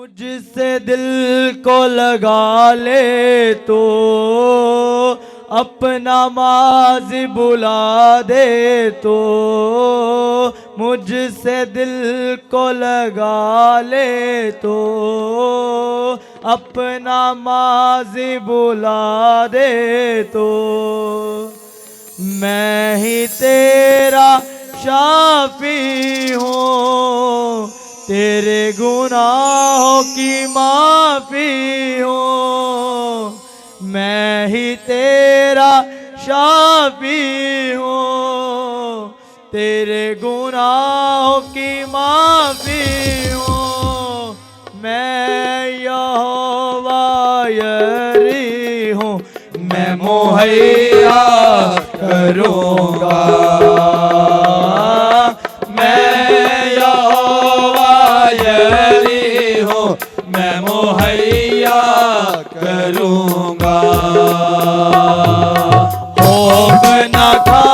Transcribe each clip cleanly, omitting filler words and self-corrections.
मुझसे दिल को लगा ले तो अपना माज़ी बुला दे तो, मुझसे दिल को लगा ले तो अपना माज़ी बुला दे तो, मैं ही तेरा शाफी हूँ, तेरे गुनाहों की माफ़ी हूँ। मैं ही तेरा शाफी हूँ, तेरे गुनाहों की माफ़ी हूँ। मैं यहोवा यरी हूँ, मैं मुहैया करूँगा। मैं यहोवा यरी हूँ, मैं मुहैया करूँगा। खौफ न खा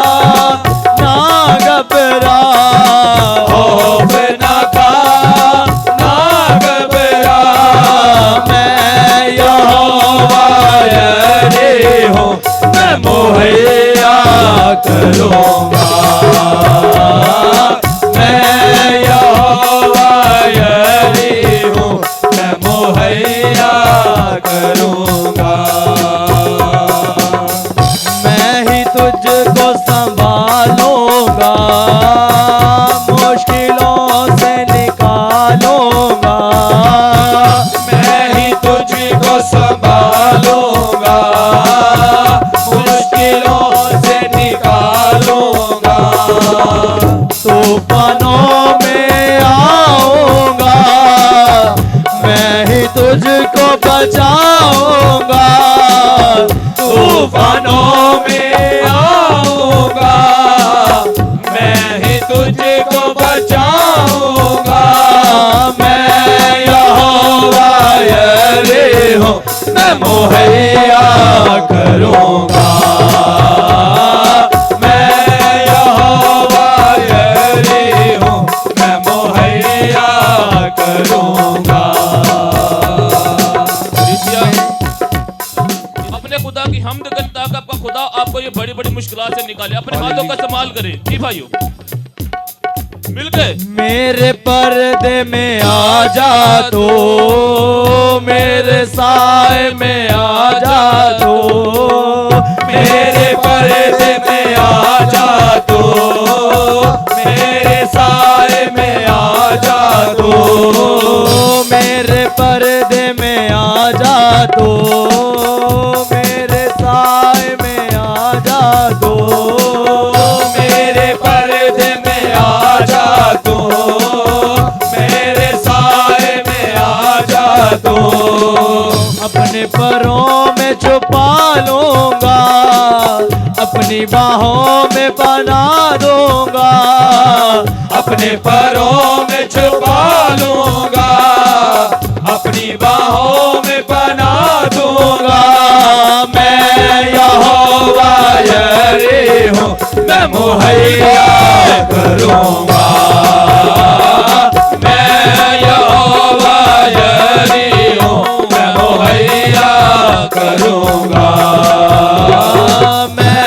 ना घबरा, खौफ न खा ना घबरा, मैं यहोवा यरी हूँ, मैं मुहैया करूँगा। मैं यहोवा यरी हूँ, मैं मुहैया करूँगा। मैं ही तुझको संभालूँगा, मुश्किलों से निकालूँगा। मैं ही तुझको संभालूँगा, मुश्किलों से निकालूँगा। तूफानों में आऊँगा, मैं ही तुझको बचाऊँगा। तूफानों में आऊँगा, मैं ही तुझको बचाऊँगा। मैं यहोवा यरी हूँ, मैं मुहैया करूँगा। मैं यहोवा यरी हूँ, मैं मुहैया करूँगा। अपने खुदा की हम्द करता कि आपका खुदा आपको ये बड़ी बड़ी मुश्किलात से निकाले। अपने हाथों का इस्तेमाल करें जी भाइयों, मिल गए। मेरे पर्दे में आ जा तो, मेरे साए में आ जा तो, मेरे पर्दे में आ जा तो, मेरे साए में आ जा तो, मेरे पर्दे में आ जा तो, मेरे साए में आ जा तो, मेरे पर्दे में आ जा तो, मेरे साए में आ जा तो, अपने परों में छुपा लूँगा, अपनी बाहों में बना दूँगा। अपने परों में छुपा लूँगा, अपनी बाहों में बना दूँगा। मैं यहोवा यरी हूँ, मैं मुहैया करूँगा। मैं यहोवा यरी हूँ, मैं मुहैया करूँगा। मैं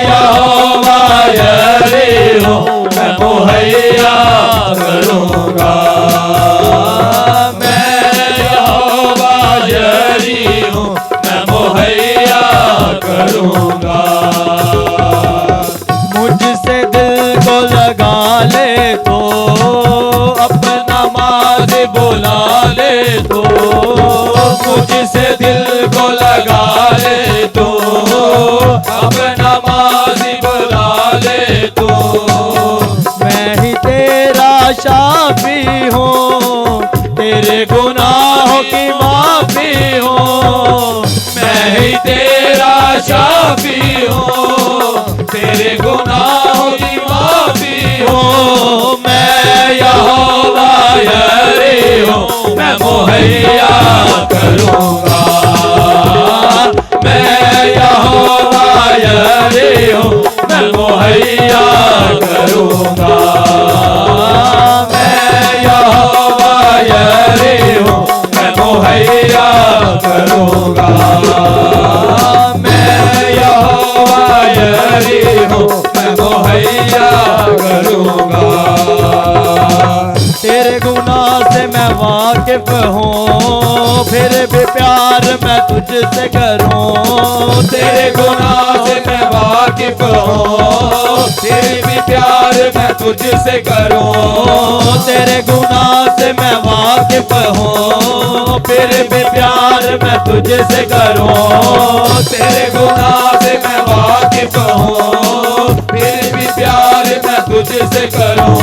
यहोवा यरी हूँ, मैं मुहैया करूँगा। मैं यहोवा यरी हूँ, मैं मुहैया करूँगा। मुझसे दिल को लगा ले तो अपना माज़ी बुला ले तो, मुझसे दिल को लगा ले तो अपना माज़ी बुला ले तो, मैं ही तेरा शाफी हूँ, तेरे गुनाहों की माफ़ी हूँ। मैं ही तेरा शाफी हूँ, तेरे गुनाहों की माफ़ी हूँ। मैं यहोवा यरी हूँ, मैं मुहैया करूँगा। मैं यहोवा यरी हूँ, मैं मुहैया करूँगा। मैं यहोवा यरी हूँ, तेरे गुनाह से मैं वाकिफ हूँ, फिर भी प्यार मैं तुझसे करूँ। तेरे गुनाह से मैं वाकिफ हूँ, फिर भी प्यार मैं तुझसे करूँ। तेरे गुनाह से मैं वाकिफ हूँ, फिर भी प्यार मैं तुझसे करूँ। तेरे गुनाह से मैं वाकिफ हूँ, फिर भी प्यार मैं तुझसे करूँ।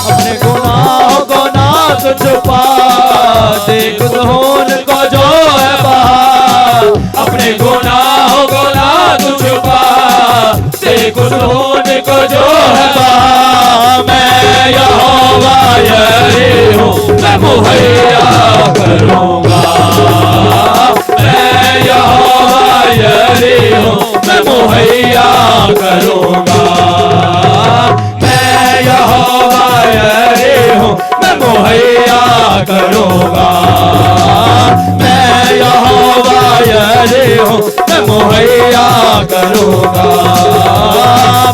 अपने गुनाहों को ना तो छुपा, देख धूल को जो है बाहर। अपने गुनाहों को ना तू छुपा, देख धूल को जो है बाहर। मैं यहोवा यरी हूँ, मैं मुहैया करूँगा। मैं यहोवा यरी हूँ, मैं मुहैया करूँगा। मैं यहोवा यरी हूँ, मैं मुहैया करूँगा। मैं यहोवा यरी हूँ, मैं मुहैया करूँगा।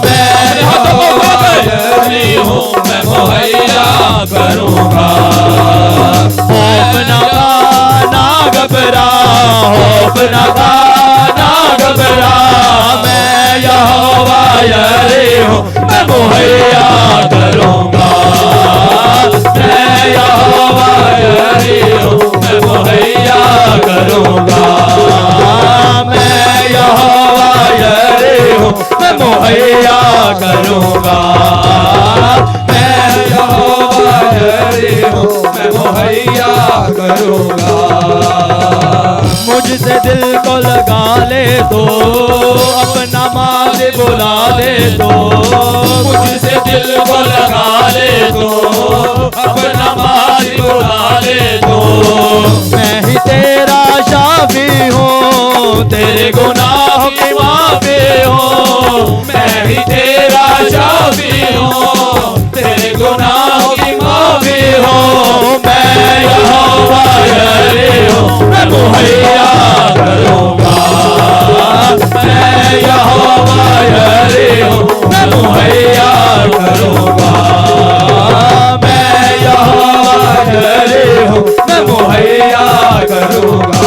मैं यहोवा यरी हूँ, मैं मुहैया करूँगा। खौफ न खा ना घबरा, खौफ न खा ना घबरा। मैं यहोवा यरी हूँ, मैं मुहैया करूँगा। मैं यहोवा यरी हूँ, मैं मुहैया करूँगा। मैं यहोवा यरी हूँ, मैं मुहैया करूँगा। मैं यहोवा यरी हूँ, मैं मुहैया करूँगा। मुझसे दिल को लगा ले तो, अपना मालिक बुला ले तो। मुझसे दिल को लगा ले तो, अपना मालिक बुला ले तो। मैं ही तेरा शाफी हूँ, तेरे गुनाहों की माफी हूँ। मैं ही तेरा शाफी हूँ, तेरे गुनाहों की माफी हूँ। मैं यहोवा यरी हूँ, मैं मुहैया करूँगा। मैं यहोवा यरी हूँ, मैं मुहैया करूँगा। मैं यहोवा यरी हूँ, मैं मुहैया करूँगा।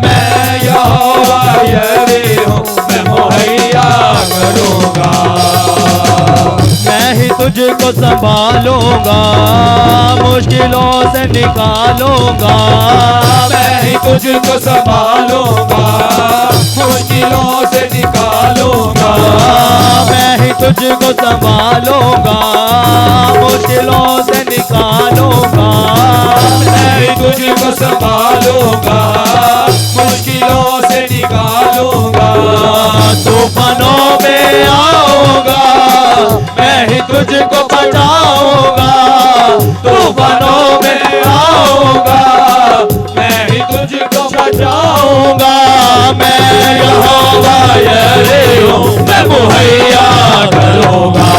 मैं यहोवा यरी हूँ, मैं मुहैया करूँगा। मैं ही तुझको संभालूंगा, मुश्किलों से निकालूंगा। मैं ही तुझको संभालूंगा, मुश्किलों से निकालूंगा। मैं ही तुझको संभालूंगा, मुश्किलों से निकालूंगा। मैं ही तुझको संभालूंगा, मुश्किलों से निकालूंगा। तूफानों में आऊंगा, मैं ही तुझको बचाऊंगा। तूफानों में आऊंगा, मैं ही तुझको बचाऊंगा। मैं यहोवा यरी हूँ, मैं मुहैया करूँगा।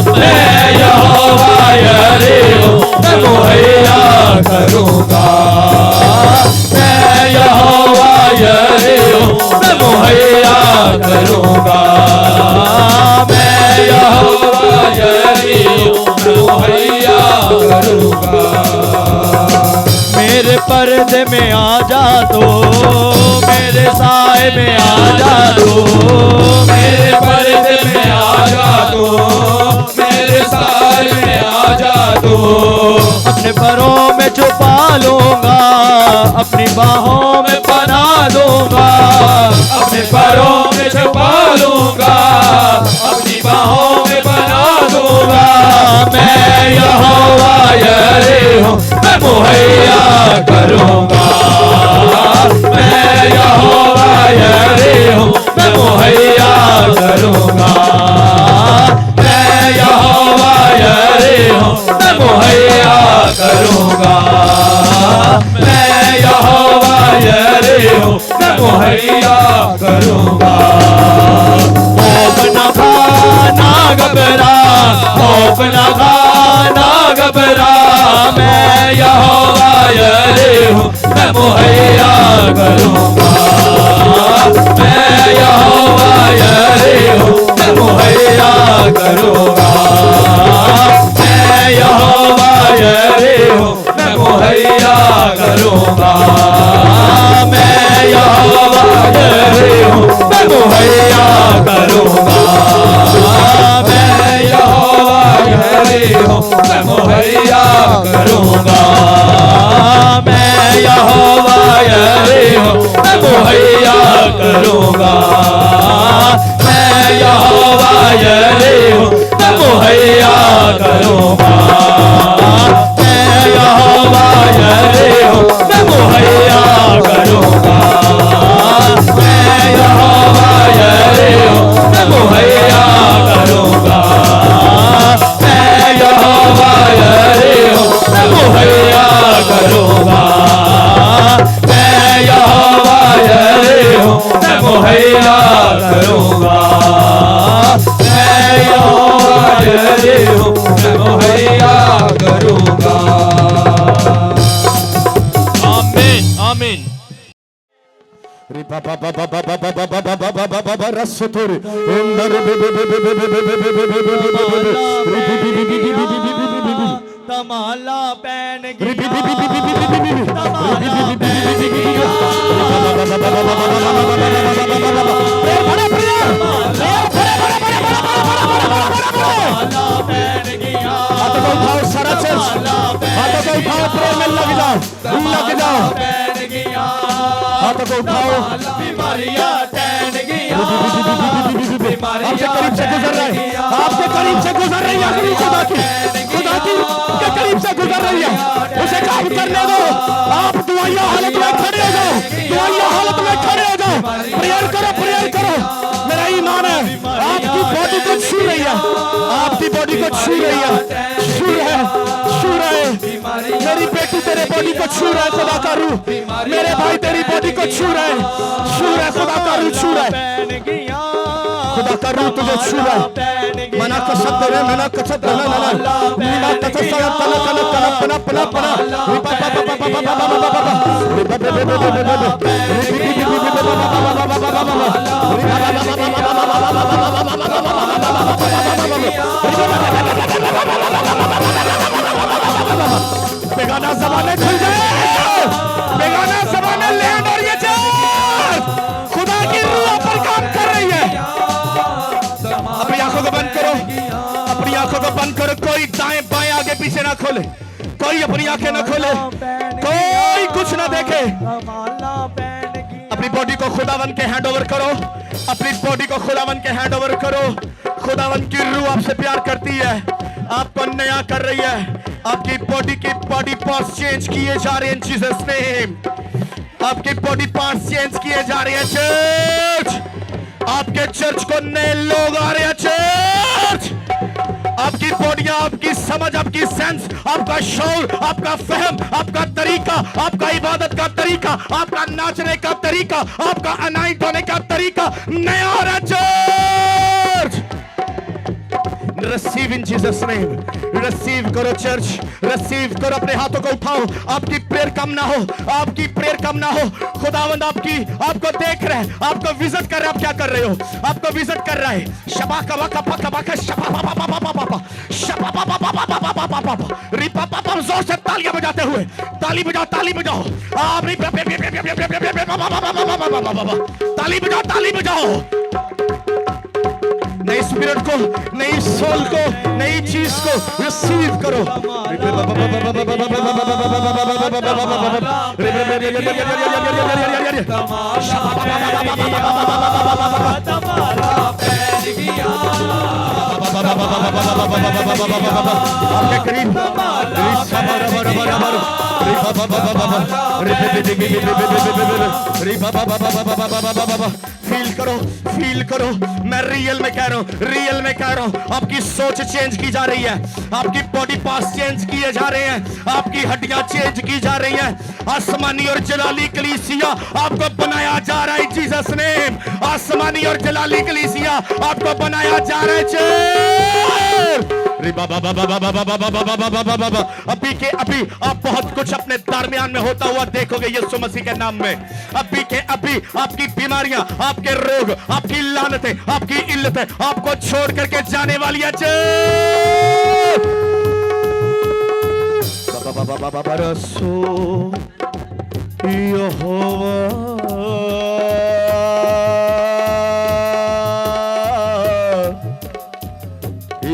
मैं यहोवा यरी हूँ, मैं मुहैया करूँगा। मैं यहोवा यरी हूँ, मैं मुहैया करूँगा। मैं यहोवा यरी हूँ, मैं मुहैया करूँगा। मेरे पर्दे में आ जा तो, मेरे साए में आ जा तो। मेरे पर्दे में आ जा तो, मेरे साए में आ जा तो। अपने परों में छुपा लूंगा, अपनी बाहों में बना दूंगा। अपने परों में छुपा लूंगा, अपनी बाहों में बना दूंगा। मैं यहोवा यरी हूँ, मैं मुहैया करूँगा। मैं यहोवा यरी हूँ, मैं मुहैया करूँगा। मैं यहोवा यरी हूँ, मैं मुहैया करूँगा। मैं यहोवा यरी हूँ, मैं मुहैया करूँगा। खौफ न खा ना घबरा, खौफ न खा ना घबरा। मैं यहोवा यरी हूँ, मैं मुहैया करूँगा। मैं यहोवा यरी हूँ, मैं मुहैया करूँगा। मैं मुहैया करूंगा। मैं यहोवा यरीहो मैं मुहैया करूंगा। मैं यहोवा यरीहो मैं मुहैया करूंगा। मैं यहोवा यरीहो मैं मुहैया करूंगा। मैं यहोवा यरीहो मैं मुहैया करूंगा। मैं यहोवा यरीहो मैं मुहैया करूंगा। मैं यहोवा यरीहो मैं मुहैया करूंगा। मैं यहोवा यरीहो मैं मुहैया करूंगा। आमीन आमीन। तमाला पहन गया तमाला पहन गया तमाला पहन गया। हाथों को उठाओ सारा चर्च, हाथों को उठाओ, प्रेम में लग जाओ, लग जाओ। हाथों को उठाओ। बीमारियां टहन गया। आपके करीब से गुजर रहे, आपके करीब से गुजर रही है खुदा की के करीब से गुजर रही है, उसे काम करने दो। आप दुआया हालत में खड़े हो जाओ, दुआया हालत में खड़े हो जाओ। प्रेयर करो, प्रेयर करो। मेरा ईमान है आपकी बॉडी को छू रही है, आपकी बॉडी को छू रही है, छू रहा है, छू रहा है। मेरी बेटी तेरे बॉडी को छू रहा है, खुदा का रूह। मेरे भाई तेरी बॉडी को छू रहा है, छू रहा है, खुदा का रूह छू रहा है, खुदा का रूह तुझे छू रहा है। मना कसब दे मना कसब दे ना नीला कसब तना तना तना पना पना पना बेगाना ज़बानें खुल जाए, बेगाना ज़बानें लैंड और ये चर्च खुदा की रूह पर काम कर रही है। अपनी आंखों को बंद करो, अपनी आंखों को बंद करो। कोई दाएं बाएं आगे पीछे ना खोले, कोई अपनी आंखें ना खोले, कोई कुछ ना देखे। अपनी बॉडी को खुदावन के हैंड ओवर करो, अपनी बॉडी को खुदावन के हैंड ओवर करो। खुदावन की रूह आपसे प्यार करती है, आपको नया कर रही है। आपकी बॉडी के बॉडी पार्ट्स चेंज किए जा रहे हैं जीसस नेम। आपके बॉडी पार्ट्स चेंज किए जा रहे हैं चर्च। आपके चर्च को नए लोग आ रहे हैं चर्च। आपकी बॉडियां, आपकी समझ, आपकी सेंस, आपका शौर, आपका फहम, आपका तरीका, आपका इबादत का तरीका, आपका नाचने का तरीका, आपका अनाइट होने का तरीका नया आ रहा है church. Receive in Jesus name, receive करो चर्च, रिसीव करो। अपने हाथों को उठाओ। आपकी प्रेयर कम ना हो, आपकी प्रेयर कम ना हो। खुदावंद आपको देख रहा है, आपको विजिट कर रहा है। आप क्या कर रहे हो? आपको विजिट कर रहा है। शबा कबा कबा कबा का शबा बाबा बाबा बाबा शबा बाबा बाबा बाबा बाबा बाबा रिपा पापा जोर से तालियां बजाते हुए, ताली बजाओ, ताली बजाओ। आप ताली बजाओ, ताली बजाओ। नई स्पिरिट को, नई सोल को, नई चीज को रिसीव करो। आपके करीब फील करो, फील करो। मैं रियल में कह रहा हूँ, रियल में कह रहा हूँ। आपकी सोच चेंज की जा रही है, आपकी बॉडी पार्ट्स चेंज किए जा रहे हैं, आपकी हड्डियां चेंज की जा रही हैं। आसमानी और जलाली कलीसिया आपको बनाया जा रहा है जीसस नेम। आसमानी और जलाली कलीसिया आपको बनाया जा रहा है। अभी के अभी आप बहुत कुछ अपने दरमियान में होता हुआ देखोगे यीशु मसीह के नाम में। अभी के अभी आपकी बीमारियां, आपके रोग, आपकी लानतें, आपकी इल्लतें आपको छोड़ करके जाने वाली है।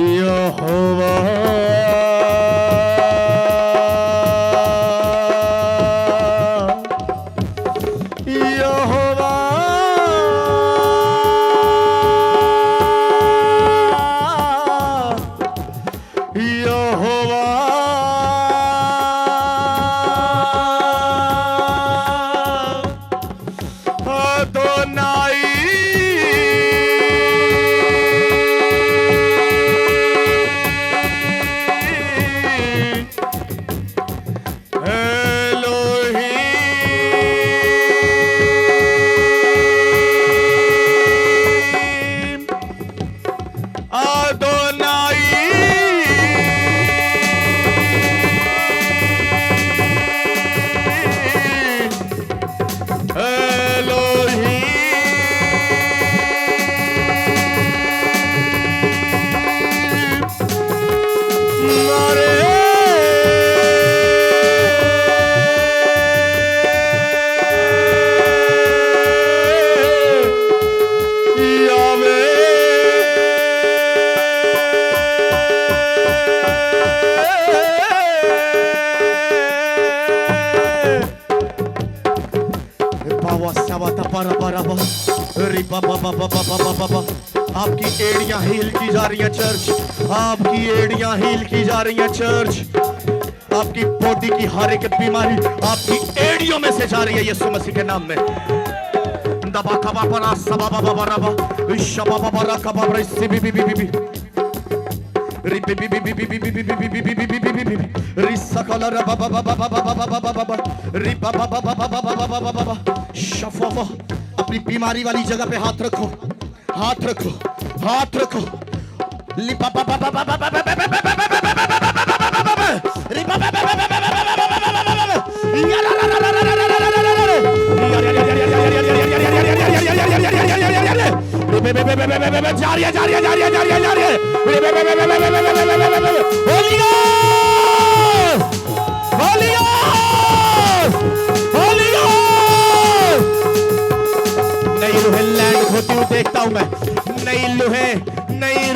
यहोवा यहोवा अदोनाई एलोहीम अदोनाई आपकी एड़ियां हील की जा रही हैं चर्च, आपकी एड़ियां हील की जा रही हैं चर्च, आपकी बॉडी की हर एक बीमारी आपकी एड़ियों में से जा रही है यीशु मसीह के नाम में। दबा कबा बरा सबा बाबा बरा बा शबा बाबा रा कबा बरा सी बी बी बी बी री बी बी बी बी बी बी बी बी बी बी बी बी बी री सकला रा बाबा बाबा बाबा बाबा बाबा री बाबा बाबा बाबा बाबा बाबा शफा। अपनी बीमारी वाली जगह पे हाथ रखो, हाथ रखो, हाथ रखो। नई रूहें लैंड होती हुई देखता हूं मैं, नई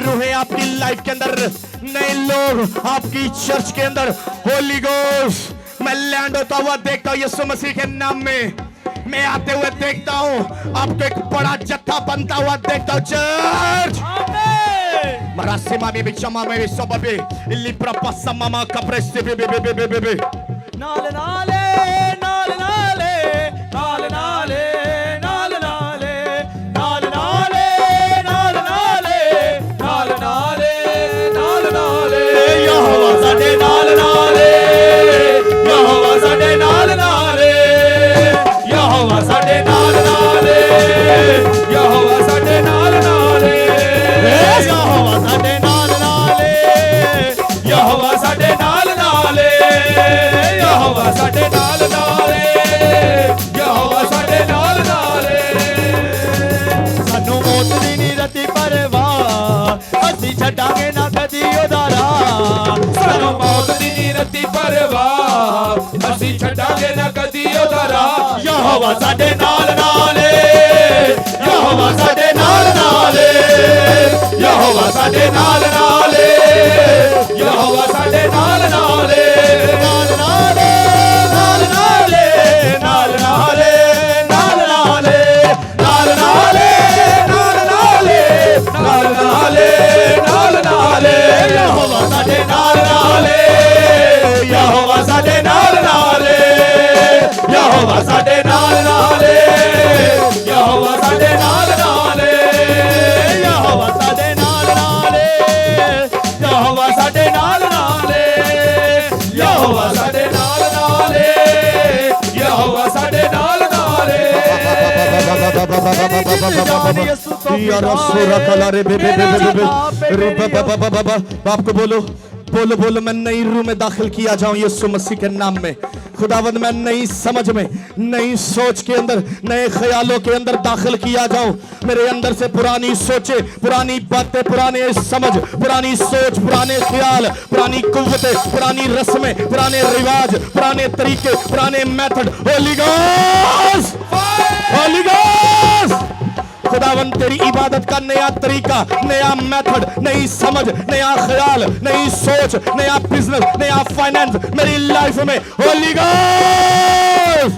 रूहें आपकी लाइफ के अंदर, नए लोग आपकी चर्च के अंदर होली गोस्ट मैं लैंड होता हुआ देखता हूं यीशु मसीह के नाम में। मैं आते हुए देखता हूं, आपको एक बड़ा जत्था बनता हुआ देखता हूं चर्च। मरासिमा में भी चमा में भी सब भी लिप्रा पस्सा मामा कप्रेस्ते बे बे बे बे बे बे नाले नाले नाले नाले नाले नाले नाले नाले नाले नाले नाले नाले नाले नाले नाले यहोवा साडे नाल नाले यहोवा साडे नाल नाले यहोवा साडे नाल नाले यहोवा साडे नाल नाले यहोवा साडे नाल नाले यहोवा साडे नाल नाले यहोवा साडे नाल नाले यहोवा साडे नाल नाले सानू मौत दी नहीं रती परवाह असी छड्डांगे ना कदी ओदा राह सानू मौत दी नहीं रती परवाह असी छड्डांगे ना कदी ओदा राह यहोवा साडे नाल नाले यहोवा साडे नाल नाले यहोवा साडे नाल नाले यहोवा साडे नाल नाले नाल नाले नाल नाले नाल नाले नाल नाले नाल नाले नाल नाले नाल नाले नाल नाले यहोवा साडे नाल नाले यहोवा साडे नाल नाले यहोवा साडे नाल नाले यहोवा साडे नाल नाले यहोवा साडे नाल नाले यहोवा साडे नाल नाले यहोवा साडे नाल नाले यहोवा साडे नाल नाले बाप को बोलो बोलो बोलो मैं नई रूह में दाखिल किया जाऊं यीशु मसीह के नाम में। खुदावंद मैं नई समझ में, नई सोच के अंदर, नए ख्यालों के अंदर दाखिल किया जाऊं। मेरे अंदर से पुरानी सोचे, पुरानी बातें, पुराने समझ, पुरानी सोच, पुराने ख्याल, पुरानी कुव्वतें, पुरानी रस्में, पुराने रिवाज, पुराने तरीके, पुराने method, Holi ghost, Holi ghost. खुदावंद तेरी इबादत का नया तरीका, नया मेथड, नई समझ, नया ख्याल, नई सोच, नया बिजनेस, नया फाइनेंस मेरी लाइफ में होली गोस्ट।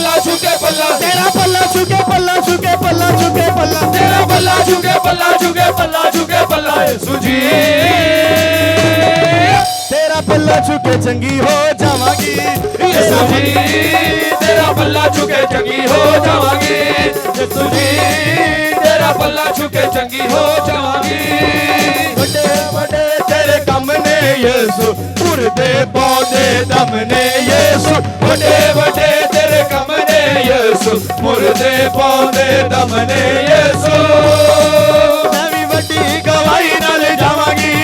पल्ला झुके पल्ला, तेरा पल्ला झुके पल्ला झुके पल्ला झुके पल्ला, तेरा पल्ला झुके पल्ला झुके पल्ला झुके पल्ला यीशु जी। तेरा पल्ला झुके चंगी हो जावांगी यीशु जी, तेरा पल्ला झुके चंगी हो जावांगी यीशु जी, तेरा पल्ला झुके चंगी हो जावांगी। बड़े बड़े तेरे कम ने यीशु, मुर्दे पौधे दम ने यीशु, बड़े बड़े तेरे कम ने यीशु, मुर्दे पौधे दम ने यीशु। मैं भी बड़ी गवाही नाल जावांगी,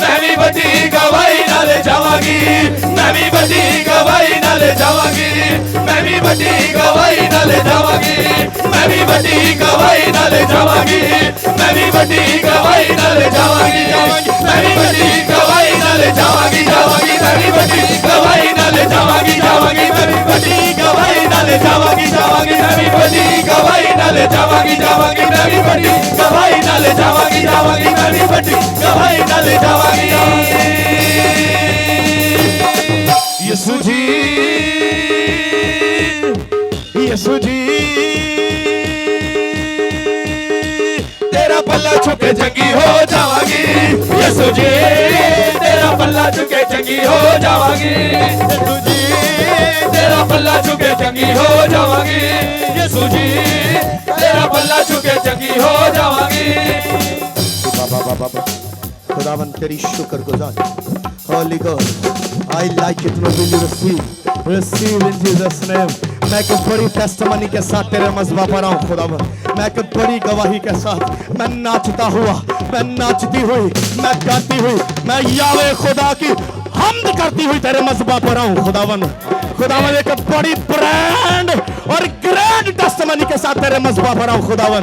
मैं भी बड़ी गवाही नाल जावांगी, मैं भी बड़ी गवाही नाल जावांगी, मैं भी बड़ी गवाही नाल जावांगी, मैं भी बड़ी गवाही नाल जावांगी, मैं भी बड़ी गवाही नाल जावांगी, मैं भी बड़ी गवाही नाल जावांगी, जावांगी, मैं भी बड़ी गवाही नाल जावांगी, जावांगी, मैं भी बड़ी गवाही नाल जावांगी, जावांगी, मैं भी बड़ी गवाही नाल जावांगी, जावांगी, मैं भी बड़ी गवाही नाल जावांगी, जावांगी, मैं भी बड़ी गवाही नाल जावांगी। यीशु जी, यीशु जी, तेरा पल्ला झुके चंगी हो जावांगी यीशु जी, तेरा पल्ला झुके चंगी हो जावांगी यीशु जी, तेरा पल्ला झुके चंगी हो जावांगी यीशु जी, तेरा पल्ला झुके चंगी हो जावांगी। बाबा बाबा खुदावन तेरी शुक्रगुजार। Holy God, I like it when you receive in Jesus name। मैं एक बड़ी टेस्टमनी के साथ तेरे मज़बा पर आऊँ खुदावन, मैं एक बड़ी गवाही के साथ, मैं नाचता हुआ, मैं नाचती हुई, मैं गाती हुई, मैं यावे खुदा की हमद करती हुई तेरे मज़बा पर आऊँ खुदावन। खुदावन एक बड़ी ब्रांड और ग्रैंड टेस्टमनी के साथ तेरे मज़बा पर आऊँ खुदावन,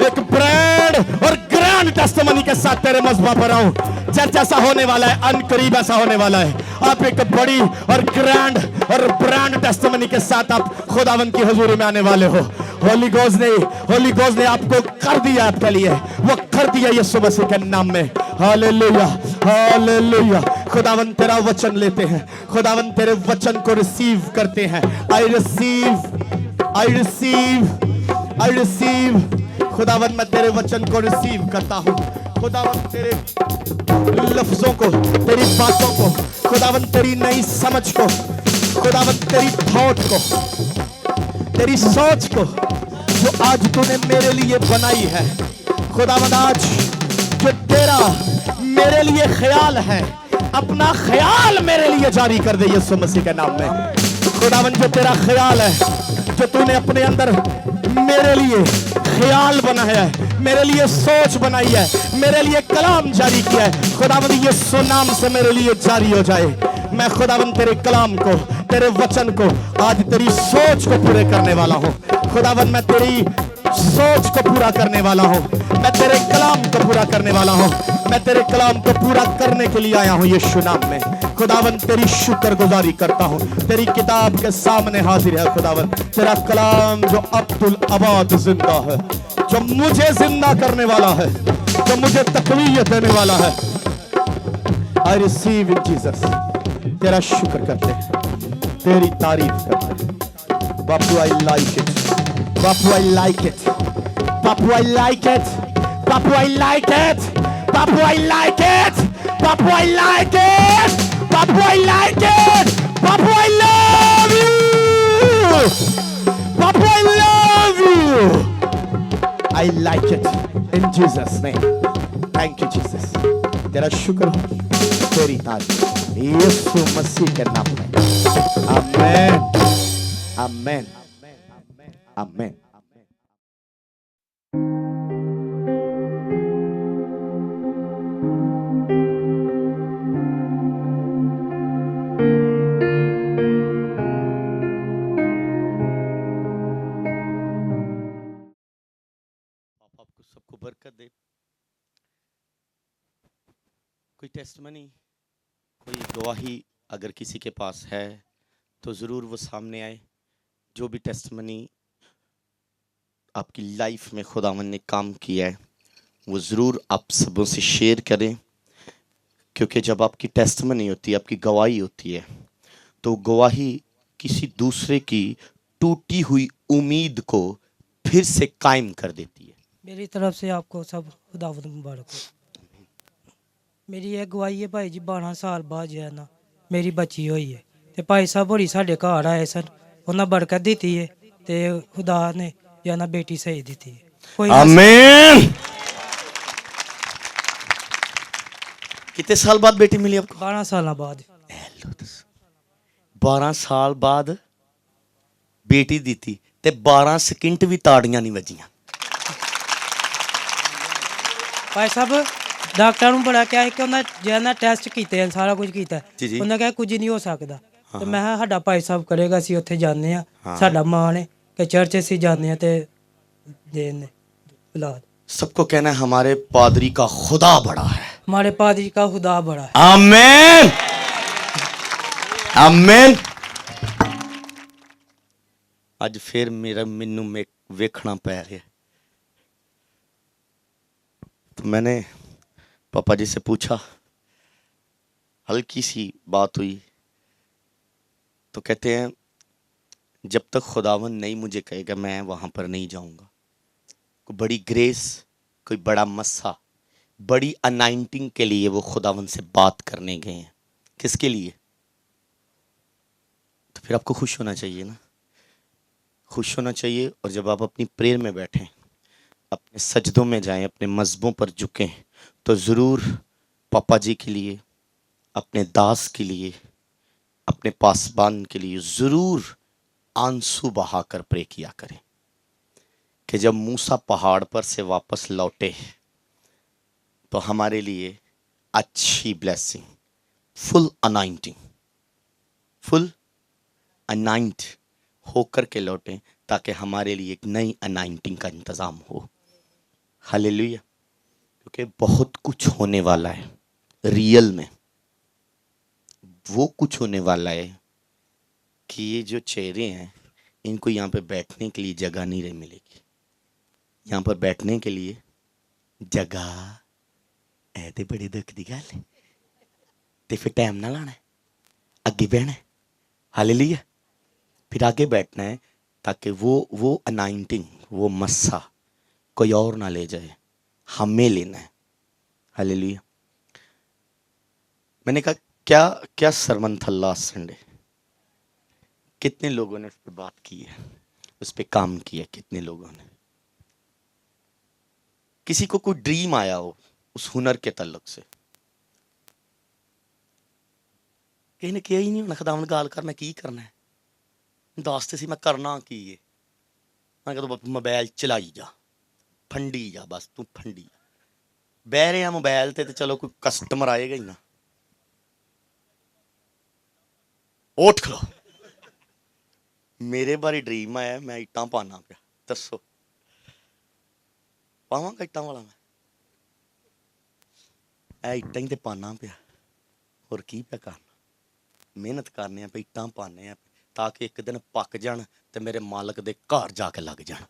एक ब्रांड और ग्रैंड टेस्टमनी के साथ तेरे मज़बा पर आऊँ। चर्च ऐसा होने वाला है, अनकरीब ऐसा होने वाला है। आप एक बड़ी और ग्रैंड और ब्रांड टेस्टमनी के साथ आप खुदावन की हुजूरी में आने वाले हो। होली गोज़ ने आपको कर दिया, आपके लिए वो कर दिया यीशु मसीह के नाम में। Hallelujah, hallelujah. खुदावन तेरा वचन लेते हैं, खुदावन तेरे वचन को रिसीव करते हैं। आई रिसीव खुदावन मैं तेरे वचन को रिसीव करता हूँ। खुदावन तेरे लफ्जों को, तेरी बातों को, खुदावन तेरी नई समझ को, खुदावन तेरी थॉट को, तेरी सोच को जो आज तूने मेरे लिए बनाई है। खुदावन आज जो तेरा मेरे लिए ख्याल है, अपना ख्याल मेरे लिए जारी कर दे यीशु मसीह के नाम में। खुदावन जो तेरा ख्याल है, जो तूने अपने अंदर मेरे लिए ख्याल बनाया है, मेरे लिए सोच बनाई है, मेरे लिए कलाम जारी किया है, खुदावन यीशु नाम से मेरे लिए जारी हो जाए। मैं खुदावन तेरे कलाम को, तेरे वचन को आज तेरी सोच को पूरे करने वाला हूँ। खुदावन मैं तेरी सोच को पूरा करने वाला हूँ, मैं तेरे कलाम को पूरा करने वाला हूँ, मैं तेरे कलाम को पूरा करने के लिए आया हूँ यीशु नाम में। खुदावन तेरी शुक्रगुजारी करता हूँ, तेरी किताब के सामने हाजिर है खुदावन। तेरा कलाम जो अब्दुल अबाद जिंदा है, जो मुझे जिंदा करने वाला है, जो मुझे तकवीयत देने वाला है। I receive in Jesus. तेरा शुक्र करते हैं, तेरी तारीफ करते हैं। Bapu I like it, Bapu I like it, Bapu I like it, Bapu I like it, Bapu I like it, Bapu I like it, Bapu I like it, Bapu I love you, Bapu I love you. I like it in Jesus name. Thank you Jesus. तेरा शुक्र हो, तेरी तारीफ यीशु मसीह के नाम में। आमेन, आमेन, आमेन। आपको सबको बरकत दे। कोई टेस्टमनी, कोई गवाही अगर किसी के पास है तो ज़रूर वो सामने आए। जो भी टेस्टमनी आपकी लाइफ में खुदावन ने काम किया है वो ज़रूर आप सबों से शेयर करें, क्योंकि जब आपकी टेस्टमनी होती है, आपकी गवाही होती है, तो गवाही किसी दूसरे की टूटी हुई उम्मीद को फिर से कायम कर देती है। मेरी तरफ से आपको सब खुदावंद मुबारक हो। मेरी एक गवाही है भाई जी, 12 साल बाद जो है ना मेरी बच्ची हुई है ते भाई साहब होरी साढ़े घर आए सन, उन्हें बरकत दी है ते खुदा ने जो है ना बेटी सही दी है। कोई आमीन। कितने साल बाद बेटी मिली आपको? 12 साल बाद 12 साल बाद बेटी दी थी ते 12 सेकंड भी ताड़ियां नहीं बजियां। भाई साहब डॉक्टर ਨੂੰ ਬੜਾ ਕਿਹਾ ਕਿ ਉਹਨਾਂ ਜਿਹੜਾ ਟੈਸਟ ਕੀਤੇ ਹਨ, ਸਾਰਾ ਕੁਝ ਕੀਤਾ, ਉਹਨਾਂ ਕਿਹਾ ਕੁਝ ਨਹੀਂ ਹੋ ਸਕਦਾ। ਤੇ ਮੈਂ ਕਿਹਾ ਸਾਡਾ ਭਾਈ ਸਾਹਿਬ ਕਰੇਗਾ, ਅਸੀਂ ਉੱਥੇ ਜਾਂਦੇ ਆ, ਸਾਡਾ ਮਾਂ ਨੇ ਕਿ ਚਰਚ ਅਸੀਂ ਜਾਂਦੇ ਆ ਤੇ ਦੇਣ औलाद। सबको कहना है हमारे पादरी का खुदा बड़ा है। हमारे पादरी का खुदा बड़ा है। आमीन आमीन। आज फिर मेरा मैनू में वेखना पै रहा है। तो मैंने पापा जी से पूछा, हल्की सी बात हुई, तो कहते हैं जब तक खुदावन नहीं मुझे कहेगा मैं वहां पर नहीं जाऊंगा। कोई बड़ी ग्रेस, कोई बड़ा मस्सा, बड़ी अनाइंटिंग के लिए वो खुदावन से बात करने गए हैं। किसके लिए? तो फिर आपको खुश होना चाहिए ना, खुश होना चाहिए। और जब आप अपनी प्रेयर में बैठें, अपने सजदों में जाएं, अपने मज़हबों पर झुकें, तो ज़रूर पापा जी के लिए, अपने दास के लिए, अपने पासबान के लिए ज़रूर आंसू बहाकर प्रे किया करें कि जब मूसा पहाड़ पर से वापस लौटे तो हमारे लिए अच्छी ब्लेसिंग, फुल अनाइंटिंग, फुल अनाइंट होकर के लौटें, ताकि हमारे लिए एक नई अनाइंटिंग का इंतज़ाम हो। हालेलुया। क्योंकि बहुत कुछ होने वाला है, रियल में वो कुछ होने वाला है कि ये जो चेहरे हैं इनको यहाँ पे बैठने के लिए जगह नहीं रही मिलेगी। यहाँ पर बैठने के लिए जगह है तो बड़ी दुख की गल है, तो फिर टाइम ना लाना है, आगे बहना है। हालेलुया। फिर आगे बैठना है ताकि वो अनाइंटिंग, वो मस्सा कोई और ना ले जाए, हमें लेना है। हालेलुया। मैंने कहा क्या क्या सरमन था लास्ट संडे, कितने लोगों ने उस पर बात की है, उस पर काम किया, कितने लोगों ने? किसी को कोई ड्रीम आया हो उस हुनर के तल्लुक से, किसी ने किया ही नहीं होना, खुदावंद गाल कर मैं की करना है, दसते सी मैं करना की है, मैं कहता मोबाइल चलाई जा, फंडी जा, बस तू फंडी जा। बह रहे हैं मोबाइल ते चलो कोई कस्टमर आएगा ही ना, उठ खलो। मेरे बारे ड्रीम आया, मैं इट्टां पाना पिया, दसो पावांगा इट्टां वाला? मैं इट्टां ही ते पाना पिया, और की पिया करना? मेहनत करने पे इट्टां पाने ताकि एक दिन पक जान ते मेरे मालक दे घर जाके लग जान।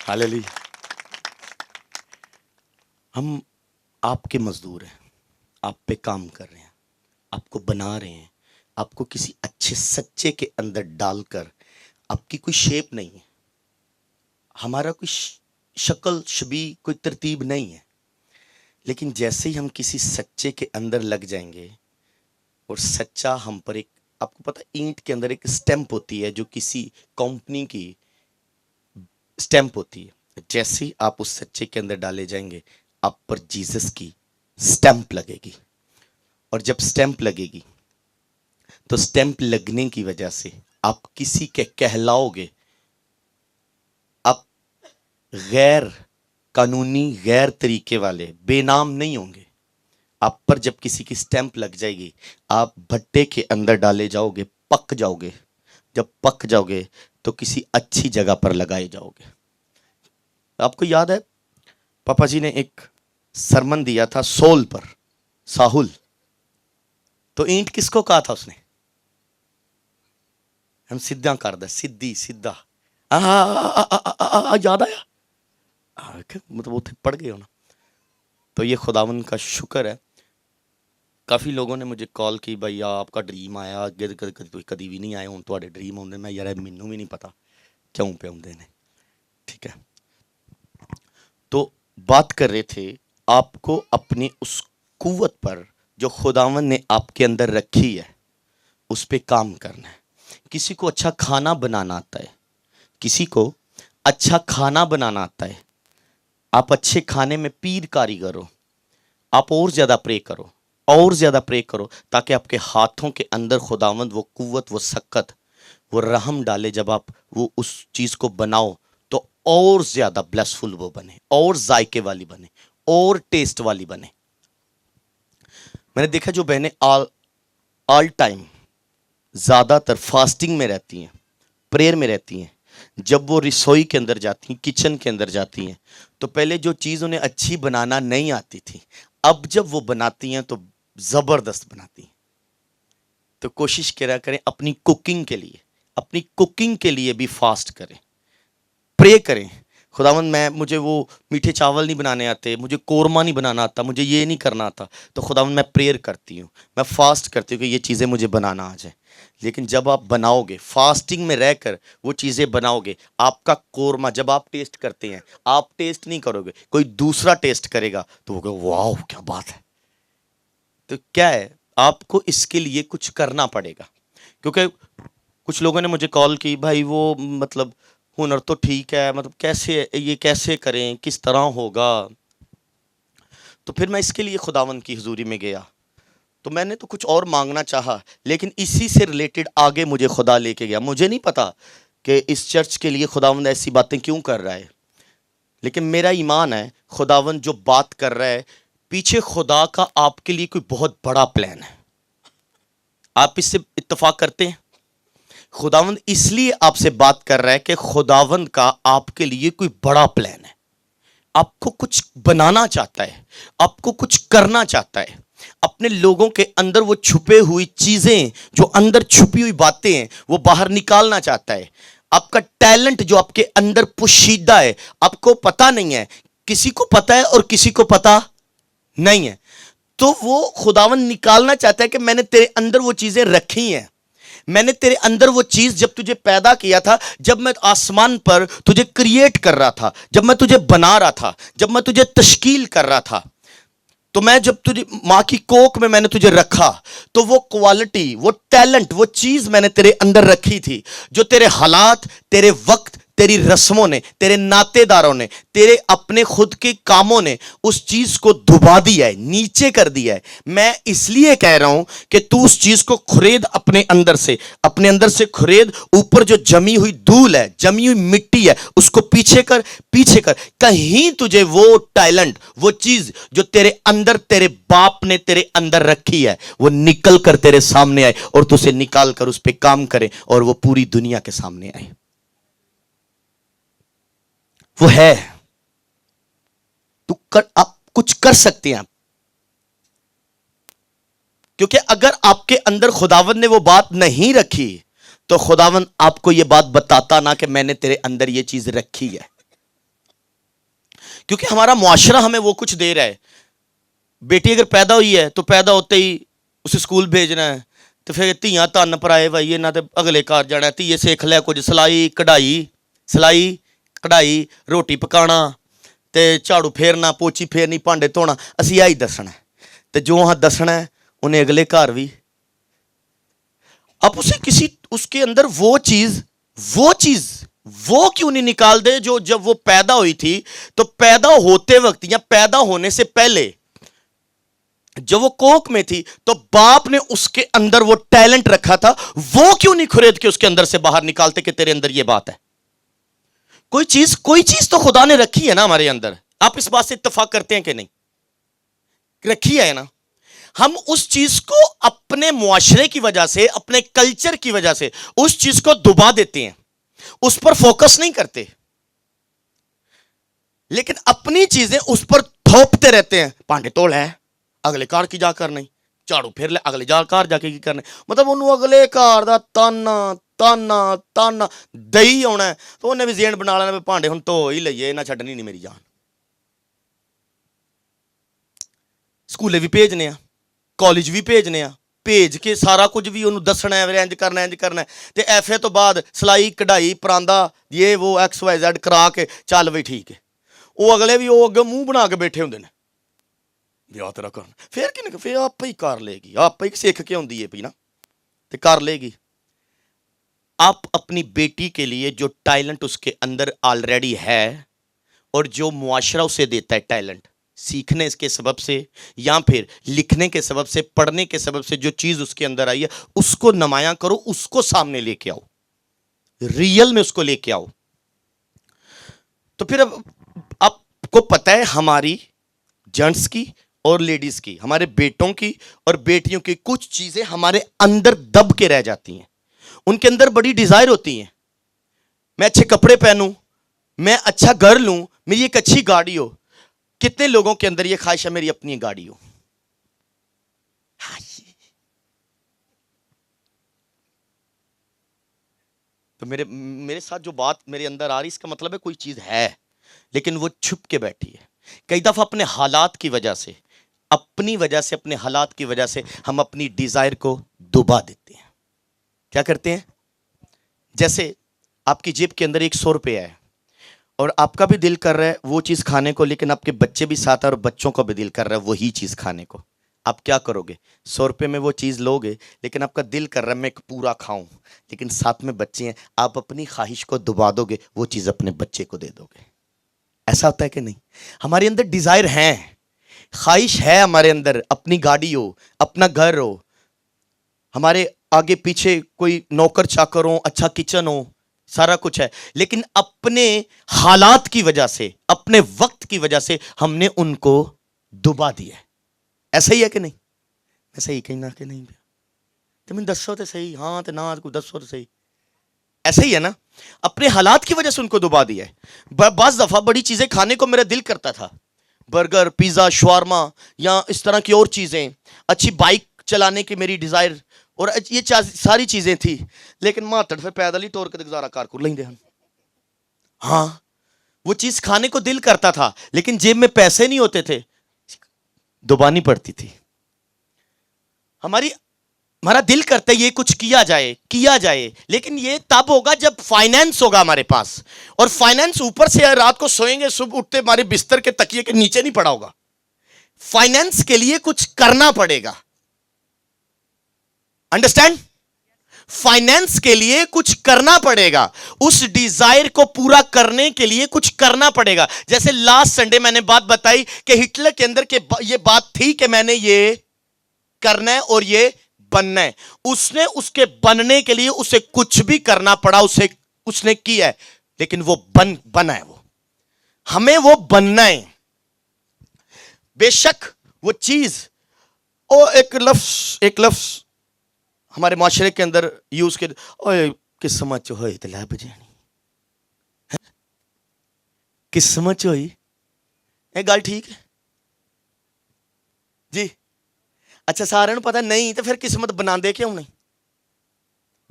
हालेलुया। हम आपके मजदूर हैं, आप पे काम कर रहे हैं, आपको बना रहे हैं, आपको किसी अच्छे सच्चे के अंदर डालकर, आपकी कोई शेप नहीं है, हमारा कोई शक्ल शबी कोई तरतीब नहीं है, लेकिन जैसे ही हम किसी सच्चे के अंदर लग जाएंगे और सच्चा हम पर एक, आपको पता ईंट के अंदर एक स्टैंप होती है जो किसी कंपनी की स्टैंप होती है, जैसे ही आप उस सच्चे के अंदर डाले जाएंगे आप पर जीसस की स्टैंप लगेगी। और जब स्टैंप लगेगी तो स्टैंप लगने की वजह से आप किसी के कहलाओगे, आप गैर कानूनी गैर तरीके वाले बेनाम नहीं होंगे। आप पर जब किसी की स्टैंप लग जाएगी, आप भट्टे के अंदर डाले जाओगे, पक जाओगे। जब पक जाओगे तो किसी अच्छी जगह पर लगाए जाओगे। आपको याद है पापा जी ने एक सरमन दिया था सोल पर, साहुल। तो ईंट किसको कहा था उसने? हम सीधा कर दे, सीधी सीधा। याद आया? मतलब वो पढ़ गए हो ना। तो ये खुदावन का शुक्र है, काफ़ी लोगों ने मुझे कॉल की भैया आपका ड्रीम आया अगे कभी भी नहीं आए हूँ थोड़े ड्रीम आते मैं यार मैनू भी नहीं पता क्यों पे आते हैं ठीक है। तो बात कर रहे थे आपको अपनी उस कुव्वत पर जो खुदावन ने आपके अंदर रखी है उस पे काम करना है। किसी को अच्छा खाना बनाना आता है, किसी को अच्छा खाना बनाना आता है। आप अच्छे खाने में पीर कारीगर हो। आप और ज़्यादा प्रे करो, और ज़्यादा प्रे करो ताकि आपके हाथों के अंदर खुदावंद वो कुव्वत, वो सकत, वो रहम डाले। जब आप वो उस चीज़ को बनाओ तो और ज़्यादा ब्लेसफुल वो बने, और जायके वाली बने, और टेस्ट वाली बने। मैंने देखा जो बहनें ऑल टाइम ज़्यादातर फास्टिंग में रहती हैं, प्रेयर में रहती हैं, जब वो रसोई के अंदर जाती हैं, किचन के अंदर जाती हैं, तो पहले जो चीज़ उन्हें अच्छी बनाना नहीं आती थी, अब जब वो बनाती हैं तो ज़बरदस्त बनाती हैं। तो कोशिश करा करें अपनी कुकिंग के लिए, अपनी कुकिंग के लिए भी फास्ट करें, प्रे करें। खुदावंद मुझे वो मीठे चावल नहीं बनाने आते, मुझे कोरमा नहीं बनाना आता, मुझे ये नहीं करना आता, तो खुदावंद मैं प्रेयर करती हूँ, मैं फास्ट करती हूँ कि ये चीज़ें मुझे बनाना आ जाए। लेकिन जब आप बनाओगे, फास्टिंग में रहकर वो चीज़ें बनाओगे, आपका कोरमा जब आप टेस्ट करते हैं, आप टेस्ट नहीं करोगे, कोई दूसरा टेस्ट करेगा तो वो कहेगा वाह क्या बात है। तो क्या है, आपको इसके लिए कुछ करना पड़ेगा। क्योंकि कुछ लोगों ने मुझे कॉल की, भाई वो मतलब हुनर तो ठीक है, मतलब कैसे ये कैसे करें, किस तरह होगा। तो फिर मैं इसके लिए खुदावंद की हुजूरी में गया, तो मैंने तो कुछ और मांगना चाहा, लेकिन इसी से रिलेटेड आगे मुझे खुदा लेके गया। मुझे नहीं पता कि इस चर्च के लिए खुदावंद ऐसी बातें क्यों कर रहा है, लेकिन मेरा ईमान है खुदावंद जो बात कर रहा है, पीछे खुदा का आपके लिए कोई बहुत बड़ा प्लान है। आप इससे इत्तेफाक करते हैं? खुदावंद इसलिए आपसे बात कर रहा है कि खुदावंद का आपके लिए कोई बड़ा प्लान है। आपको कुछ बनाना चाहता है, आपको कुछ करना चाहता है, अपने लोगों के अंदर वो छुपे हुई चीजें, जो अंदर छुपी हुई बातें हैं, वो बाहर निकालना चाहता है। आपका टैलेंट जो आपके अंदर पोशीदा है, आपको पता नहीं है, किसी को पता है और किसी को पता नहीं है, तो वो खुदावंद निकालना चाहता है कि मैंने तेरे अंदर वो चीजें रखी हैं। मैंने तेरे अंदर वो चीज जब तुझे पैदा किया था, जब मैं आसमान पर तुझे क्रिएट कर रहा था, जब मैं तुझे बना रहा था, जब मैं तुझे तश्कील कर रहा था, तो मैं जब तुझे मां की कोख में मैंने तुझे रखा, तो वो क्वालिटी, वो टैलेंट, वो चीज मैंने तेरे अंदर रखी थी, जो तेरे हालात, तेरे वक्त, तेरी रस्मों ने, तेरे नातेदारों ने, तेरे अपने खुद के कामों ने उस चीज को डुबा दिया है, नीचे कर दिया है। मैं इसलिए कह रहा हूं कि तू उस चीज को खुरेद अपने अंदर से खुरेद। ऊपर जो जमी हुई धूल है, जमी हुई मिट्टी है, उसको पीछे कर, पीछे कर। कहीं तुझे वो टैलेंट, वो चीज जो तेरे अंदर तेरे बाप ने तेरे अंदर रखी है, वो निकल कर तेरे सामने आए और तुझे निकाल कर उस पर काम करे और वो पूरी दुनिया के सामने आए। वो है, आप कुछ कर सकते हैं। क्योंकि अगर आपके अंदर खुदावंद ने वो बात नहीं रखी, तो खुदावंद आपको ये बात बताता ना कि मैंने तेरे अंदर ये चीज रखी है। क्योंकि हमारा मुआशरा हमें वो कुछ दे रहा है। बेटी अगर पैदा हुई है तो पैदा होते ही उसे स्कूल भेजना है, तो फिर धियां धन पराए भाई, इन्हां ते अगले घर जाना, धीए सीख लिया कुछ सिलाई कढ़ाई, रोटी पकाना, ते झाड़ू फेरना, पोची फेरनी, भांडे धोना, असी आई दसना। तो जो हाँ दसना है उन्हें अगले घर भी। अब उसे किसी उसके अंदर वो चीज वो क्यों नहीं निकाल दे जो जब वो पैदा हुई थी, तो पैदा होते वक्त या पैदा होने से पहले जब वो कोख में थी, तो बाप ने उसके अंदर वो टैलेंट रखा था, वो क्यों नहीं खुरेद के उसके अंदर से बाहर निकालते कि तेरे अंदर ये बात है। कोई चीज तो खुदा ने रखी है ना हमारे अंदर। आप इस बात से इत्तेफाक करते हैं कि नहीं? रखी है ना। हम उस चीज को अपने मुआशरे की वजह से, अपने कल्चर की वजह से उस चीज को डुबा देते हैं, उस पर फोकस नहीं करते, लेकिन अपनी चीजें उस पर थोपते रहते हैं। भांडे तोड़ है अगले कार की जाकर नहीं, झाड़ू फिर ले अगले कार जाके की करने, मतलब उन्होंने अगले कार दा ताना दही आना है, तो उन्हें भी जेन बना लेना, भांडे हुण धो ही लईए, ना छड्डनी नहीं मेरी जान। स्कूले भी भेजने, ਕਾਲਜ ਵੀ ਭੇਜਨੇ ਆ, ਭੇਜ ਕੇ ਸਾਰਾ ਕੁਝ ਵੀ ਉਹਨੂੰ ਦੱਸਣਾ ਹੈ, ਇੰਜ ਕਰਨਾ ਇੰਜ ਕਰਨਾ, ਤੇ ਐਫਏ ਤੋਂ ਬਾਅਦ ਸਿਲਾਈ ਕਢਾਈ ਪਰਾਂਦਾ ਇਹ ਉਹ XYZ ਕਰਾ ਕੇ ਚੱਲ ਬਈ ਠੀਕ ਹੈ। ਉਹ ਅਗਲੇ ਵੀ ਉਹ ਅੱਗੇ ਮੂੰਹ ਬਣਾ ਕੇ ਬੈਠੇ ਹੁੰਦੇ ਨੇ ਵਿਆਹ ਤੇਰਾ ਕਰਨ, ਫਿਰ ਕਿਨੇ ਫਿਰ ਆਪੇ ਹੀ ਕਰ ਲੇਗੀ, ਆਪੇ ਹੀ ਸਿੱਖ ਕੇ ਆਉਂਦੀ ਹੈ ਵੀ ਨਾ ਤੇ ਕਰ लेगी। आप अपनी बेटी के लिए जो टैलेंट उसके अंदर ऑलरेडी है और जो मुआशरा उसे देता है टैलेंट, सीखने के सबब से या फिर लिखने के सबब से, पढ़ने के सबब से जो चीज़ उसके अंदर आई है उसको नुमायां करो, उसको सामने लेके आओ, रियल में उसको लेके आओ। तो फिर अब आपको पता है हमारी जेंट्स की और लेडीज की, हमारे बेटों की और बेटियों की कुछ चीजें हमारे अंदर दब के रह जाती हैं। उनके अंदर बड़ी डिजायर होती है, मैं अच्छे कपड़े पहनूं, मैं अच्छा घर लूं, मेरी एक अच्छी गाड़ी हो। कितने लोगों के अंदर ये ख्वाहिश है मेरी अपनी गाड़ी हो? तो मेरे साथ जो बात मेरे अंदर आ रही, इसका मतलब है कोई चीज है लेकिन वो छुप के बैठी है। कई दफा अपने हालात की वजह से, अपनी वजह से, अपने हालात की वजह से हम अपनी डिजायर को दबा देते हैं। क्या करते हैं? जैसे आपकी जेब के अंदर 100 रुपया है और आपका भी दिल कर रहा है वो चीज़ खाने को, लेकिन आपके बच्चे भी साथ है और बच्चों का भी दिल कर रहा है वही चीज़ खाने को। आप क्या करोगे? 100 रुपये में वो चीज़ लोगे, लेकिन आपका दिल कर रहा है मैं एक पूरा खाऊं, लेकिन साथ में बच्चे हैं, आप अपनी ख्वाहिश को दबा दोगे, वो चीज़ अपने बच्चे को दे दोगे। ऐसा होता है कि नहीं? हमारे अंदर डिज़ायर हैं, ख्वाहिश है हमारे अंदर, अपनी गाड़ी हो, अपना घर हो, हमारे आगे पीछे कोई नौकर चाकर हो, अच्छा किचन हो, सारा कुछ है, लेकिन अपने हालात की वजह से, अपने वक्त की वजह से हमने उनको दबा दिया है। ऐसा ही है कि नहीं? मैं सही कहना कि नहीं? तो मैं दसो तो सही, हाँ तो ना, कोई दसो तो सही। ऐसा ही है ना? अपने हालात की वजह से उनको दबा दिया है। बाज़ दफ़ा बड़ी चीज़ें खाने को मेरा दिल करता था, बर्गर, पिज़्ज़ा, शवारमा या इस तरह की और चीज़ें, अच्छी बाइक चलाने की मेरी डिज़ायर और ये सारी चीज़ें थी, लेकिन मातड़ फिर पैदल ही टोर के गुजारा कार कर लेंगे हम। हाँ, वो चीज़ खाने को दिल करता था, लेकिन जेब में पैसे नहीं होते थे, दबानी पड़ती थी। हमारा दिल करता है ये कुछ किया जाए, लेकिन ये तब होगा जब फाइनेंस होगा हमारे पास, और फाइनेंस ऊपर से रात को सोएंगे, सुबह उठते हमारे बिस्तर के तकिए के नीचे नहीं पड़ा होगा। फाइनेंस के लिए कुछ करना पड़ेगा, अंडरस्टैंड? फाइनेंस के लिए कुछ करना पड़ेगा, उस डिजायर को पूरा करने के लिए कुछ करना पड़ेगा। जैसे लास्ट संडे मैंने बात बताई कि हिटलर के अंदर के ये बात थी कि मैंने ये करना है और ये बनना है। उसने उसके बनने के लिए उसे कुछ भी करना पड़ा, उसने किया है, लेकिन वो बना है। वो हमें वो बनना है। बेशक वो चीज एक लफ्ज हमारे माशरे के अंदर यूज के, ओए किस्मत च होई ते लभ जानी, किस्मत च होई, ये गल ठीक है जी? अच्छा, सारे पता नहीं तो फिर किस्मत बनाते क्यों नहीं?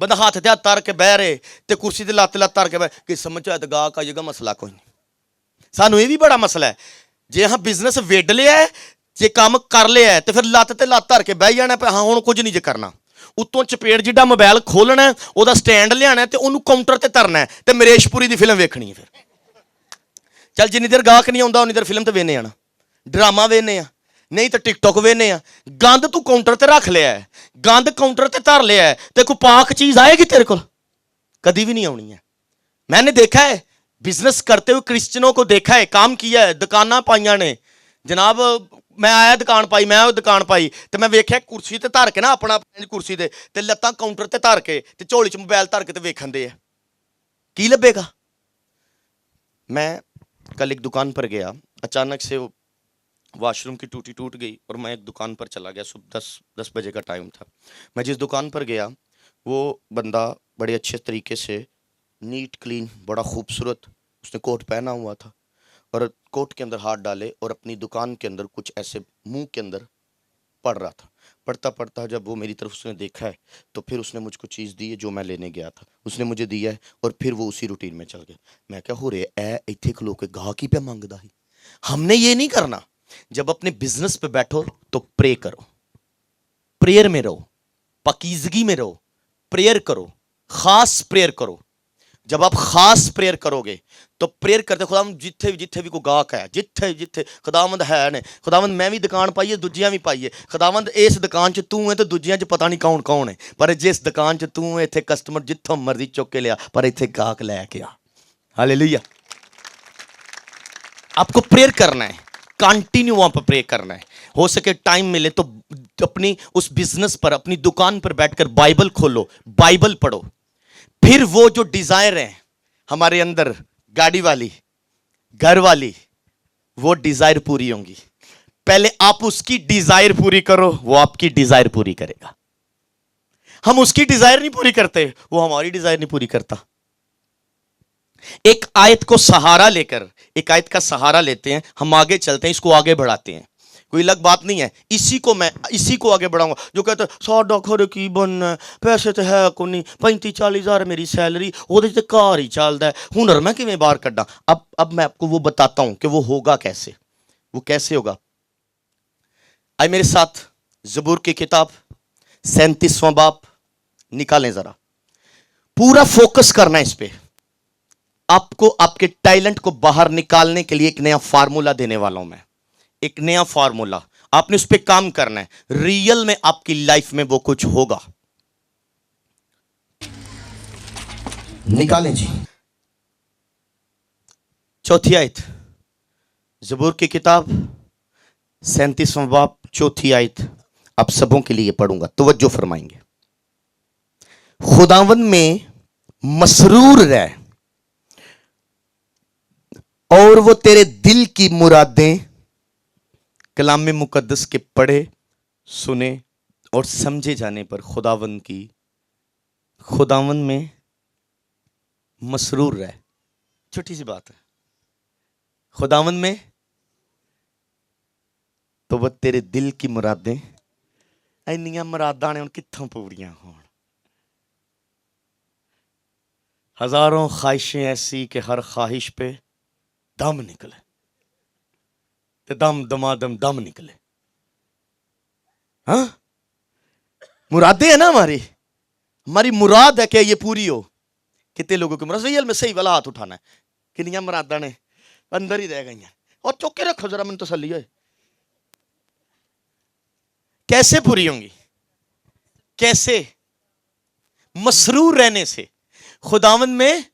बंदा हाथ ते हाथ धर के बह रहे ते कुर्सी ते लत्त धर के बह, किस्मत च गा का जगह मसला कोई नहीं। सानू ये भी बड़ा मसला है, जे हाँ बिजनेस वेड लिया है, जे काम कर लिया है, तो फिर लत्त ते लत्त धर के बह जाना, हाँ हुण कुछ नहीं जे करना। उत्तों चपेट जिड्डा मोबाइल खोलना है, ਉਹਦਾ स्टैंड लिया ते ਉਹਨੂੰ काउंटर ते धरना है ते मरेशपुरी दी फिल्म वेखनी है। फिर चल जिन्नी देर गाहक नहीं आउंदा उन्नी देर फिल्म ते वेखने आना, ड्रामा वेखने आ, नहीं तो टिकटॉक वेखने आ। गंद तू काउंटर ते रख लिया है, गंद काउंटर ते धर लिया है, ते कोई पाक चीज आएगी तेरे को? कभी भी नहीं आनी है। मैंने देखा है बिजनेस करते हुए क्रिश्चियनों को देखा है, काम किया है, दुकाना पाइया ने जनाब, मैं आया दुकान पाई, मैं वो दुकान पाई, तो मैं वेख्या कुर्सी ते धर के ना अपना कुर्सी ते लत्तां काउंटर ते धर के ते झोली च मोबाइल धर के ते वेखन दे की लभेगा। मैं कल एक दुकान पर गया, अचानक से वो वॉशरूम की टूटी टूट गई और मैं एक दुकान पर चला गया। सुबह 10 बजे का टाइम था। मैं जिस दुकान पर गया वो बंदा बड़े अच्छे तरीके से नीट क्लीन, बड़ा खूबसूरत, उसने कोट पहना हुआ था और कोट के अंदर हाथ डाले और अपनी दुकान के अंदर कुछ ऐसे मुंह के अंदर पढ़ रहा था। पढ़ता पढ़ता जब वो मेरी तरफ उसने देखा है तो फिर उसने मुझको चीज़ दी है जो मैं लेने गया था, उसने मुझे दिया है और फिर वो उसी रूटीन में चल गया। मैं क्या हो रहे ए इत्थे खलो के गाहकी पे मंगदा ही। हमने ये नहीं करना। जब अपने बिजनेस पे बैठो तो प्रे करो, प्रेयर में रहो, पकीजगी में रहो, प्रेयर करो, खास प्रेयर करो। जब आप खास प्रेयर करोगे तो प्रेयर करते खुदावंद जिथे जिथे भी कोई गाहक है, जिथे जिथे खुदावंद है ने, खुदावंद मैं भी दुकान पाई है, दूजियां भी पाई है, खुदावंद इस दुकान च तू है तो दूजियां च पता नहीं कौन कौन है, पर जिस दुकान च तू है इत्थे कस्टमर जिथों मर्जी चुक के लिया, पर इत्थे गाहक लैके आ। हालेलुया। आपको प्रेयर करना है, कंटिन्यू वहां पर प्रे करना है। हो सके टाइम मिले तो अपनी उस बिजनेस पर, अपनी दुकान पर बैठकर बाइबल खोलो, बाइबल पढ़ो। फिर वो जो डिजायर है हमारे अंदर, गाड़ी वाली, घर वाली, वो डिजायर पूरी होंगी। पहले आप उसकी डिजायर पूरी करो, वो आपकी डिजायर पूरी करेगा। हम उसकी डिजायर नहीं पूरी करते, वो हमारी डिजायर नहीं पूरी करता। एक आयत को सहारा लेकर, एक आयत का सहारा लेते हैं, हम आगे चलते हैं, इसको आगे बढ़ाते हैं। कोई अलग बात नहीं है, इसी को आगे बढ़ाऊंगा। जो कहते हैं 100 खरे की बनना, पैसे तो है को नहीं, 35-40 हज़ार मेरी सैलरी, वो तो घर ही चलता है, हुनर मैं किवें बाहर कड्डा। अब मैं आपको वो बताता हूं कि वो होगा कैसे, वो कैसे होगा। आए मेरे साथ ज़बूर की किताब 37वां बाब निकालें जरा, पूरा फोकस करना है इस पे। आपको आपके टैलेंट को बाहर निकालने के लिए एक नया फार्मूला देने वाला हूं मैं, एक नया फार्मूला। आपने उस पर काम करना है, रियल में आपकी लाइफ में वो कुछ होगा। निकालें जी चौथी आयत, ज़बूर की किताब 37वां बाब चौथी आयत, आप सबों के लिए पढ़ूंगा, तवज्जो फरमाएंगे। खुदावन में मसरूर रह और वो तेरे दिल की मुरादें कलाम में मुकद्दस के पढ़े, सुने और समझे जाने पर खुदावन में मसरूर रहे। छोटी सी बात है, खुदावन में तो वह तेरे दिल की मुरादें, इन्नियां मुरादां ने कित्थों पूरियां होण। हजारों ख्वाहिशें ऐसी कि हर ख्वाहिश पे दम निकले, ते दम दमादम दम निकले। हाँ, मुरादें है ना हमारी मुराद है कि ये पूरी हो। कितने लोगों की मुराद, रियल में सही वाला हाथ उठाना है, कितनियां मुरादां ने अंदर ही रह गई हैं। और चुक के रखो जरा, मैंने तसल्ली होए। कैसे पूरी होंगी? कैसे? मसरूर रहने से, खुदावन में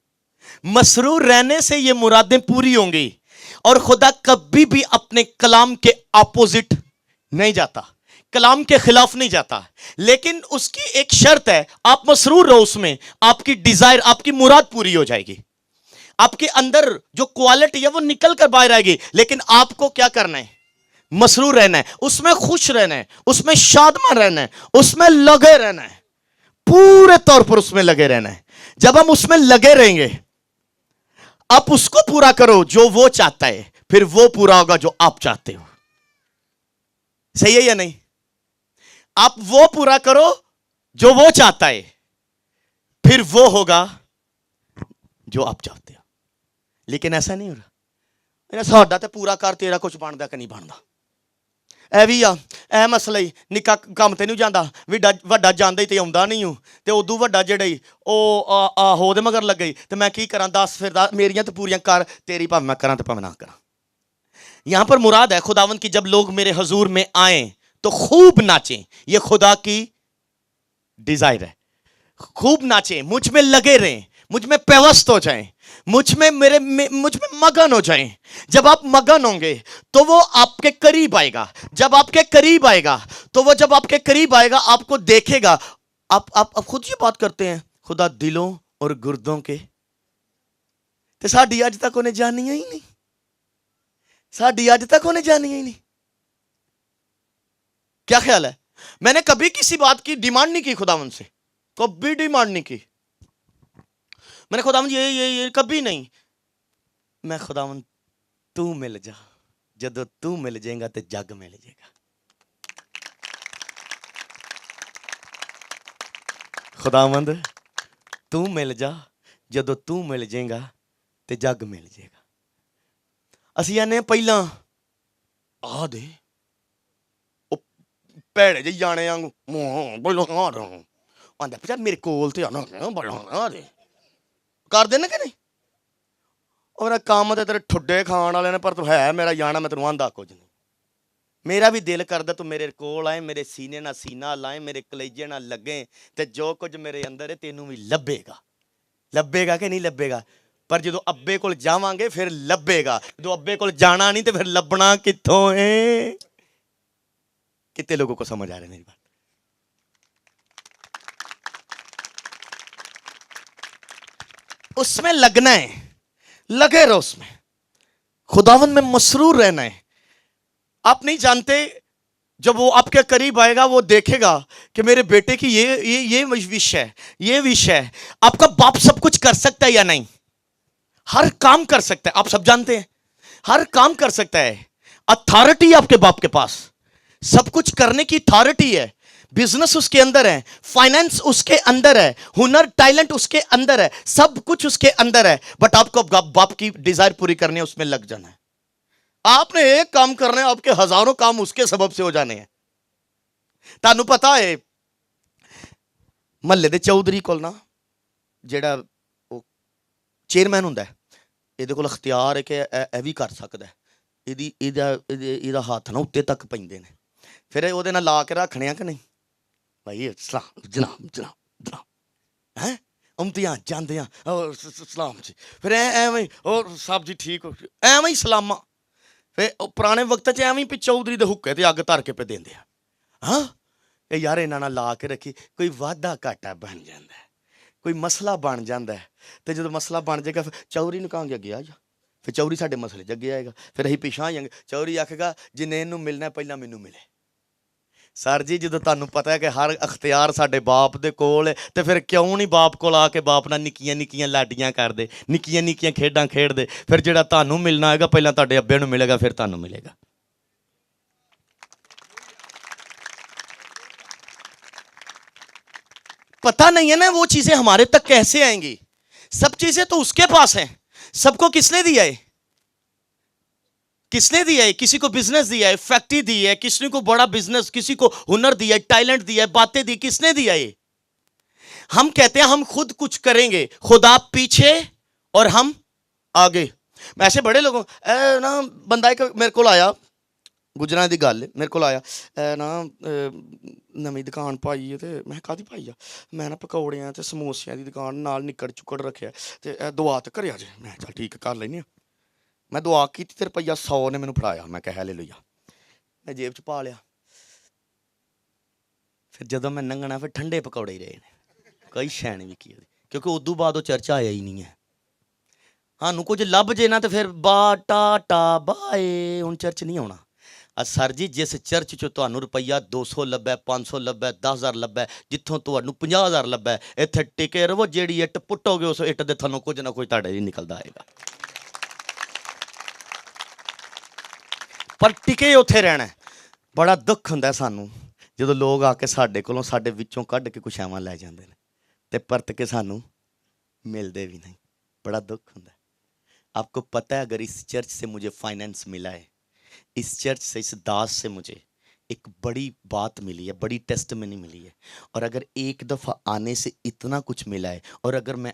मसरूर रहने से ये मुरादें पूरी होंगी। और खुदा कभी भी अपने कलाम के ऑपोजिट नहीं जाता, कलाम के खिलाफ नहीं जाता, लेकिन उसकी एक शर्त है, आप मसरूर रहो उसमें, आपकी डिजायर, आपकी मुराद पूरी हो जाएगी। आपके अंदर जो क्वालिटी है वो निकल कर बाहर आएगी। लेकिन आपको क्या करना है? मसरूर रहना है, उसमें खुश रहना है, उसमें शादमान रहना है, उसमें लगे रहना है, पूरे तौर पर उसमें लगे रहना है। जब हम उसमें लगे रहेंगे, आप उसको पूरा करो जो वो चाहता है, फिर वो पूरा होगा जो आप चाहते हो। सही है या नहीं? आप वो पूरा करो जो वो चाहता है, फिर वो होगा जो आप चाहते हो। लेकिन ऐसा नहीं हो रहा। साडा ते पूरा कर, तेरा कुछ बनता कि नहीं बनता। ए भी आ, ए मसला ही निक्का काम ते नहीं जाता, वड्डा जांदा ही ते आउंदा नहीं हूं, ते उदू वड्डा जेड़ा हो दे मगर लग गई, तो मैं की करा? 10 फिर 10 मेरियां तो पूरियां कर, तेरी भावें मैं करा तो भावें ना करा। यहां पर मुराद है खुदावंद की, जब लोग मेरे हजूर में आए तो खूब नाचें। ये खुदा की डिजायर है, खूब नाचें, मुझ में लगे रहें, मुझ में पेवस्त हो जाएं, मुझ में मगन हो जाएं। जब आप मगन होंगे तो वो आपके करीब आएगा। जब आपके करीब आएगा तो वो जब आपके करीब आएगा आपको देखेगा। आप खुद ये बात करते हैं, खुदा दिलों और गुर्दों के, तो साड़ी अज तक उन्हें जानी ही नहीं, साड़ी अज तक उन्हें जानी ही नहीं। क्या ख्याल है? मैंने कभी किसी बात की डिमांड नहीं की खुदावन से, कभी डिमांड नहीं की मैंने। खुदावन ये कभी नहीं। मैं खुदावन तू मिल जा, जदों तू मिल जाएगा तो जग मिल जाएगा। खुदावंद तू मिल जा, जदों तू मिल जाएगा तो जग मिल जाएगा। असीं आने पहला आ दे, ਭੈੜੇ ਜਿਹੇ ਜਾਣੇ ਵਾਂਗੂ ਬੋਲੋ ਆਂਦਾ ਪਿਆ ਮੇਰੇ ਕੋਲ ਤੇ ਆਣਾ ਬੋਲੋ ਕਰਦੇ ਨੇ ਕਿ ਨਹੀਂ। और काम तो तेरे ठुड्डे खाण वाले ने पर तू है मेरा जाना मैं तेन आंदा कुछ नहीं। मेरा भी दिल करदा तू मेरे कोल आए मेरे सीने नाल सीना लाए मेरे कलेजे नाल लगे ते जो कुछ मेरे अंदर है तेनू भी लभेगा। लभेगा कि नहीं लभेगा। पर जो अब्बे कोल जावांगे फिर लभेगा। जो अब्बे कोल जाना नहीं तो फिर लभना कित्थों है। कितने लोगों को समझ आ रही है मेरी बात। उसमें लगना है, लगे रहो उसमें, खुदावन में मसरूर रहना है। आप नहीं जानते जब वो आपके करीब आएगा वो देखेगा कि मेरे बेटे की ये विश है, ये विश है। आपका बाप सब कुछ कर सकता है या नहीं? हर काम कर सकता है। आप सब जानते हैं हर काम कर सकता है। अथॉरिटी आपके बाप के पास, सब कुछ करने की अथॉरिटी है। बिजनेस उसके अंदर है, फाइनेंस उसके अंदर है, हुनर टैलेंट उसके अंदर है, सब कुछ उसके अंदर है। बट आपको बाप की डिजायर पूरी करनी है, उसमें लग जाना है। आपने एक काम करना है, आपके हजारों काम उसके सबब से हो जाने हैं। तानू पता है महल्ले दे चौधरी कोल ना जेड़ा चेयरमैन हुंदा है, इहदे कोल अख्तियार है कि यह भी कर सकदा है। इहदा हाथ ना उत्ते तक पैंदे ने। फिर ओहदे नाल ला के रखने कि नहीं भाई सलाम जनाब जनाब जनाब हैं उमतियां जांदे और सलाम जी। फिर एवं और साहब जी ठीक हो एवं ही सलामा। फिर पुराने वक्त च एवं ही चौधरी दे हुक्के ते अग धर के पे देंदे आ। हाँ यार इन्हां नाल ला के रखी कोई वाधा घाटा बन जाता है, कोई मसला बन जाता है। तो जो मसला बन जाएगा फिर चौधरी नूं कहांगे अगे आ जा। फिर चौधरी साडे मसले च अगे आएगा। फिर असीं पिछां आ जाएंगे। चौधरी आखेगा जिन्ने इहनूं मिलना पहलां मैनूं मिले। सर जी जो तुहानूं पता है कि हर अख्तियार साडे बाप दे कोल है तो फिर क्यों नहीं बाप कोल आके बाप नाल निक्कियां निक्कियां लाडियां करदे, निक्कियां निक्कियां खेडां खेडदे। फिर जिहड़ा तुहानूं मिलना होएगा पहलां तुहाडे अब्बे नूं मिलेगा फिर तुहानूं मिलेगा। पता नहीं है ना वो चीजें हमारे तक कैसे आएंगी। सब चीजें तो उसके पास हैं। सबको किसने दिया है? किसने दिया है? किसी को बिजनेस दिया है, फैक्ट्री दी है, किसी को बड़ा बिजनेस, किसी को हुनर दिया है, टैलेंट दिया है, बातें दी, किसने दिया है? हम कहते हैं हम खुद कुछ करेंगे, खुदा पीछे और हम आगे। ऐसे बड़े लोगों ना बंदा एक मेरे को आया गुजरात की गल मेरे को आया ना नवी दुकान पाई है तो मैं कादी पाई आ मैं ना पकौड़ियां ते समोसियां की दुकान नाल निकड़ चुकड़ रखे ते दुआ ते करे अज मैं चल ठीक कर लेनी। मैं दुआ की ते रुपया 100 ने मैनू फड़ाया। मैं कहा ले लिया मैं जेब च पा लिया। फिर जदों मैं लंघना फिर ठंडे पकौड़े ही रहे ने, कोई शैन भी की क्योंकि उदू बाद वो चर्च आया ही नहीं है। सानू कुछ लभ जे ना तो फिर बा टाटा बाए हुण चर्च नहीं आउणा। सर जी जिस चर्च चो तुहानू रुपया 200 लभे 500 लभे 10,000 लभे जिथों तुहानू 50,000 लभे इत्थे टिके रहो। जेड़ी इट पुट्टोगे उस इट दे थल्लों कुछ ना कुछ तुहाडे ही निकलदा आएगा। पर टिके उत्थे रहना। बड़ा दुख हुंदा सानू जो लोग आके साडे कोलों साडे विचों कढ के कुछ एवां लै जांदे ने ते परत के सानू मिलदे भी नहीं। बड़ा दुख हुंदा। आपको पता है अगर इस चर्च से मुझे फाइनेंस मिला है, इस चर्च से इस दास से मुझे एक बड़ी बात मिली है, बड़ी टेस्टमनी मिली है। और अगर एक दफ़ा आने से इतना कुछ मिला है और अगर मैं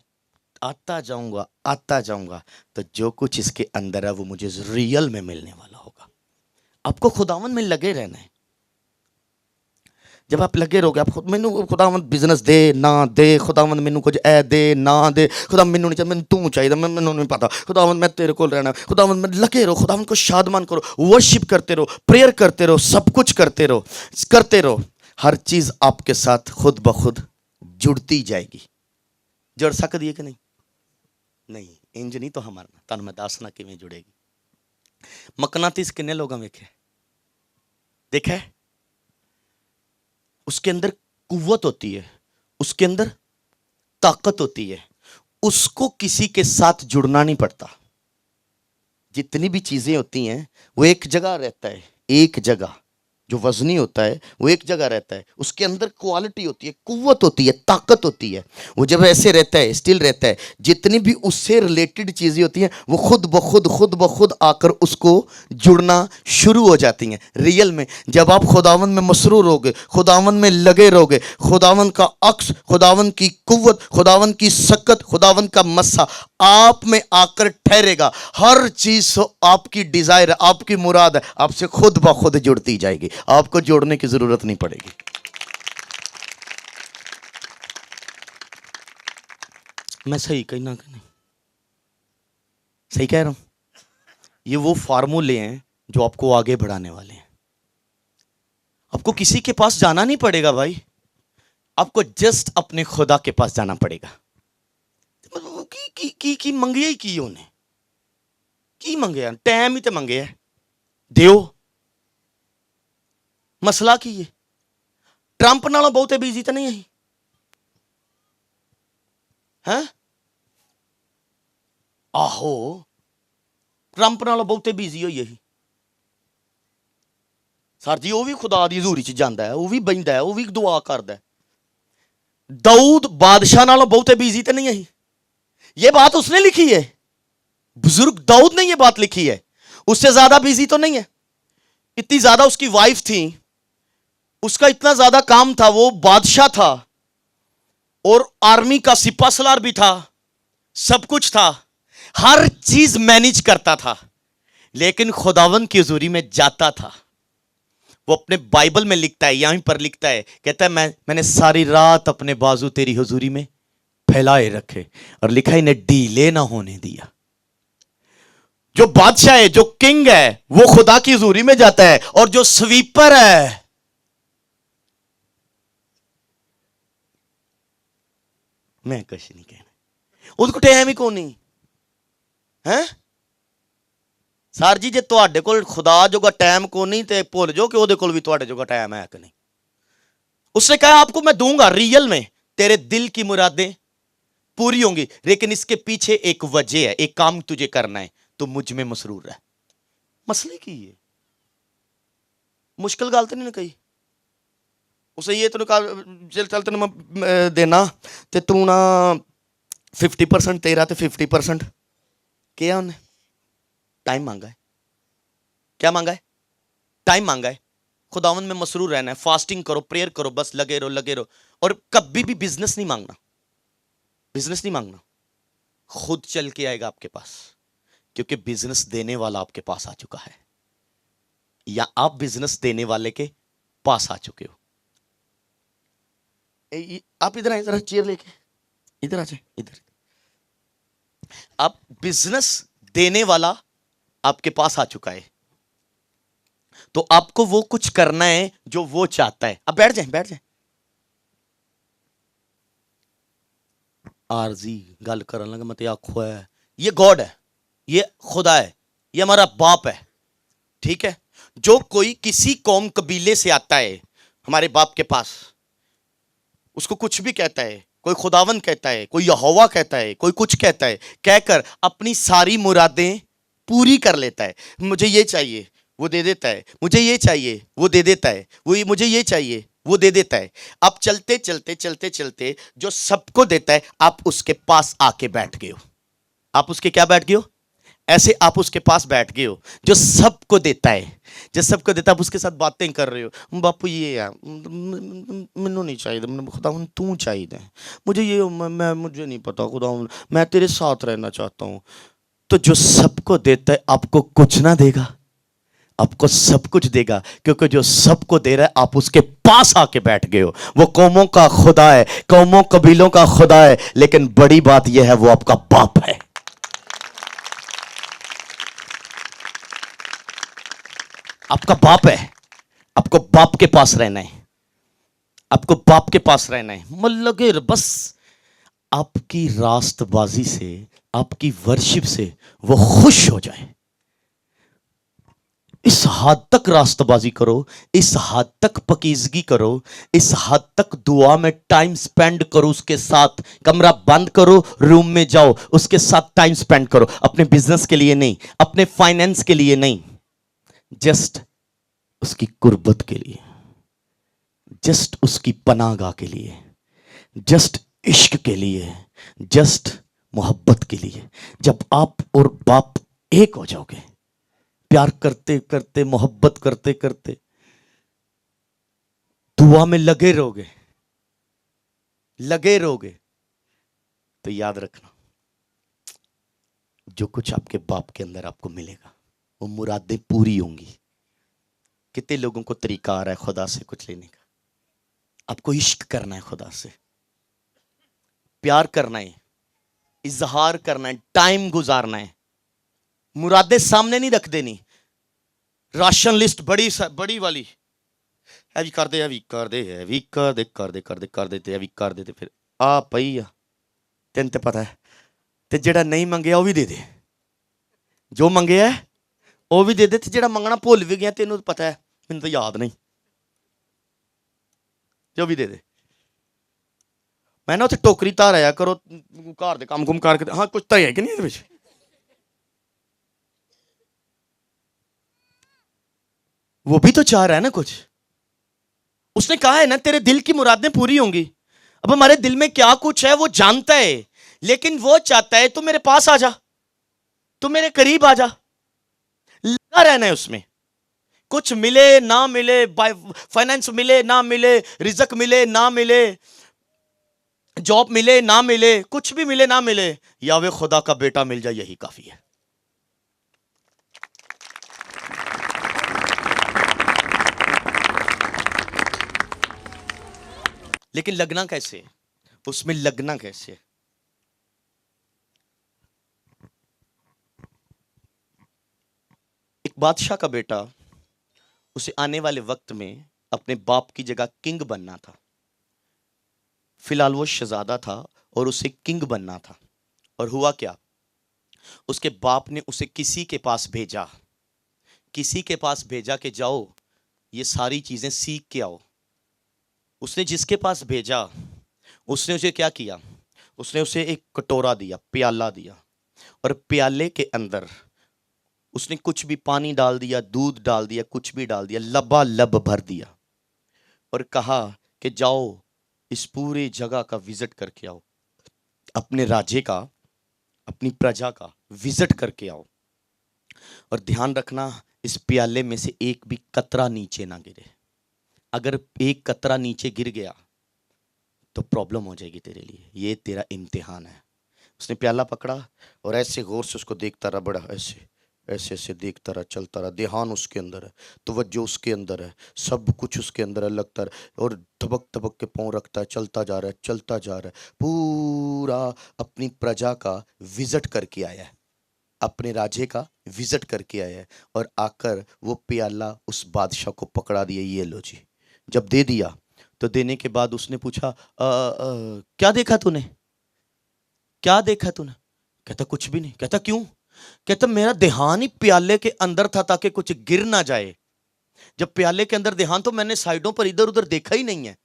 आता जाऊंगा तो जो कुछ इसके अंदर है वो मुझे रियल में मिलने वाला होगा। आपको खुदावन में लगे रहना है। जब आप लगे रहोगे आप मैनू खुदावन बिजनेस दे ना दे, खुदावन मैनू कुछ ए दे ना दे, खुदा मैनू नहीं चाहिए, मैनू तू चाहिए, मैनू नहीं पता, खुदावन मैं तेरे को रहना, खुदावन में लगे रहो, खुदावन को शादमान करो, वर्शिप करते रहो, प्रेयर करते रहो, सब कुछ करते रहो। हर चीज़ आपके साथ खुद ब खुद जुड़ती जाएगी। जुड़ सकती है कि नहीं? नहीं इंज नहीं तो हमारा तुहानू मैं दसना किवें जुड़ेगी। मकनातीस किन्ने लोगों वेखे देखा है? उसके अंदर कुव्वत होती है, उसके अंदर ताकत होती है, उसको किसी के साथ जुड़ना नहीं पड़ता। जितनी भी चीजें होती हैं वो एक जगह रहता है, एक जगह जो वजनी होता है वो एक जगह रहता है, उसके अंदर क्वालिटी होती है, कुव्वत होती है, ताकत होती है। वो जब ऐसे रहता है, स्टिल रहता है, जितनी भी उससे रिलेटेड चीज़ें होती हैं वो खुद ब खुद आकर उसको जुड़ना शुरू हो जाती हैं। रियल में जब आप खुदावंद में मसरूर रहोगे, खुदावंद में लगे रहोगे, खुदावंद का अक्स, खुदावंद की कुव्वत, खुदावंद की सकत, खुदावंद का मस्सा आप में आकर ठहरेगा। हर चीज़ आपकी डिज़ायर, आपकी मुराद है, आपसे खुद ब खुद जुड़ती जाएगी, आपको जोड़ने की जरूरत नहीं पड़ेगी। मैं सही कहीं ना कहीं सही कह रहा हूं? ये वो फार्मूले हैं जो आपको आगे बढ़ाने वाले हैं। आपको किसी के पास जाना नहीं पड़ेगा भाई, आपको जस्ट अपने खुदा के पास जाना पड़ेगा। की मंगिया ही की उन्हें की मंगे, टाइम ही तो मंगे है, दियो। मसला की है? ट्रंप नालों बहुते बिजी तो नहीं है, हैं? आहो, ट्रंप नालों बहुते बिजी होई है सर जी। वो भी खुदा दी हजूरी च जांदा है, वो भी बहिंदा है, वो भी दुआ करदा है। दाऊद बादशाह नालों बहुते बिजी तो नहीं है। ये बात उसने लिखी है, बुजुर्ग दाऊद ने ये बात लिखी है। उससे ज्यादा बिजी तो नहीं है। इतनी ज्यादा उसकी वाइफ थी, उसका इतना ज्यादा काम था, वो बादशाह था और आर्मी का सिपा सलार भी था, सब कुछ था, हर चीज मैनेज करता था, लेकिन खुदावन की हुजूरी में जाता था। वो अपने बाइबल में लिखता है, यहीं पर लिखता है, कहता है मैंने सारी रात अपने बाजू तेरी हुजूरी में फैलाए रखे, और लिखा इन्हें डीले ना होने दिया। जो बादशाह है, जो किंग है, वो खुदा की हुजूरी में जाता है, और जो स्वीपर है, मैं कुछ नहीं कहना, उसको टाइम ही कौन नहीं है। सर जी, जे तुहाडे कोल खुदा जोगा टाइम को नहीं ते भुल जाओ कि ओदे कोल भी तुहाडे जोगा टाइम है कि नहीं। उसने कहा आपको मैं दूंगा, रियल में तेरे दिल की मुरादें पूरी होंगी, लेकिन इसके पीछे एक वजह है, एक काम तुझे करना है, तो मुझ में मसरूर है। मसले की है, मुश्किल गल तो नहीं ना कही। उसे ये तो चल तेन मैं देना ते तू ना 50% तेरा ते 50% क्या उन्हें टाइम मांगा है। क्या मांगा है? टाइम मांगा है। खुदावन में मसरूर रहना है, फास्टिंग करो, प्रेयर करो, बस लगे रहो लगे रहो। और कभी भी बिजनेस नहीं मांगना, बिजनेस नहीं मांगना, खुद चल के आएगा आपके पास, क्योंकि बिजनेस देने वाला आपके पास आ चुका है, या आप बिजनेस देने वाले के पास आ चुके हो। आप इधर आए, जरा चेयर लेके इधर आ जाए, इधर। आप बिजनेस देने वाला आपके पास आ चुका है, तो आपको वो कुछ करना है जो वो चाहता है। अब बैठ जाए, बैठ जाए। आरजी गल करन लगा, मत आखो है ये गॉड है, ये खुदा है, ये हमारा बाप है, ठीक है। जो कोई किसी कौम कबीले से आता है हमारे बाप के पास, उसको कुछ भी कहता है, कोई खुदावन कहता है, कोई यहोवा कहता है, कोई कुछ कहता है, कहकर अपनी सारी मुरादें पूरी कर लेता है। मुझे ये चाहिए, वो दे देता है, मुझे ये चाहिए, वो दे देता है, वो मुझे ये चाहिए, वो दे देता है। आप चलते चलते चलते चलते जो सबको देता है, आप उसके पास आके बैठ गए हो। आप उसके क्या बैठ गए हो? ऐसे आप उसके पास बैठ गए हो, जो सबको देता है, जो सबको देता है। आप उसके साथ बातें कर रहे हो, बापू ये है, मैनू नहीं चाहिए, खुदा तू चाहिए, मुझे ये, मैं मुझे नहीं पता खुदा, मैं तेरे साथ रहना चाहता हूँ। तो जो सबको देता है आपको कुछ ना देगा, आपको सब कुछ देगा, क्योंकि जो सबको दे रहा है आप उसके पास आके बैठ गए हो। वो कौमों का खुदा है, कौमों कबीलों का खुदा है, लेकिन बड़ी बात यह है वो आपका बाप है। आपका बाप है, आपको बाप के पास रहना है, आपको बाप के पास रहना है। मतलब बस आपकी रास्तबाजी से, आपकी वर्शिप से वो खुश हो जाए। इस हद तक रास्तबाजी करो, इस हद तक पकीजगी करो, इस हद तक दुआ में टाइम स्पेंड करो उसके साथ। कमरा बंद करो, रूम में जाओ, उसके साथ टाइम स्पेंड करो। अपने बिजनेस के लिए नहीं, अपने फाइनेंस के लिए नहीं, जस्ट उसकी कुर्बत के लिए, जस्ट उसकी पनाहगाह के लिए, जस्ट इश्क के लिए, जस्ट मोहब्बत के लिए। जब आप और बाप एक हो जाओगे, प्यार करते करते, मोहब्बत करते करते, दुआ में लगे रहोगे, तो याद रखना जो कुछ आपके बाप के अंदर आपको मिलेगा वो मुरादें पूरी होंगी। कितने लोगों को तरीका आ रहा है खुदा से कुछ लेने का? आपको इश्क करना है, खुदा से प्यार करना है, इजहार करना है, टाइम गुजारना है, मुरादें सामने नहीं रख देनी। राशन लिस्ट बड़ी वाली है भी कर दे, भी कर दे, भी कर दे, कर दे, कर दे, कर देते, भी कर देते, फिर आ पई आ तेन ते पता है, ते जेड़ा नहीं मंगया वो भी दे दे, जो मंगया है वो भी दे दे, ते जेड़ा मंगना भुल भी गया तेनों पता है मैनूं तो याद नहीं, जो भी दे दे। मैं ना उत्थे टोकरी धर आया करो घर दे काम कुम करके, हाँ कुछ तो है कि नहीं इहदे विच? वो भी तो चाह रहा है ना कुछ। उसने कहा है ना तेरे दिल की मुरादें पूरी होंगी। अब हमारे दिल में क्या कुछ है वो जानता है, लेकिन वो चाहता है तू मेरे पास आ जा, तू मेरे करीब आ जा, लगा रहना है उसमें। कुछ मिले ना मिले, फाइनेंस मिले ना मिले, रिजक मिले ना मिले, जॉब मिले ना मिले, कुछ भी मिले ना मिले, यावे खुदा का बेटा मिल जाए यही काफी है। लेकिन लगना कैसे, उसमें लगना कैसे? एक बादशाह का बेटा, उसे आने वाले वक्त में अपने बाप की जगह किंग बनना था। फिलहाल वो शहजादा था और उसे किंग बनना था। और हुआ क्या, उसके बाप ने उसे किसी के पास भेजा, किसी के पास भेजा कि जाओ ये सारी चीजें सीख के आओ। उसने जिसके पास भेजा उसने उसे क्या किया, उसने उसे एक कटोरा दिया, प्याला दिया, और प्याले के अंदर उसने कुछ भी पानी डाल दिया, दूध डाल दिया, कुछ भी डाल दिया, लबालब भर दिया, और कहा कि जाओ इस पूरी जगह का विजिट करके आओ, अपने राज्य का, अपनी प्रजा का विजिट करके आओ, और ध्यान रखना इस प्याले में से एक भी कतरा नीचे ना गिरे। अगर एक कतरा नीचे गिर गया तो प्रॉब्लम हो जाएगी तेरे लिए, ये तेरा इम्तिहान है। उसने प्याला पकड़ा और ऐसे गौर से उसको देखता रहा, बड़ा ऐसे ऐसे ऐसे देखता रहा, चलता रहा, ध्यान उसके अंदर है, तवज्जो उसके अंदर है, सब कुछ उसके अंदर है, लगता है, और धबक धबक के पाँव रखता है, चलता जा रहा है, चलता जा रहा है, पूरा अपनी प्रजा का विजिट करके आया है, अपने राज्य का विजिट करके आया है, और आकर वो प्याला उस बादशाह को पकड़ा दिया, ये लो जी। जब दे दिया तो देने के बाद उसने पूछा क्या देखा तूने, क्या देखा तूने? कहता कुछ भी नहीं। कहता क्यों? कहता मेरा ध्यान ही प्याले के अंदर था ताकि कुछ गिर ना जाए। जब प्याले के अंदर ध्यान, तो मैंने साइडों पर इधर उधर देखा ही नहीं है,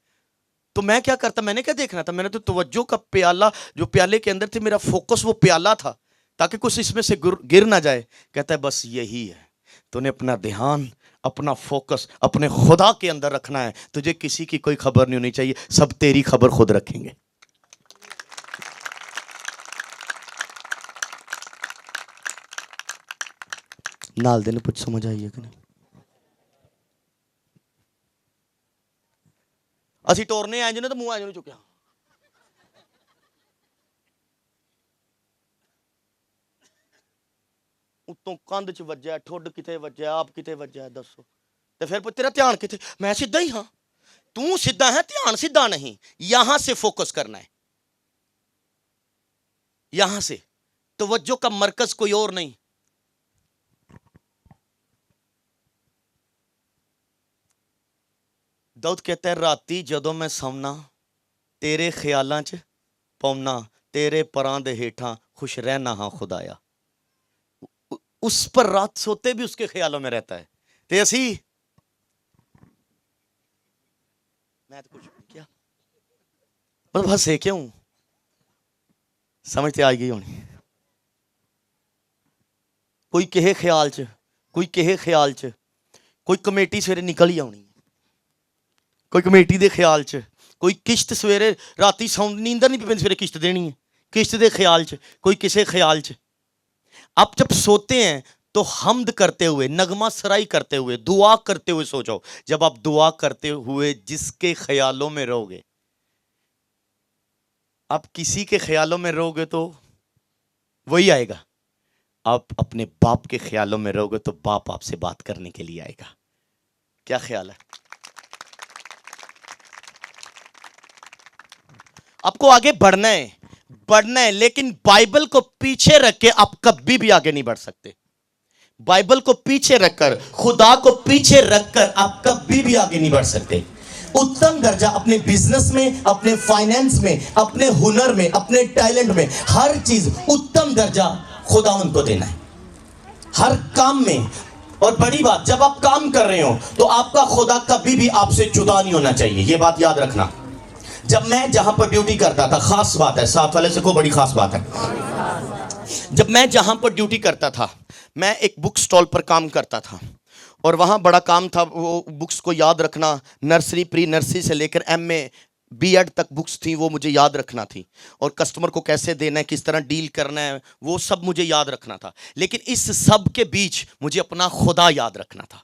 तो मैं क्या करता, मैंने क्या देखना था, मैंने तो तवज्जो का प्याला, जो प्याले के अंदर थे, मेरा फोकस वो प्याला था ताकि कुछ इसमें से गिर ना जाए। कहता है बस यही है, तूने अपना ध्यान, अपना फोकस अपने खुदा के अंदर रखना है, तुझे किसी की कोई खबर नहीं होनी चाहिए, सब तेरी खबर खुद रखेंगे। नाल दे कुछ समझ आई है कि नहीं? ਅਸੀਂ ਟੋਰਨੇ ਆਏ ਜਿਹਨੇ ਤਾਂ ਮੂੰਹ ਆ ਜਿਹਨੂੰ ਚੁੱਕਿਆ। ਉੱਤੋਂ ਕੰਧ 'ਚ ਵੱਜਿਆ, ਠੁੱਡ ਕਿਤੇ ਵੱਜਿਆ, ਆਪ ਕਿਤੇ ਵੱਜਿਆ, ਦੱਸੋ ਤੇ ਫਿਰ ਤੇਰਾ ਧਿਆਨ ਕਿੱਥੇ? ਮੈਂ ਸਿੱਧਾ ਹੀ ਹਾਂ, ਤੂੰ ਸਿੱਧਾ ਹੈ, ध्यान सीधा नहीं, यहां से फोकस करना है, यहां से तवज्जो का मरकज कोई और नहीं। दाऊद कहता है राती जदों मैं सौना तेरे ख्यालां च पौना, तेरे परां दे हेठां खुश रहना हाँ खुदाया। उस पर रात सोते भी उसके ख्यालों में रहता है। ते असी मैं तो कुछ क्या मतलब हंसे क्यों, समझते आ गई होनी। कोई कहे ख्याल च, कोई कहे ख्याल च, कोई कमेटी सवेरे निकल ही आनी, कोई कमेटी के ख्याल च, कोई किश्त सवेरे राती सौ नींदर नहीं पैंदी, सवेरे किश्त देनी है, किश्त के ख्याल च, कोई किसी ख्याल च। आप जब सोते हैं तो हमद करते हुए, नगमा सराई करते हुए, दुआ करते हुए सो जाओ। जब आप दुआ करते हुए जिसके ख्यालों में रहोगे, आप किसी के ख्यालों में रहोगे तो वही आएगा। आप अपने बाप के ख्यालों में रहोगे तो बाप आपसे बात करने के लिए आएगा। क्या ख्याल है? आपको आगे बढ़ना है, लेकिन बाइबल को पीछे रख के आप कभी भी आगे नहीं बढ़ सकते। बाइबल को पीछे रखकर, खुदा को पीछे रखकर आप कभी भी आगे नहीं बढ़ सकते। उत्तम दर्जा अपने बिजनेस में, अपने फाइनेंस में, अपने हुनर में, अपने टैलेंट में, हर चीज उत्तम दर्जा खुदावंद को देना है, हर काम में। और बड़ी बात, जब आप काम कर रहे हो तो आपका खुदा कभी भी आपसे जुदा नहीं होना चाहिए, यह बात याद रखना। जब मैं जहां पर ड्यूटी करता था, खास बात है, साथ वाले से को बड़ी खास बात है, जब मैं जहां पर ड्यूटी करता था, मैं एक बुक स्टॉल पर काम करता था और वहाँ बड़ा काम था वो बुक्स को याद रखना। नर्सरी, प्री नर्सरी से लेकर MA B.Ed तक बुक्स थी, वो मुझे याद रखना थी। और कस्टमर को कैसे देना है, किस तरह डील करना है, वो सब मुझे याद रखना था। लेकिन इस सब के बीच मुझे अपना खुदा याद रखना था।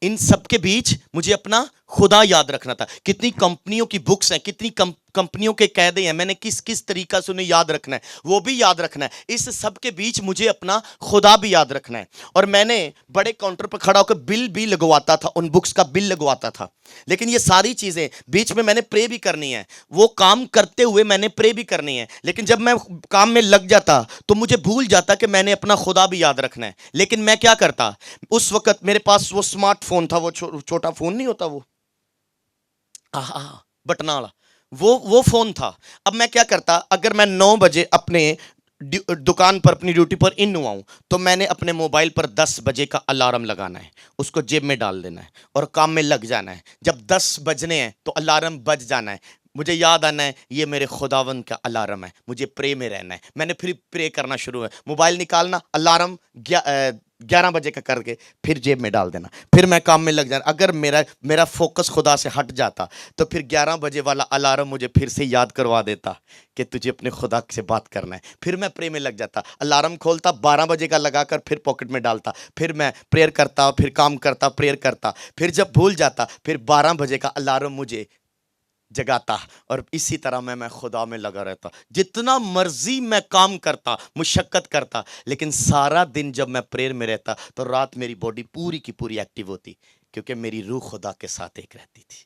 इन सब के बीच मुझे अपना खुदा याद रखना था। कितनी कंपनियों की बुक्स हैं, कितनी कंपनियों के कायदे हैं, मैंने किस किस तरीका से उन्हें याद रखना है, वो भी याद रखना है। इस सब के बीच मुझे अपना खुदा भी याद रखना है। और मैंने बड़े काउंटर पर खड़ा होकर बिल भी लगवाता था, उन बुक्स का बिल लगवाता था। लेकिन ये सारी चीज़ें बीच में मैंने प्रे भी करनी है, वो काम करते हुए मैंने प्रे भी करनी है। लेकिन जब मैं काम में लग जाता तो मुझे भूल जाता कि मैंने अपना खुदा भी याद रखना है। लेकिन मैं क्या करता, उस वक्त मेरे पास वो स्मार्टफोन था, वो छोटा फोन नहीं होता, वो बटना वाला, वो फोन था। अब मैं क्या करता, अगर मैं 9 बजे अपने दुकान पर, अपनी ड्यूटी पर इन हुआ हूं, तो मैंने अपने मोबाइल पर 10 बजे का अलार्म लगाना है, उसको जेब में डाल देना है और काम में लग जाना है। जब 10 बजने हैं तो अलार्म बज जाना है, मुझे याद आना है ये मेरे खुदावंद का अलार्म है, मुझे प्रे में रहना है। मैंने फिर प्रे करना शुरू है, मोबाइल निकालना, अलार्म 11 बजे का करके फिर जेब में डाल देना, फिर मैं काम में लग जाना। अगर मेरा फोकस खुदा से हट जाता तो फिर 11 बजे वाला अलार्म मुझे फिर से याद करवा देता कि तुझे अपने खुदा से बात करना है। फिर मैं प्रे में लग जाता, अलार्म खोलता, 12 बजे का लगाकर फिर पॉकेट में डालता, फिर मैं प्रेयर करता, फिर काम करता, प्रेयर करता। फिर जब भूल जाता, फिर 12 बजे का अलार्म मुझे जगाता और इसी तरह मैं खुदा में लगा रहता। जितना मर्जी मैं काम करता, मुशक्कत करता, लेकिन सारा दिन जब मैं प्रेयर में रहता तो रात मेरी बॉडी पूरी की पूरी एक्टिव होती, क्योंकि मेरी रूह खुदा के साथ एक रहती थी।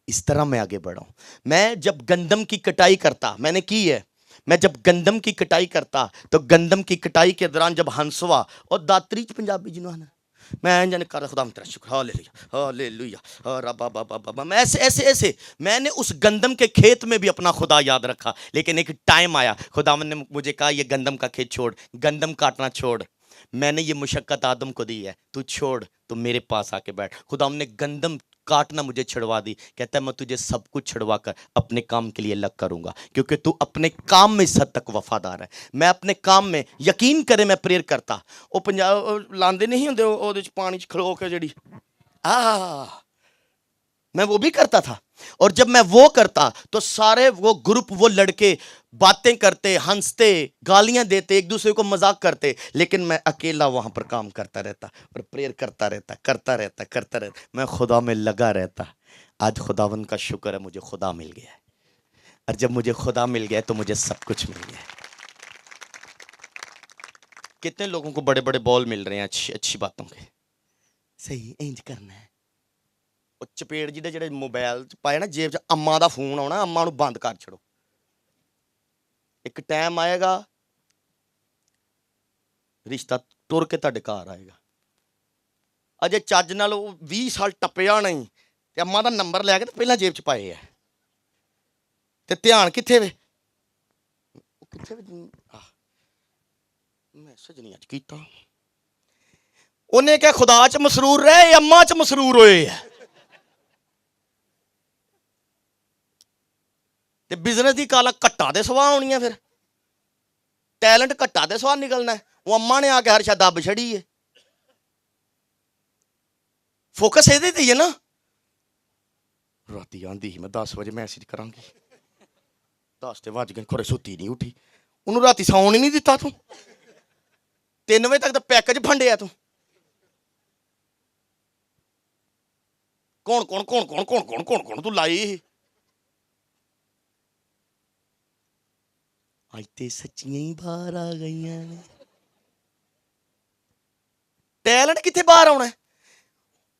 इस तरह मैं आगे बढ़ा हूं। मैं जब गंदम की कटाई करता, मैंने की है, मैं जब गंदम की कटाई करता तो गंदम की कटाई के दौरान जब हंसवा और दातरी पंजाबी जिन्होंने मैं जाने कर खुदा तेरा शुक्र, हालेलुया हालेलुया रब्बा बाबा बाबा। मैं ऐसे मैंने उस गंदम के खेत में भी अपना खुदा याद रखा। लेकिन एक टाइम आया, खुदावन ने मुझे कहा ये गंदम का खेत छोड़, गंदम काटना छोड़, मैंने ये मुशक्कत आदम को दी है, तू छोड़, तो मेरे पास आके बैठ। खुदावन ने गंदम काटना मुझे छुड़वा दी, कहता है मैं तुझे सब कुछ छुड़वा कर अपने काम के लिए अलग करूंगा, क्योंकि तू अपने काम में इस हद तक वफादार है। मैं अपने काम में, यकीन करे, मैं प्रेयर करता, वो पंजाब लांदे नहीं होंदे ओदे च पानी च खलो के जेड़ी मैं वो भी करता था। और जब मैं वो करता तो सारे वो ग्रुप, वो लड़के बातें करते, हंसते, गालियां देते, एक दूसरे को मजाक करते, लेकिन मैं अकेला वहां पर काम करता रहता और प्रेयर करता रहता। मैं खुदा में लगा रहता। आज खुदावन का शुक्र है, मुझे खुदा मिल गया है। और जब मुझे खुदा मिल गया तो मुझे सब कुछ मिल गया है। कितने लोगों को बड़े बड़े बॉल मिल रहे हैं अच्छी बातों के, सही इंज करना है। ਉਹ ਚਪੇੜ ਜਿਹਦੇ ਜਿਹੜੇ ਮੋਬਾਈਲ 'ਚ ਪਾਏ ਨਾ ਜੇਬ 'ਚ, ਅੰਮਾ ਦਾ ਫੋਨ ਆਉਣਾ, ਅੰਮਾ ਨੂੰ ਬੰਦ ਕਰ ਛੜੋ। ਇੱਕ ਟਾਈਮ ਆਏਗਾ ਰਿਸ਼ਤਾ ਤੁਰ ਕੇ ਤੁਹਾਡੇ ਘਰ ਆਏਗਾ। ਅਜੇ ਚੱਜ ਨਾਲ ਉਹ 20 ਸਾਲ ਟੱਪਿਆ ਨਹੀਂ ਤੇ ਅੰਮਾ ਦਾ ਨੰਬਰ ਲੈ ਕੇ ਤੇ ਪਹਿਲਾਂ ਜੇਬ 'ਚ ਪਾਏ ਆ, ਤੇ ਧਿਆਨ ਕਿੱਥੇ ਵੇ, ਉਹ ਕਿੱਥੇ ਮੈਸੇਜ ਨਹੀਂ ਅੱਜ ਕੀਤਾ। ਉਹਨੇ ਕਿਹਾ ਖੁਦਾ 'ਚ ਮਸਰੂਰ ਰਹੇ, ਅੰਮਾ 'ਚ ਮਸਰੂਰ ਹੋਏ ਆ। ਤੇ ਬਿਜ਼ਨਸ ਦੀ ਕਾਲਾ ਘੱਟਾ ਦੇ ਸਵਾਹ ਆਉਣੀ ਹੈ, ਫਿਰ ਟੈਲੈਂਟ ਘੱਟਾ ਦੇ ਸਵਾਹ ਨਿਕਲਣਾ। ਉਹ ਅੰਮਾ ਨੇ ਆ ਕੇ ਹਰ ਸ਼ਾ ਦੱਬ ਛੜੀ ਹੈ। फोकस ਇਹਦੇ ਤੇ ਹੀ ਹੈ ਨਾ। ਰਾਤੀ ਆਂਦੀ ਸੀ ਮੈਂ 10 ਵਜੇ ਮੈਸੇਜ ਕਰਾਂਗੀ, 10 ਤੇ ਵੱਜ ਗਏ, ਖਰੇ ਸੁੱਤੀ ਨਹੀਂ ਉੱਠੀ। ਉਹਨੂੰ ਰਾਤੀ ਸੌਣ ਹੀ ਨਹੀਂ ਦਿੱਤਾ ਤੂੰ, 3 ਵਜੇ ਤੱਕ ਤਾਂ ਪੈਕੇਜ ਫੰਡਿਆ ਤੂੰ। ਕੌਣ ਕੌਣ ਕੌਣ ਕੌਣ ਕੌਣ ਕੌਣ ਕੌਣ ਕੌਣ ਤੂੰ ਲਾਈ। ਅੱਜ ਤੇ ਸੱਚੀਆਂ ਹੀ ਬਾਹਰ ਆ ਗਈਆਂ ਨੇ। ਟੈਲੈਂਟ ਕਿੱਥੇ ਬਾਹਰ ਆਉਣਾ ਹੈ?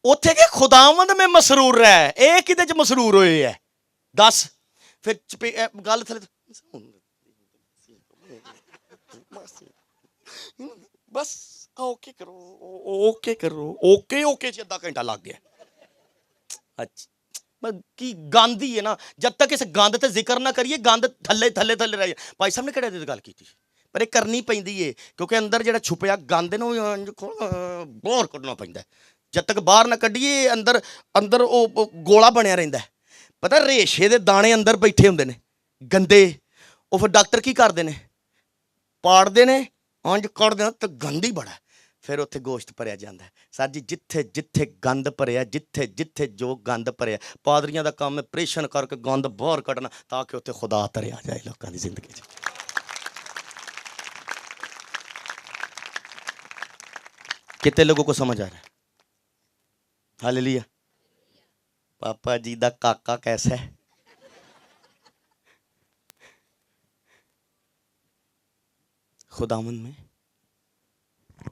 ਉੱਥੇ ਕਿ ਖੁਦਾਵੰਦ ਮੈਂ ਮਸਰੂਰ ਰਹਿ, ਇਹ ਕਿਤੇ ਚ ਮਸਰੂਰ ਹੋਏ ਹੈ? ਦੱਸ ਫਿਰ ਗੱਲ ਥਲੇ ਬਸ ਓਕੇ ਕਰੋ, ਓਕੇ ਕਰੋ, ਓਕੇ ਓਕੇ ਚ ਅੱਧਾ ਘੰਟਾ ਲੱਗ ਗਿਆ। ਅੱਛਾ ਕੀ ਗੰਦ ਹੀ ਹੈ ਨਾ। ਜਦ ਤੱਕ ਇਸ ਗੰਦ ਤੇ ਜ਼ਿਕਰ ਨਾ ਕਰੀਏ, ਗੰਦ ਥੱਲੇ ਥੱਲੇ ਥੱਲੇ ਰਹਿ ਜਾਏ। ਭਾਈ ਸਾਹਿਬ ਨੇ ਕਿਹੜੇ ਦੀ ਗੱਲ ਕੀਤੀ, ਪਰ ਇਹ ਕਰਨੀ ਪੈਂਦੀ ਏ, ਕਿਉਂਕਿ ਅੰਦਰ ਜਿਹੜਾ ਛੁਪਿਆ ਗੰਦ ਨੂੰ ਬਾਹਰ ਕੱਢਣਾ ਪੈਂਦਾ। ਜਦ ਤੱਕ ਬਾਹਰ ਨਾ ਕੱਢੀਏ, ਅੰਦਰ ਅੰਦਰ ਉਹ ਗੋਲਾ ਬਣਿਆ ਰਹਿੰਦਾ। ਪਤਾ ਰੇਸ਼ੇ ਦੇ ਦਾਣੇ ਅੰਦਰ ਬੈਠੇ ਹੁੰਦੇ ਨੇ ਗੰਦੇ। ਉਹ ਫਿਰ ਡਾਕਟਰ ਕੀ ਕਰਦੇ ਨੇ, ਪਾੜਦੇ ਨੇ, ਅੰਜ ਕੱਢਦੇ ਨੇ, ਤੇ ਗੰਦ ਹੀ ਬੜਾ। ਫਿਰ ਉੱਥੇ ਗੋਸ਼ਤ ਭਰਿਆ ਜਾਂਦਾ। ਸਰ ਜੀ ਜਿੱਥੇ ਜਿੱਥੇ ਗੰਦ ਭਰਿਆ, ਜਿੱਥੇ ਜਿੱਥੇ ਜੋ ਗੰਦ ਭਰਿਆ, ਪਾਦਰੀਆਂ ਦਾ ਕੰਮ ਹੈ ਪ੍ਰੇਸ਼ਨ ਕਰਕੇ ਗੰਦ ਬਾਹਰ ਕੱਢਣਾ, ਤਾਂ ਕਿ ਉੱਥੇ ਖੁਦਾ ਤਰਿਆ ਜਾਏ ਲੋਕਾਂ ਦੀ ਜ਼ਿੰਦਗੀ 'ਚ। कितने लोगों को समझ आ रहा है? हालेलुया। पापा जी दा काका कैसा है? खुदावंद में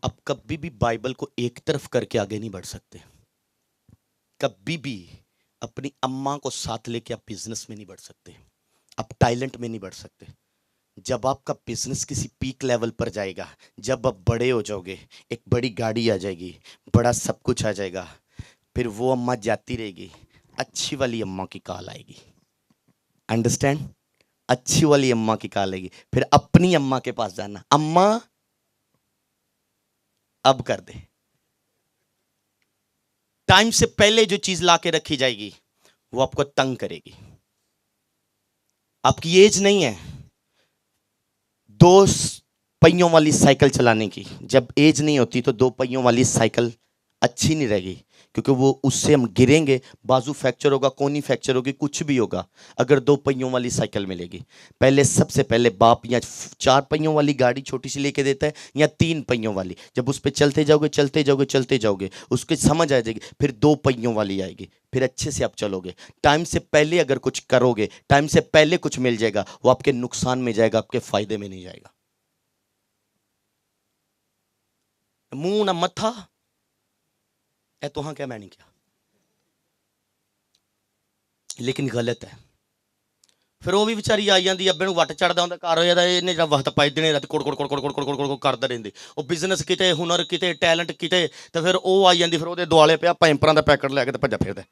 अब कभी भी बाइबल को एक तरफ करके आगे नहीं बढ़ सकते। कभी भी अपनी अम्मा को साथ लेके आप बिजनेस में नहीं बढ़ सकते, आप टैलेंट में नहीं बढ़ सकते। जब आपका बिजनेस किसी पीक लेवल पर जाएगा, जब आप बड़े हो जाओगे, एक बड़ी गाड़ी आ जाएगी, बड़ा सब कुछ आ जाएगा, फिर वो अम्मा जाती रहेगी, अच्छी वाली अम्मा की कॉल आएगी। अंडरस्टैंड? अच्छी वाली अम्मा की कॉल आएगी, फिर अपनी अम्मा के पास जाना, अम्मा अब कर दे। टाइम से पहले जो चीज लाके रखी जाएगी वो आपको तंग करेगी। आपकी एज नहीं है 2 पहियों वाली साइकिल चलाने की। जब एज नहीं होती तो 2 पहियों वाली साइकिल अच्छी नहीं रहेगी, क्योंकि वो उससे हम गिरेंगे, बाजू फ्रैक्चर होगा, कोनी फ्रैक्चर होगी, कुछ भी होगा अगर 2 पहियों वाली साइकिल मिलेगी। पहले सबसे पहले बाप या 4 पहियों वाली गाड़ी छोटी सी लेके देता है, या 3 पहियों वाली। जब उस पर चलते जाओगे चलते जाओगे चलते जाओगे, उसके समझ आ जाएगी, फिर 2 पहियों वाली आएगी, फिर अच्छे से आप चलोगे। टाइम से पहले अगर कुछ करोगे, टाइम से पहले कुछ मिल जाएगा, वो आपके नुकसान में जाएगा, आपके फायदे में नहीं जाएगा। मुंह ना मत्था ए तो हाँ क्या मैं नहीं क्या, लेकिन गलत है। फिर वो भी बेचारी आई जाती, अब्बे वट चढ़ता होंगे, घर हो जाता, इन्हें जब वक्त पाई देने रात कोड़ कोड़ कोड़ कोड़ कोड़ कोड़ कोड़ कोड़ करते रहते। वो बिजनेस किते, हुनर किते, टैलेंट किते, तो फिर वो आई जाती, फिर वो दुआले पिया पैंपरां का पैकेट लैके तो भज्जा फिरदा।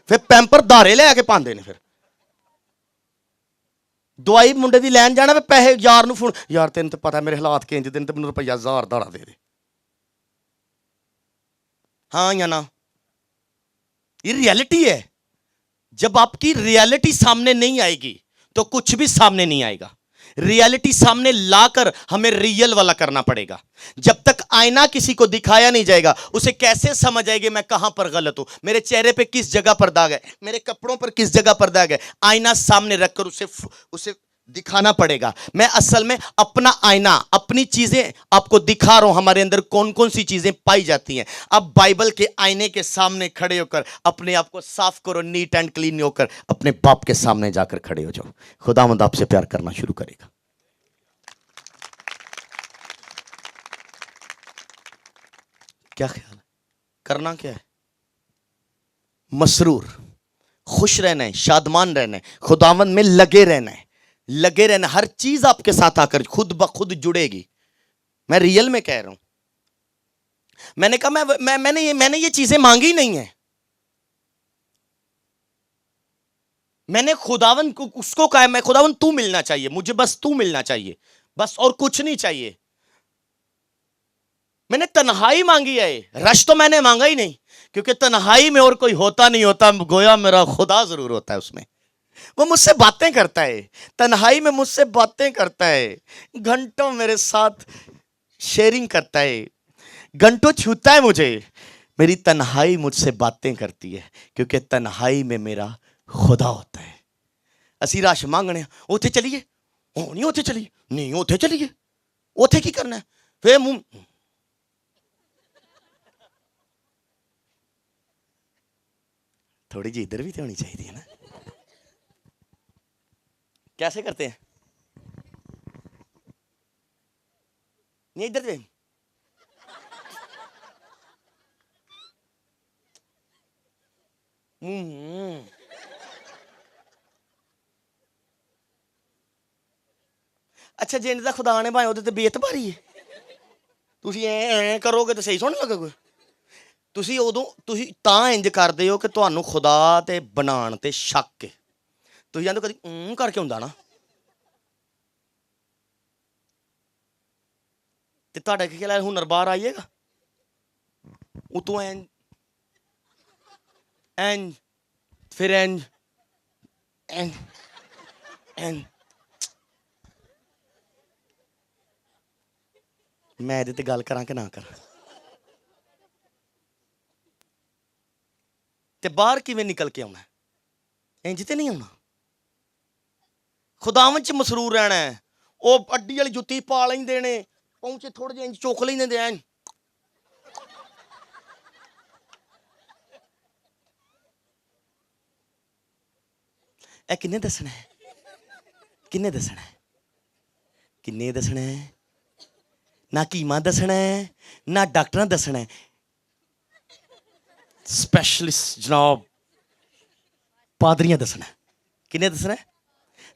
फिर पैंपर धारे लैके पाते हैं। फिर दवाई मुंडे की लैन जाना, पैसे यार नूं फोन, यार तेन तो पता मेरे हालात किंज दे, तो मैनूं रुपया 1000 धाड़ा दे दे। हाँ या ना? ये रियलिटी है। जब आपकी रियलिटी सामने नहीं आएगी तो कुछ भी सामने नहीं आएगा। रियलिटी सामने लाकर हमें रियल वाला करना पड़ेगा। जब तक आईना किसी को दिखाया नहीं जाएगा, उसे कैसे समझ आएगी मैं कहां पर गलत हूं, मेरे चेहरे पे किस जगह पर दाग है, मेरे कपड़ों पर किस जगह पर दाग है। आईना सामने रखकर उसे दिखाना पड़ेगा। मैं असल में अपना आईना, अपनी चीजें आपको दिखा रहा हूं, हमारे अंदर कौन कौन सी चीजें पाई जाती हैं। अब बाइबल के आईने के सामने खड़े होकर अपने आप को साफ करो, नीट एंड क्लीन होकर अपने बाप के सामने जाकर खड़े हो जाओ। खुदावंद आपसे प्यार करना शुरू करेगा। क्या ख्याल है? करना क्या है? मसरूर, खुश रहना है, शादमान रहना है, खुदावंद में लगे रहना है, लगे रहना। हर चीज आपके साथ आकर खुद ब खुद जुड़ेगी। मैं रियल में कह रहा हूं। मैंने कहा मैंने ये चीजें मांगी नहीं है। मैंने खुदावन को उसको कहा, मैं खुदावन तू मिलना चाहिए, मुझे बस तू मिलना चाहिए, बस और कुछ नहीं चाहिए। मैंने तन्हाई मांगी है। रश तो मैंने मांगा ही नहीं, क्योंकि तन्हाई में और कोई होता नहीं होता, गोया मेरा खुदा जरूर होता है उसमें। वो मुझसे बातें करता है, तन्हाई में मुझसे बातें करता है, घंटों मेरे साथ शेयरिंग करता है, घंटों छूता है मुझे। मेरी तन्हाई मुझसे बातें करती है, क्योंकि तन्हाई में मेरा खुदा होता है। असी रश मांगने उथे चलिए, ओ नहीं उथे चलिए, नहीं उथे चलिए, उथे की करना है, फिर मुंह थोड़ी जी इधर भी तो होनी चाहिए है ना। कैसे करते हैं? नहीं इधर से अच्छा जिंद का खुदा ने भाई ਉਹਦੇ ਤੇ ਬੇਤ ਭਾਰੀ ਹੈ, ਤੁਸੀਂ ਐ ਕਰੋਗੇ ਤਾਂ ਸਹੀ ਸੁਣ ਲੱਗੋਗੇ। ਤੁਸੀਂ ਉਦੋਂ ਤੁਸੀਂ ਤਾਂ ਇੰਜ ਕਰਦੇ ਹੋ ਕਿ ਤੁਹਾਨੂੰ ਖੁਦਾ ਤੇ ਬਣਾਉਣ ਤੇ ਸ਼ੱਕ ਹੈ। ਤੁਸੀਂ ਜਾਂਦੇ ਕਦੀ ਕਰਕੇ ਹੁੰਦਾ ਨਾ, ਤੇ ਤੁਹਾਡਾ ਕੀ ਖਿਆਲ ਹੁਨਰ ਬਾਹਰ ਆਈਏਗਾ ਉਤੋਂ ਐਂ ਐਂ ਫਿਰ ਐਂ ਐਂ ਐਂ मैं ਇਹਦੇ ਤੇ ਗੱਲ ਕਰਾਂ ਕਿ ਨਾ ਕਰਾਂ? ਤੇ ਬਾਹਰ ਕਿਵੇਂ ਨਿਕਲ ਕੇ ਆਉਣਾ? ਇੰਜ ਤੇ ਨਹੀਂ ਆਉਣਾ। ਖੁਦਾਵੰਦ ਚ ਮਸਰੂਰ ਰਹਿਣਾ ਹੈ। ਉਹ ਅੱਡੀ ਵਾਲੀ ਜੁੱਤੀ ਪਾ ਲੈਂਦੇ ਨੇ, ਪਹੁੰਚੇ ਥੋੜੇ ਜਿਹੇ ਇੰਜ ਚੁੱਕ ਲੈਂਦੇ ਨੇ ਐਨ। ਇਹ ਕਿੰਨੇ ਦੱਸਣਾ ਹੈ? ਕਿੰਨੇ ਦੱਸਣਾ ਹੈ? ਕਿੰਨੇ ਦੱਸਣਾ ਹੈ? ना कीमा दसना है, ना डॉक्टर दसना है, स्पेशलिस्ट जनाब पादरियां दसना है। किन्ने दसना है?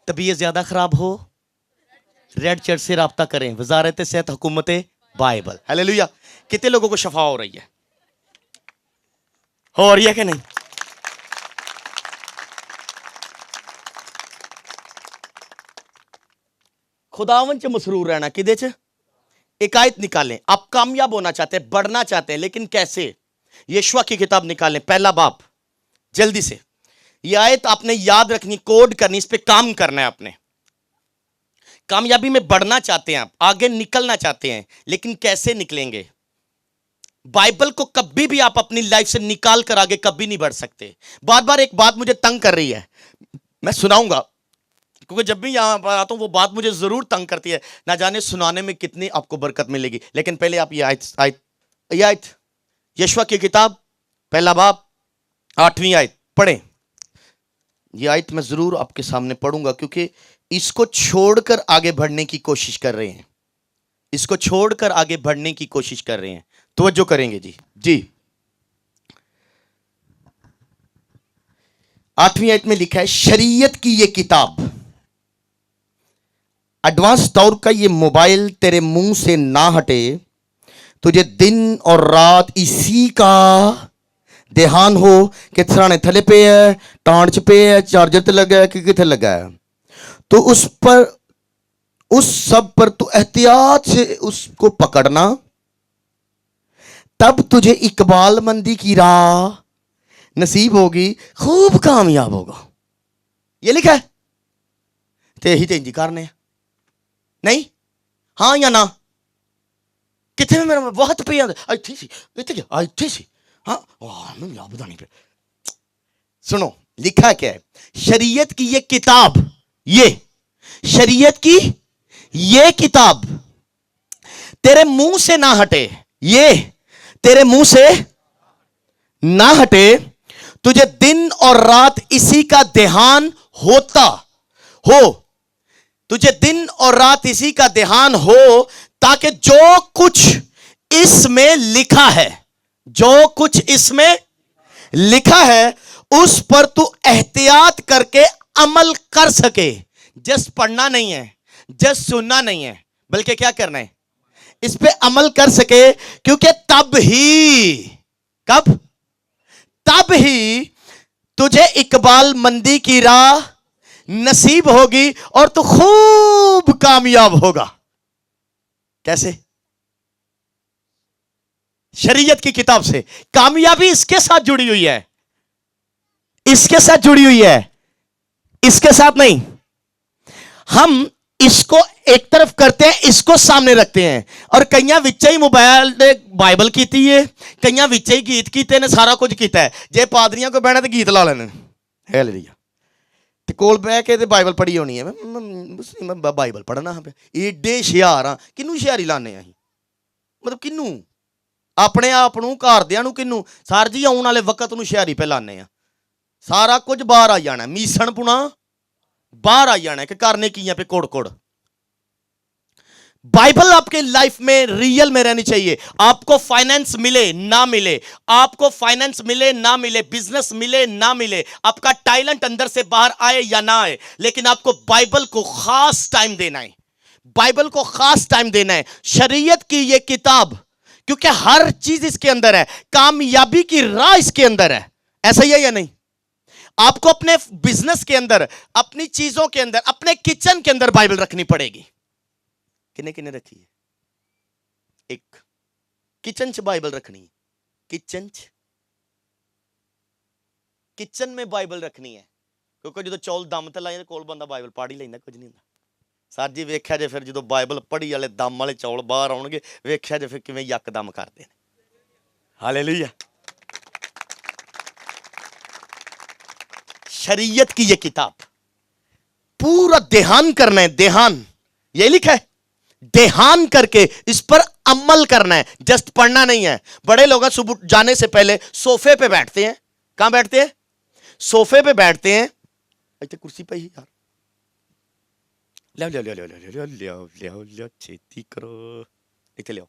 तबीयत ज़्यादा ख़राब हो, रेड चर्च से रब्ता करें, वजारत सेहत हुकूमत बाइबल। हालेलुया। कितने लोगों को शफा हो रही है? हो रही है कि नहीं? खुदावन च मसरूर रहना, किदे च? एक आयत निकालें। आप कामयाब होना चाहते हैं, बढ़ना चाहते हैं, लेकिन कैसे? यशवा की किताब निकालें, पहला बाब, जल्दी से। यह आयत आपने याद रखनी, कोड करनी, इस पे काम करना है आपने। कामयाबी में बढ़ना चाहते हैं आप, आगे निकलना चाहते हैं, लेकिन कैसे निकलेंगे? बाइबल को कभी भी आप अपनी लाइफ से निकाल कर आगे कभी नहीं बढ़ सकते। बार बार एक बात मुझे तंग कर रही है, मैं सुनाऊंगा, क्योंकि जब भी यहां पर आता हूं वो बात मुझे जरूर तंग करती है। ना जाने सुनाने में कितनी आपको बरकत मिलेगी, लेकिन पहले आप ये आयत यशवा की किताब पहला बाब 8वीं आयत पढ़ें। ये आयत मैं जरूर आपके सामने पढ़ूंगा, क्योंकि इसको छोड़कर आगे बढ़ने की कोशिश कर रहे हैं, इसको छोड़कर आगे बढ़ने की कोशिश कर रहे हैं। तवज्जो करेंगे जी। जी 8वीं आयत में लिखा है, शरीयत की ये किताब, एडवांस तौर का ये मोबाइल तेरे मुंह से ना हटे, तुझे दिन और रात इसी का ध्यान हो कि सराने थले पे है, टांड च पे है, चार्जर ते लगा है कि किथे लगा है, तो उस पर उस सब पर तू एहतियात से उसको पकड़ना, तब तुझे इकबालमंदी की राह नसीब होगी, खूब कामयाब होगा। ये लिखा है ते ही तेंजी करने नहीं, हाँ या ना? कितने में मेरा बहुत पे इतनी सी, इतनी सी, हाँ मैं याद बता नहीं पे। सुनो लिखा क्या है, शरीयत की ये किताब, ये शरीयत की ये किताब तेरे मुंह से ना हटे, ये तेरे मुंह से ना हटे, तुझे दिन और रात इसी का ध्यान होता हो, तुझे दिन और रात इसी का ध्यान हो, ताकि जो कुछ इसमें लिखा है, जो कुछ इसमें लिखा है उस पर तू एहतियात करके अमल कर सके। जस्ट पढ़ना नहीं है, जस्ट सुनना नहीं है, बल्कि क्या करना है, इस पे अमल कर सके, क्योंकि तब ही, कब? तब ही तुझे इकबालमंदी की राह नसीब होगी और तू खूब कामयाब होगा। कैसे? शरीयत की किताब से। कामयाबी इसके साथ जुड़ी हुई है, इसके साथ जुड़ी हुई है, इसके साथ नहीं। हम इसको एक तरफ करते हैं, इसको सामने रखते हैं, और कईयां विच ही मोबाइल दे बाइबल कीती है, कईयां विच ही गीत कीते ने, सारा कुछ कीता है। जे पादरियां को बहना तो गीत ला लेने, हालेलुया, ते कोल बह के ते बाइबल पढ़ी होनी है। मैं बाइबल पढ़ना हाँ, एडे हुशियार हाँ, किनू हुशियारी लाने असीं, मतलब किनू, अपने आप नूं, घरदियां नूं, किनू? सर जी आउण वाले वक्त नूं हुशियारी पे लाने आ, सारा कुछ बाहर आ जाना, मीसण पुना बाहर आ जाना कि करने की पे कोड़ कोड़। बाइबल आपके लाइफ में रियल में रहनी चाहिए। आपको फाइनेंस मिले ना मिले, आपको फाइनेंस मिले ना मिले, बिजनेस मिले ना मिले, आपका टैलेंट अंदर से बाहर आए या ना आए, लेकिन आपको बाइबल को खास टाइम देना है, बाइबल को खास टाइम देना है। शरीयत की ये किताब, क्योंकि हर चीज इसके अंदर है, कामयाबी की राह इसके अंदर है। ऐसा ही है या नहीं? आपको अपने बिजनेस के अंदर, अपनी चीजों के अंदर, अपने किचन के अंदर बाइबल रखनी पड़ेगी। किने किने रखी है? एक किचन च बाइबल रखनी है, किचन में बाइबल रखनी है, क्योंकि जो चौल दम ते लाए कोल बंदा बाइबल पढ़ ही लेंदा, कुछ नहीं होंदा। सर जी वेख्या जे फिर जो बाइबल पढ़ी वाले दम वाले चौल बाहर आउणगे, वेख्या जे फिर किवें यकदम करदे ने। हालेलुया। शरीयत की ये किताब पूरा ध्यान करना है, ध्यान, ये लिखा है, ध्यान करके इस पर अमल करना है, जस्ट पढ़ना नहीं है। बड़े लोग सुबह जाने से पहले सोफे पे बैठते हैं। कहां बैठते हैं? सोफे पे बैठते हैं। इतने कुर्सी पे ही यार, ले ले ले ले ले ले ले ले छेती करो, इतने ले।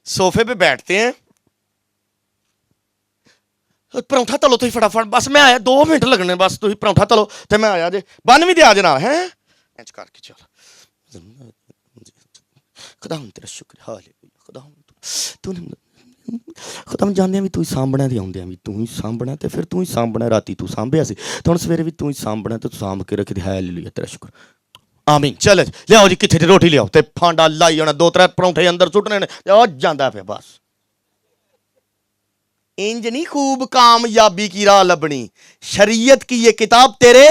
सोफे पे बैठते हैं, परौंठा तलो तुम फटाफट, बस मैं आया, 2 मिनट लगने बस, तुम परौंठा तलो तो मैं आया जे, बन भी दिया जना है इंच करके। चल खुदा हम तेरा शुक्र, हालेलुया, खुदा हम खुदा हम जानदे भी तू ही सांभना, दी आउंदे भी तू ही सांभना, ते फिर तू ही सांभना, राती तू सांभिया सी ते हुण सवेरे भी तू ही सांभना, ते तू सांभ के रख दे। हालेलुया, तेरा शुक्र, आमीन। चल लियाओ जी, किथे रोटी लियाओ, ते फांडा लाई जाना, 2-3 परौंठे अंदर सुट्टने ने, ते आ जांदा पे बस। इंज नहीं खूब कामयाबी की राह लबनी। शरीयत की ये किताब तेरे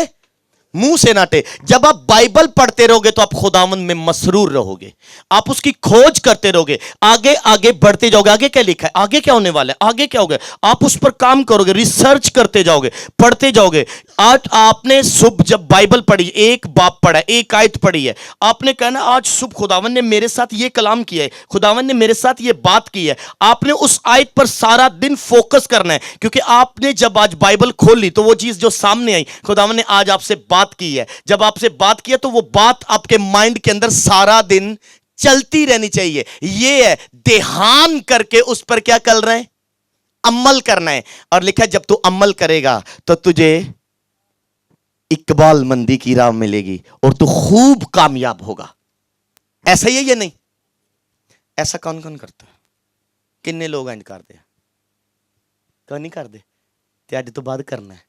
मुंह से नाटे। जब आप बाइबल पढ़ते रहोगे तो आप खुदावंद में मसरूर रहोगे, आप उसकी खोज करते रहोगे, आगे आगे बढ़ते जाओगे। आगे क्या लिखा है, आगे क्या होने वाला है, आगे क्या होगा, आप उस पर काम करोगे, रिसर्च करते जाओगे, पढ़ते जाओगे। आज आपने सुबह जब बाइबल पढ़ी, एक बाप पढ़ा, एक आयत पढ़ी है, आपने कहना आज सुबह खुदावंद ने मेरे साथ ये कलाम किया है, खुदावंद ने मेरे साथ ये बात की है। आपने उस आयत पर सारा दिन फोकस करना है, क्योंकि आपने जब आज बाइबल खोल ली तो वो चीज जो सामने आई, खुदावंद ने आज आपसे बात की है। जब आपसे बात की है तो वो बात आपके माइंड के अंदर सारा दिन चलती रहनी चाहिए। ये है ध्यान करके उस पर क्या कर रहे हैं, अमल करना है। और लिखा है जब तू अमल करेगा तो तुझे इकबाल मंदी की राह मिलेगी और तू खूब कामयाब होगा। ऐसा ही है या नहीं? ऐसा कौन कौन करता है? किन्ने लोग इंज करते हैं? कौन नहीं करते? ते अज तो बाद करना है।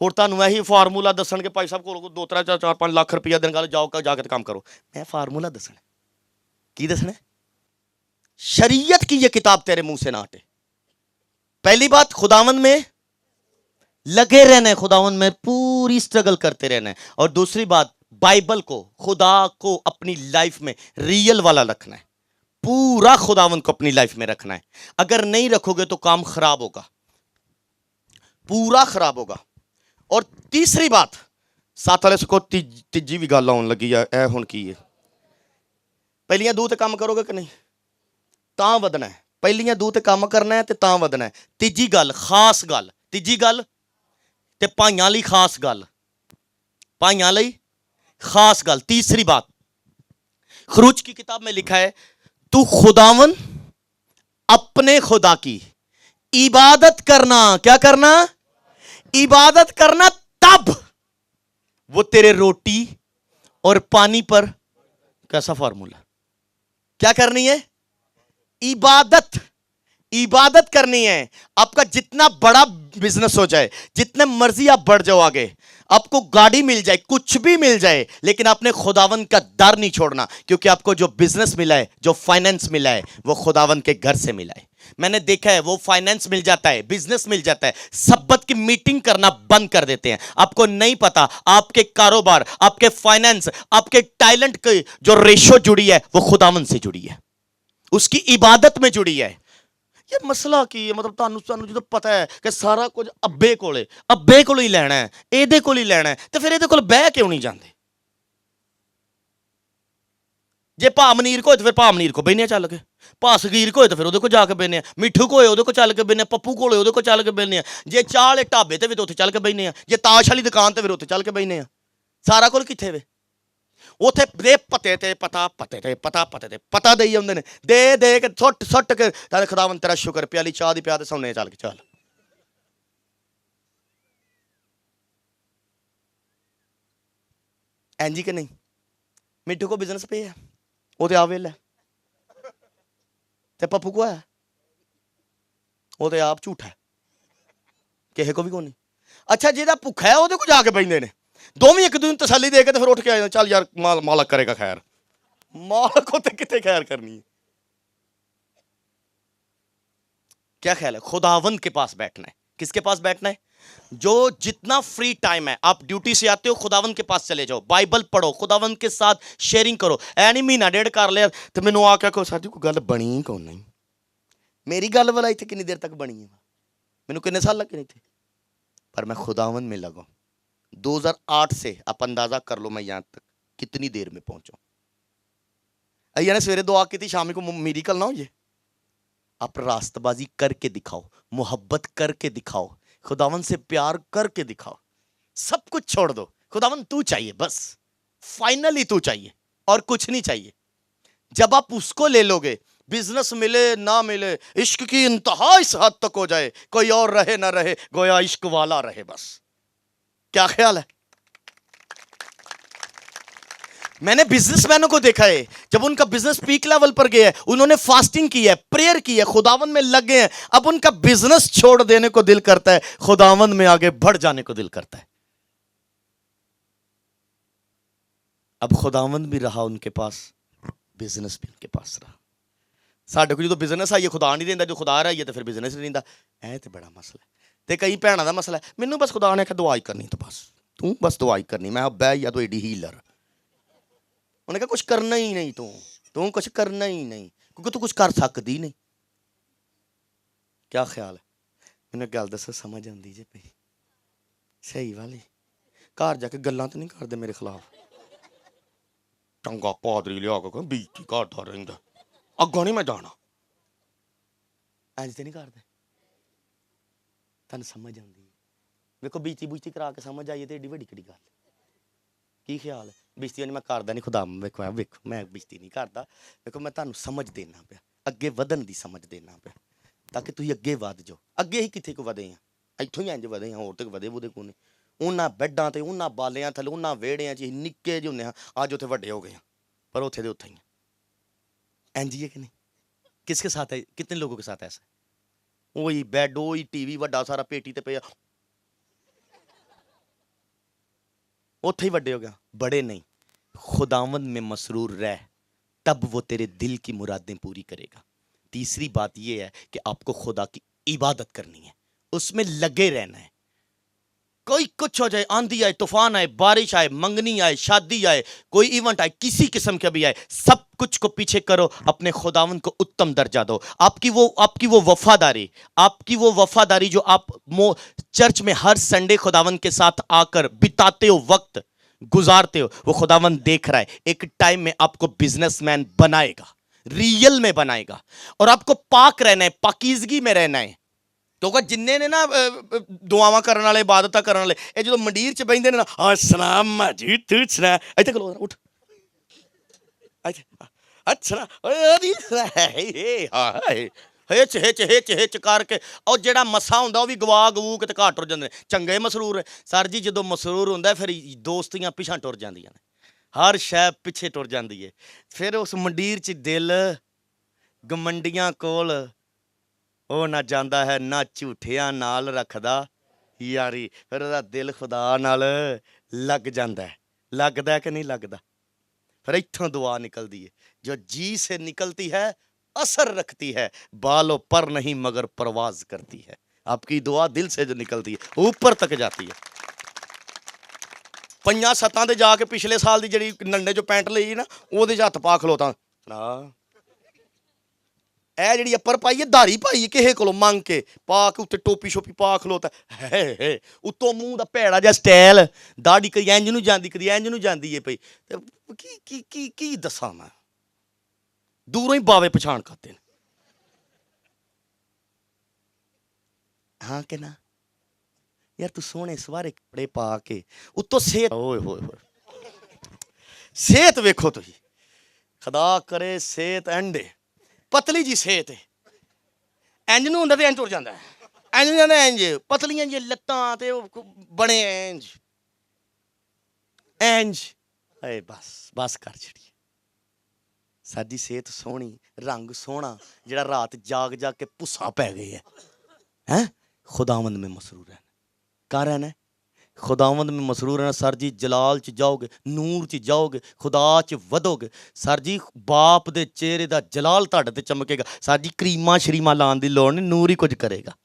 और तुहानू यही फार्मूला दसन के भाई साहब को 2-3-4-5 लाख रुपया दिन गल जाओ जाके काम करो। मैं फार्मूला दसना की दसना? शरीयत की ये किताब तेरे मुंह से ना हटे। पहली बात, खुदावंद में लगे रहना है, खुदावंद में पूरी स्ट्रगल करते रहना है। और दूसरी बात, बाइबल को, खुदा को अपनी लाइफ में रियल वाला रखना है, पूरा खुदावंद को अपनी लाइफ में रखना है। अगर नहीं रखोगे तो काम खराब होगा, पूरा खराब होगा। और तीसरी बात, साथ वाले से को तीजी भी गल आउण लगी है, हुण की है, पहलियां 2 ते काम करोगे कि नहीं तां वधना है। पहलियां 2 ते काम करना है ते तां वधना है। तीजी गल, खास गल, तीजी गल ते भाइयां लई खास गल, भाइयां लई खास गल। तीसरी बात, खरूज की किताब में लिखा है तू खुदावन अपने खुदा की इबादत करना। क्या करना? इबादत करना, तब वो तेरे रोटी और पानी पर, कैसा फार्मूला, क्या करनी है? इबादत। इबादत करनी है। आपका जितना बड़ा बिजनेस हो जाए, जितने मर्जी आप बढ़ जाओ आगे, आपको गाड़ी मिल जाए, कुछ भी मिल जाए, लेकिन आपने खुदावन का डर नहीं छोड़ना, क्योंकि आपको जो बिजनेस मिला है, जो फाइनेंस मिला है, वो खुदावन के घर से मिला है। मैंने देखा है, वो फाइनेंस मिल जाता है, बिजनेस मिल जाता है, सब्बत की मीटिंग करना बंद कर देते हैं। आपको नहीं पता आपके कारोबार, आपके फाइनेंस, आपके टैलेंट की जो रेशो जुड़ी है, वो खुदावन से जुड़ी है, उसकी इबादत में जुड़ी है। ये मसला की मतलब ਤੁਹਾਨੂੰ ਜਦੋਂ ਪਤਾ ਹੈ ਕਿ ਸਾਰਾ ਕੁਝ ਅੱਬੇ ਕੋਲ ਹੀ ਲੈਣਾ ਹੈ, ਇਹਦੇ ਕੋਲ ਹੀ ਲੈਣਾ ਹੈ, ਤੇ ਫਿਰ ਇਹਦੇ ਕੋਲ ਬਹਿ ਕਿਉਂ ਨਹੀਂ ਜਾਂਦੇ? ਜੇ ਭਾ ਮਨੀਰ ਕੋ ਹੋਏ ਤੇ ਫਿਰ ਭਾ ਮਨੀਰ ਕੋ ਬਹਿਨੇ ਚੱਲ ਕੇ, ਭਾ ਸਗੀਰ ਕੋ ਹੋਏ ਤੇ ਫਿਰ ਉਹਦੇ ਕੋ ਜਾ ਕੇ ਬਹਿਨੇ ਆ, ਮਿੱਠੂ ਕੋ ਹੋਏ ਉਹਦੇ ਕੋ ਚੱਲ ਕੇ ਬਹਿਨੇ ਆ, ਪੱਪੂ ਕੋਲ ਹੋਏ ਉਹਦੇ ਕੋ ਚੱਲ ਕੇ ਬਹਿਨੇ ਆ, ਜੇ ਚਾਹ ਵਾਲੇ ਢਾਬੇ ਤੇ ਵੀ ਤੇ ਉੱਥੇ ਚੱਲ ਕੇ ਬਹਿਨੇ ਆ, ਜੇ ਤਾਸ਼ ਵਾਲੀ ਦੁਕਾਨ ਤੇ ਫਿਰ ਉੱਥੇ ਚੱਲ ਕੇ ਬਹਿਨੇ ਆ। ਸਾਰਾ ਕੋਲ ਕਿੱਥੇ ਵੇ? ਉੱਥੇ ਦੇ ਪਤੇ ਤੇ ਪਤਾ ਦੇਈ ਜਾਂਦੇ ਨੇ, ਦੇ ਕੇ ਸੁੱਟ ਕੇ ਤਾਂ ਖੁਦਾਵੰਦ ਤੇਰਾ ਸ਼ੁਕਰ, ਪਿਆਲੀ ਚਾਹ ਦੀ ਪਿਆ ਤੇ ਸੌਣੇ ਚੱਲ ਕੇ ਚੱਲ। ਐਂਜੀ ਕਿ ਨਹੀਂ? ਮਿੱਠੂ ਕੋ ਬਿਜ਼ਨਸ ਪੇ ਹੈ, ਉਹ ਤੇ ਆ ਵੇਲਾ, ਤੇ ਪੱਪੂ ਕੋ ਹੈ, ਉਹ ਤੇ ਆਪ ਝੂਠਾ, ਕਿਸੇ ਕੋ ਵੀ ਕੋਈ ਨਹੀਂ। ਅੱਛਾ, ਜਿਹਦਾ ਭੁੱਖਾ ਹੈ ਉਹਦੇ ਕੋ ਜਾ ਕੇ ਬੈਠਦੇ ਨੇ, ਦੋਵੇਂ ਇੱਕ ਦੂਜੇ ਨੂੰ ਤਸੱਲੀ ਦੇ ਕੇ ਤੇ ਫਿਰ ਉੱਠ ਕੇ ਆ ਜਾਂਦੇ, ਚੱਲ ਯਾਰ ਮਾਲਕ ਕਰੇਗਾ ਖੈਰ। मालक होते कितने खैर करनी है। क्या ख्याल है? खुदावंद के पास बैठना है। किसके पास बैठना है? जो जितना फ्री टाइम है आप ड्यूटी से आते हो, खुदावंद के पास चले जाओ, बाइबल पढ़ो, खुदावंद के साथ शेयरिंग करो। ऐ नहीं महीना डेढ़ कर लिया तो मैनू आके कहो सर जी कोई गल बनी कौन नहीं, मेरी गल वाला इतने कितनी देर तक बनी है, मैनू कितने साल लगे नहीं थे, पर मैं खुदावंद में लगा। 2008 से आप अंदाजा कर लो मैं यहां तक कितनी देर में पहुंचा। अय्या ने सवेरे दुआ की थी, शाम को मेरी कल ना हो जाए। आप रास्तबाजी करके दिखाओ, मोहब्बत करके दिखाओ, खुदावन से प्यार करके दिखाओ, सब कुछ छोड़ दो। खुदावन तू चाहिए, बस फाइनली तू चाहिए और कुछ नहीं चाहिए। जब आप उसको ले लोगे, बिजनेस मिले ना मिले, इश्क की इंतहा इस हद तक हो जाए, कोई और रहे ना रहे, गोया इश्क वाला रहे बस। क्या ख्याल है? मैंने बिजनेसमैनों को देखा है, जब उनका बिजनेस पीक लेवल पर गया है, उन्होंने फास्टिंग की है, प्रेयर की है, खुदावन में लग गए हैं, अब उनका बिजनेस छोड़ देने को दिल करता है, खुदावन में आगे बढ़ जाने को दिल करता है। अब खुदावन भी रहा उनके पास, बिजनेस भी उनके पास रहा। साढ़े को जो बिजनेस आइए खुदा नहीं देता, जो खुदा रहा है तो फिर बिजनेस नहीं देता। ऐ तो बड़ा मसला है। तो कई भैनों का मसला है, मैनू बस खुदा ने कहा दुआई करनी, तो बस तू बस दुआई करनी। मैं बह या तो एडी हीलर, उन्हें कहा कुछ करना ही नहीं, तू कुछ करना ही नहीं, क्योंकि तू कुछ कर सकती नहीं। क्या ख्याल है? मैंने गल दसो समझ आती जे पई सही वाली? घर जाके गल्लां तो नहीं करते मेरे खिलाफ, चंगा पादरी लिया के बेइज्जती करता रहिंदा, अग्गों नहीं मैं जाना, इंज ते नहीं करते। तन समझ आती है? देखो बेइज्जती बुइज्जती करा के समझ आई तो एडी वड्डी केड़ी गल? की ख्याल है? बेइज्जती नहीं मैं करदा नहीं, खुदा वेखो मैं बेइज्जती नहीं करता। देखो मैं तुहानू समझ देना पिया, अगे वधन दी समझ देना पिया, ताकि तुसीं अगे वध जाओ। अगे ही कित्थे को वधे आ, इत्थों ही इंज वधे आ, होर तक वधे वुधे कोई नहीं। उन्हां बेड्डां ते, उन्हां बालियां थल्ले, उन्हां वेड़ियां च निक्के ਜਿਹੇ ਹੁੰਦੇ ਆ, अज उत्थे वड्डे हो गए हैं, पर उत्थे दे उत्थे ही इंज ही है कि नहीं? किसके साथ है? कितने लोगों के साथ ऐसा? वही बेड, वही टीवी, वड्डा सारा पेटी ते पिया, उत्थे ही वड्डे हो गया। बड़े नहीं, खुदावंद में मसरूर रह, तब वो तेरे दिल की मुरादें पूरी करेगा। तीसरी बात ये है कि आपको खुदा की इबादत करनी है, उसमें लगे रहना है। कोई कुछ हो जाए, आंधी आए, तूफान आए, बारिश आए, मंगनी आए, शादी आए, कोई इवेंट आए, किसी किस्म का भी आए, सब कुछ को पीछे करो, अपने खुदावंद को उत्तम दर्जा दो। आपकी वो वफादारी जो आप चर्च में हर संडे खुदावंद के साथ आकर बिताते हो, वक्त गुजारते हो, वो खुदावंद देख रहा है। एक टाइम में आपको बिजनेसमैन बनाएगा, रियल में बनाएगा, और आपको पाक रहना है, पाकीज़गी में रहना है। क्योंकि जिन्ने ने ना दुआवां करने वाले, इबादतां करने वाले, ये जो मंडीर च बहिंदे ने ना, अस्सलाम जी तू सुना, इत्थे खलो उठ, अच्छा हिच हिच हिच हिच करके, और जेड़ा मसा हुंदा वो भी गवा गवू के घाट टुर जांदे। चंगे मसरूर सर जी, जो मसरूर हुंदा फिर दोस्तियां पिछां टुर जांदियां ने, हर शै पिछे टुर जांदी है। फिर उस मंडीर च दिल गमंडियां कोल ਉਹ ਨਾ ਜਾਂਦਾ ਹੈ ਨਾ ਝੂਠਿਆਂ ਨਾਲ ਰੱਖਦਾ ਯਾਰੀ, ਫਿਰ ਉਹਦਾ ਦਿਲ ਖੁਦਾ ਨਾਲ ਲੱਗ ਜਾਂਦਾ ਹੈ। लगता है कि नहीं लगता? फिर इत्थों दुआ निकलती है, जो जी से निकलती है असर रखती है, बालों पर नहीं मगर परवाज करती है। आपकी दुआ दिल से जो निकलती है ऊपर तक जाती है। 5-7 ਤੇ ਜਾ ਕੇ ਪਿਛਲੇ ਸਾਲ ਦੀ ਜਿਹੜੀ ਨੰਨੇ ਚੋਂ ਪੈਂਟ ਲਈ ਨਾ ਉਹਦੇ 'ਚ ਹੱਥ ਪਾ ਖਲੋਤਾ ਨਾ, ਇਹ ਜਿਹੜੀ ਅੱਪਰ ਪਾਈ ਹੈ ਧਾਰੀ ਪਾਈ ਹੈ ਕਿਸੇ ਕੋਲੋਂ ਮੰਗ ਕੇ ਪਾ ਕੇ ਉੱਤੇ ਟੋਪੀ ਸ਼ੋਪੀ ਪਾ ਖਲੋਤਾ ਹੈ ਉੱਤੋਂ ਮੂੰਹ ਦਾ ਭੈੜਾ ਜਿਹਾ ਸਟਾਈਲ, ਦਾੜੀ ਕਦੀ ਇੰਜ ਨੂੰ ਜਾਂਦੀ ਕਦੀ ਇੰਜ ਨੂੰ ਜਾਂਦੀ ਹੈ ਪਈ, ਤੇ ਕੀ ਕੀ ਕੀ ਕੀ ਦੱਸਾਂ ਮੈਂ, ਦੂਰੋਂ ਹੀ ਬਾਵੇ ਪਛਾਣ ਕਰਦੇ ਨੇ। ਹਾਂ ਕਿ ਨਾ ਯਾਰ, ਤੂੰ ਸੋਹਣੇ ਸਵਾਰੇ ਕੱਪੜੇ ਪਾ ਕੇ ਉੱਤੋਂ ਸਿਹਤ, ਓਏ ਹੋਏ ਹੋਏ ਸਿਹਤ ਵੇਖੋ ਤੁਸੀਂ, ਖੁਦਾ ਕਰੇ ਸਿਹਤ ਐਂਡੇ ਪਤਲੀ ਜੀ ਸਿਹਤ ਹੈ, ਇੰਜ ਨੂੰ ਹੁੰਦਾ ਤੇ ਇੰਜ ਤੁਰ ਜਾਂਦਾ, ਇੰਜ ਨੂੰ ਜਾਂਦਾ ਇੰਜ, ਪਤਲੀਆਂ ਜੀ ਲੱਤਾਂ ਤੇ ਉਹ ਬਣੇ ਇੰਜ ਇੰਜ, ਏ ਬਸ ਬਸ ਕਰ ਛੜੀ। ਸਾਡੀ ਸਿਹਤ ਸੋਹਣੀ, ਰੰਗ ਸੋਹਣਾ, ਜਿਹੜਾ ਰਾਤ ਜਾਗ ਜਾਗ ਕੇ ਭੁੱਸਾ ਪੈ ਗਏ ਹੈ खुदावंद में मसरूर रहना। कहाँ रहना है? खुदावंद में मसरूर रहना। सर जी जलाल च जाओगे, नूर च जाओगे, खुदा च वधोगे। सर जी बाप दे चेहरे दा जलाल तुहाडे ते चमकेगा। सर जी क्रीमा शरीमा लाने दी लोड़ नहीं, नूर ही कुछ करेगा।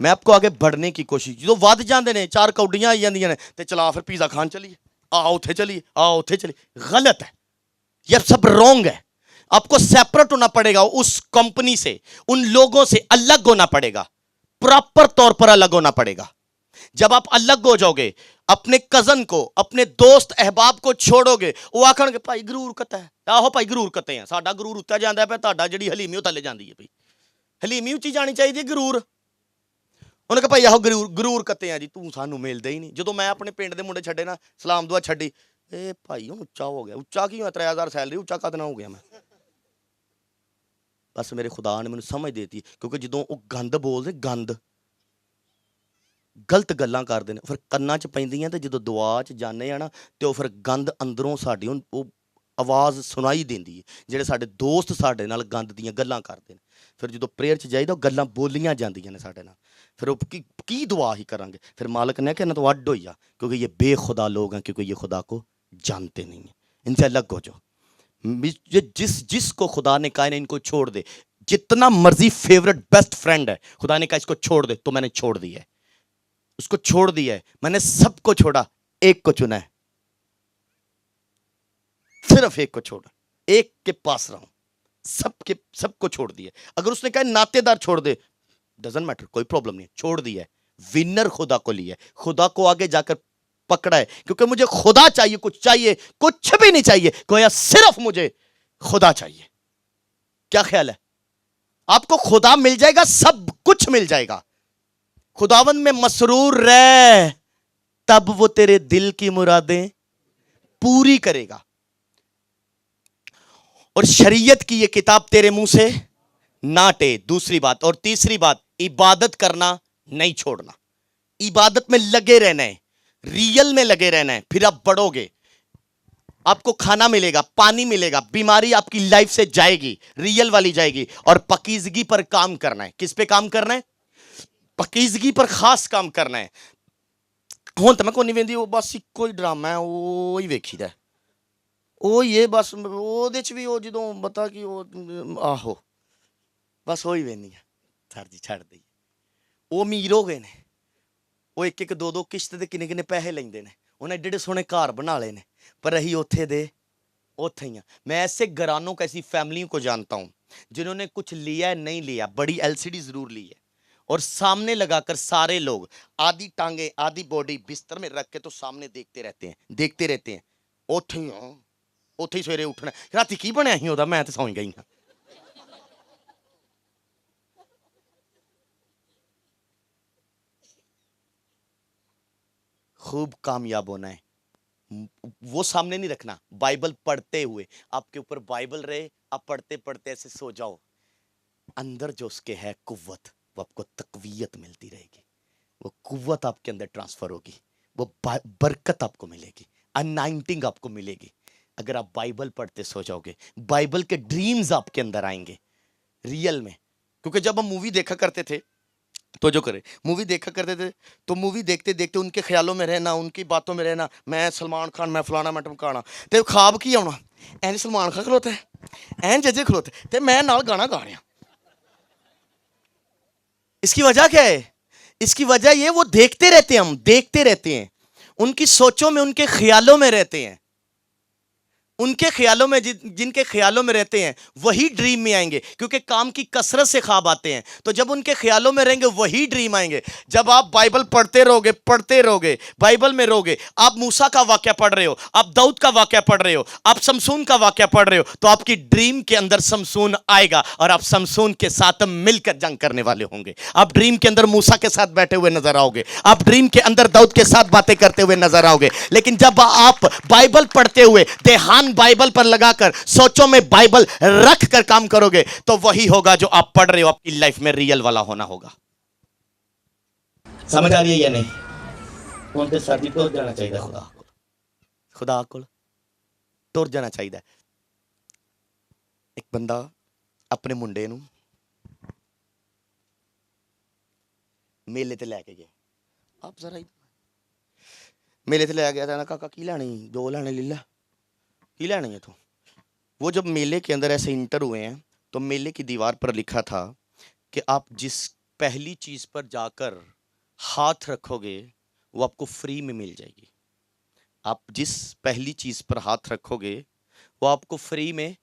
मैं आपको आगे बढ़ने की कोशिश, जो वध जाते हैं 4 कौडियां आई जांदियां ने ते चला फिर पिज़्ज़ा खान चलिए, आओ उत्थे चलिए, आओ उत्थे चलिए। गलत है, यह सब रॉन्ग है। आपको सेपरेट होना पड़ेगा उस कंपनी से, उन लोगों से अलग होना पड़ेगा, प्रॉपर तौर पर अलग होना पड़ेगा। जब आप अलग हो जाओगे, अपने कजन को, अपने दोस्त अहबाब को छोड़ोगे, वो आखणगे भाई गरूर कत्ता है, आहो भाई गरूर कत्ते हैं, साडा गरूर उत्ता जांदा है, तुहाडा जिहड़ी हलीमी थल्ले जांदी है। भाई हलीमी उच्ची जानी चाहिए, गरूर उन्हें कहा भाई आहो गरूर गरूर कत्ते हैं जी, तू सानू मिलदे ही नहीं। जो मैं अपने पिंड दे मुंडे छड्डे ना, सलाम दुआ छड्डी, ए भाई हुण उच्चा हो गया। उच्चा की 3000 सैलरी, उच्चा कद ना हो गया मैं। बस मेरे खुदा ने मैनू समझ देती, क्योंकि जो वो गंद बोलते, गंद गलत गल्लां करते हैं, फिर कन्नां च पैंदियां, ते जो दुआ च जाने आ ना, तो फिर गंद अंदरों साडी वो आवाज़ सुनाई देंदी है। जिहड़े साडे दोस्त साडे नाल गंद दियां गल्लां करते हैं, फिर जो प्रेयर च जाईदा गल्लां बोलियां जांदियां ने साडे नाल, फिर वो की दुआ ही करांगे। फिर मालिक ने कहना तो अड्ड हो जा, क्योंकि ये बेखुदा लोग हैं, क्योंकि ये खुदा को जानते नहीं हैं। इनसे अलग हो जाओ। जिसको खुदा ने कहा इनको छोड़ दे, जितना मर्जी फेवरेट बेस्ट फ्रेंड है, खुदा ने कहा इसको छोड़ दे, तो मैंने छोड़ दिया है, उसको छोड़ दिया है। मैंने सबको छोड़ा, एक को चुना है, सिर्फ एक को छोड़ा, एक के पास रहा हूं, सबको छोड़ दिया। अगर उसने कहा नातेदार छोड़ दे, डजंट मैटर, कोई प्रॉब्लम नहीं, छोड़ दिया है। विनर खुदा को लिया, खुदा को आगे जाकर पकड़ा है, क्योंकि मुझे खुदा चाहिए, कुछ भी नहीं चाहिए, कोई सिर्फ मुझे खुदा चाहिए। क्या ख्याल है? आपको खुदा मिल जाएगा, सब कुछ मिल जाएगा। खुदावन में मसरूर रह, तब वो तेरे दिल की मुरादें पूरी करेगा। और शरीयत की ये किताब तेरे मुंह से ना टे। दूसरी बात, और तीसरी बात, इबादत करना नहीं छोड़ना, इबादत में लगे रहना है, रियल में लगे रहना है। फिर आप बढ़ोगे, आपको खाना मिलेगा, पानी मिलेगा, बीमारी आपकी लाइफ से जाएगी, रियल वाली जाएगी। और पकीजगी पर काम करना है। किस पे काम करना है? पकीजगी पर खास काम करना है। हुण तो मैं कोई नहीं वेंदी, वो बस इक्को ही ड्रामा है, वो ही वेखीदा है, वो ये बस ਉਹਦੇ ਚ ਵੀ ਉਹ ਜਦੋਂ ਪਤਾ ਕਿ ਉਹ ਆਹੋ ਬਸ ਉਹ ਹੀ ਵੇਨੀ ਆ। ਸਰ ਜੀ ਛੱਡ ਦਈ, ਉਹ ਅਮੀਰ ਹੋ ਗਏ ਨੇ, ਉਹ ਇੱਕ 2 ਕਿਸ਼ਤ ਦੇ ਕਿੰਨੇ ਪੈਸੇ ਲੈਂਦੇ ਨੇ, ਉਹਨੇ ਏਡੇ ਸੋਹਣੇ ਘਰ ਬਣਾ ਲਏ ਨੇ, पर ਅਸੀਂ ਉੱਥੇ ਦੇ ਉੱਥੇ ही। मैं ऐसे घरानों को, ऐसी फैमिलियों को जानता हूँ जिन्होंने कुछ लिया है, नहीं लिया, बड़ी LCD जरूर ली है, और सामने लगाकर सारे लोग आधी टांगे आधी बॉडी बिस्तर में रख के तो सामने देखते रहते हैं। ਉੱਥੇ ਹੀ ਸਵੇਰੇ ਉੱਠਣਾ, ਰਾਤੀ ਕੀ ਬਣਿਆ ਸੀ ਉਹਦਾ, ਮੈਂ ਤੇ ਸੌਂ ਗਈ ਹਾਂ। खूब कामयाब होना है, वो सामने नहीं रखना। बाइबल पढ़ते हुए आपके ऊपर बाइबल रहे, आप पढ़ते पढ़ते ऐसे सो जाओ, अंदर जो उसके है कुव्वत, वो आपको तकवीयत मिलती रहेगी, वो कुव्वत आपके अंदर ट्रांसफर होगी, वो बरकत आपको मिलेगी, अनाइंटिंग आपको मिलेगी। अगर आप बाइबल पढ़ते सो जाओगे, बाइबल के ड्रीम्स आपके अंदर आएंगे रियल में। क्योंकि जब हम मूवी देखा करते थे, तो जो करे मूवी देखा करते थे, तो मूवी देखते देखते उनके ख्यालों में रहना, उनकी बातों में रहना, मैं सलमान खान, मैं फलाना, मैं टमकाना, तो ख्वाब की आना एन सलमान खान खलोता है, एन जजे खलोते, तो मैं नाल गाना गा रहा। इसकी वजह क्या है? इसकी वजह ये, वो देखते रहते हैं, हम देखते रहते हैं, उनकी सोचों में, उनके ख्यालों में रहते हैं, उनके ख्यालों में, जिनके ख्यालों में रहते हैं वही ड्रीम में आएंगे। क्योंकि काम की कसरत से ख्वाब आते हैं, तो जब उनके ख्यालों में रहेंगे वही ड्रीम आएंगे। जब आप बाइबल पढ़ते रहोगे, बाइबल में रहोगे, आप मूसा का वाक्य पढ़ रहे हो, आप दाऊद का वाक्य पढ़ रहे हो, आप शमसून का वाक्य पढ़ रहे हो, तो आपकी ड्रीम के अंदर शमसून आएगा और आप शमसून के साथ मिलकर जंग करने वाले होंगे। आप ड्रीम के अंदर मूसा के साथ बैठे हुए नजर आओगे, आप ड्रीम के अंदर दाऊद के साथ बातें करते हुए नजर आओगे। लेकिन जब आप बाइबल पढ़ते हुए ध्यान बाइबल पर लगाकर, सोचों में बाइबल रख कर काम करोगे, तो वही होगा जो आप पढ़ रहे हो आपकी लाइफ में रियल वाला होना होगा। समझ आ रही है या नहीं? उनके साथ ही टुर जाना चाहिए, खुदा को टुर जाना चाहिए। एक बंदा अपने मुंडे नूं मेले ते लैके गया। आप जरा मेले ते लै गया था ना, काका की लैनी? 2 लैने ले ला, की लैनी है तू? वो जब मेले के अंदर ऐसे इंटर हुए हैं, तो मेले की दीवार पर लिखा था कि आप जिस पहली चीज पर जाकर हाथ रखोगे वो आपको फ्री में मिल जाएगी। आप जिस पहली चीज पर हाथ रखोगे वो आपको फ्री में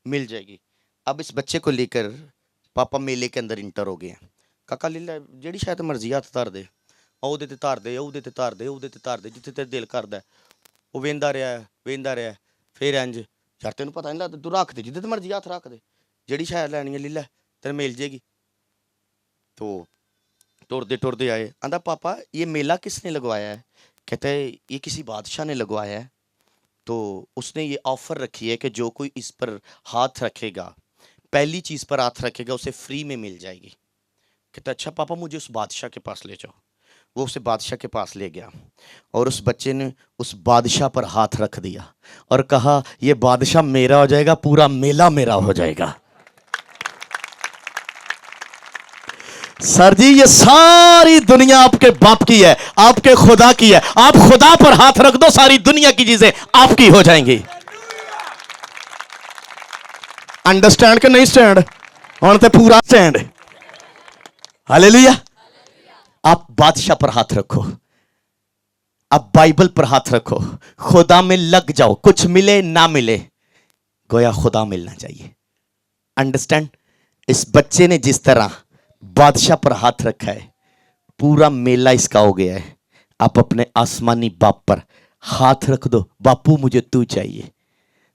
मिल जाएगी। अब इस बच्चे को लेकर पापा मेले के अंदर इंटर हो गए हैं। काका ले ला, जेड़ी शायद मर्जी हाथ धर दे, ਉਹਦੇ ਤੇ ਧਰ ਦੇ, ਉਹਦੇ ਤੇ ਧਰ ਦੇ, ਉਹਦੇ ਤੇ ਧਰ ਦੇ, ਜਿੱਥੇ ਤੇਰਾ ਦਿਲ ਕਰਦਾ। ਉਹ ਵੇਂਦਾ ਰਿਹਾ, ਫਿਰ ਇੰਜ ਯਾਰ ਤੈਨੂੰ ਪਤਾ ਨਹੀਂ ਲੱਗਦਾ, ਤੂੰ ਰੱਖ ਦੇ, ਜਿੱਥੇ ਤੇ ਮਰਜ਼ੀ ਹੱਥ ਰੱਖ ਦੇ, ਜਿਹੜੀ ਸ਼ਾਇਦ ਲੈਣੀ ਹੈ ਲੈ ਲੈ, ਤੈਨੂੰ ਮਿਲ ਜੇਗੀ। तो टुरदे आए, आंदा पापा ये मेला किसने लगवाया है? कहता है ये किसी बादशाह ने लगवाया है, तो उसने ये ऑफर रखी है कि जो कोई इस पर हाथ रखेगा, पहली चीज़ पर हाथ रखेगा, उसे फ्री में मिल जाएगी। कहता अच्छा पापा मुझे उस बादशाह के पास ले जाओ। वो उसे बादशाह के पास ले गया और उस बच्चे ने उस बादशाह पर हाथ रख दिया और कहा ये बादशाह मेरा हो जाएगा, पूरा मेला मेरा हो जाएगा। सर जी ये सारी दुनिया आपके बाप की है, आपके खुदा की है। आप खुदा पर हाथ रख दो, सारी दुनिया की चीजें आपकी हो जाएंगी। अंडरस्टैंड के नहीं स्टैंड? और तो पूरा स्टैंड। हालेलुया। आप बादशाह पर हाथ रखो, आप बाइबल पर हाथ रखो, खुदा में लग जाओ, कुछ मिले ना मिले, गोया खुदा मिलना चाहिए। अंडरस्टैंड? इस बच्चे ने जिस तरह बादशाह पर हाथ रखा है, पूरा मेला इसका हो गया है। आप अपने आसमानी बाप पर हाथ रख दो, बापू मुझे तू चाहिए।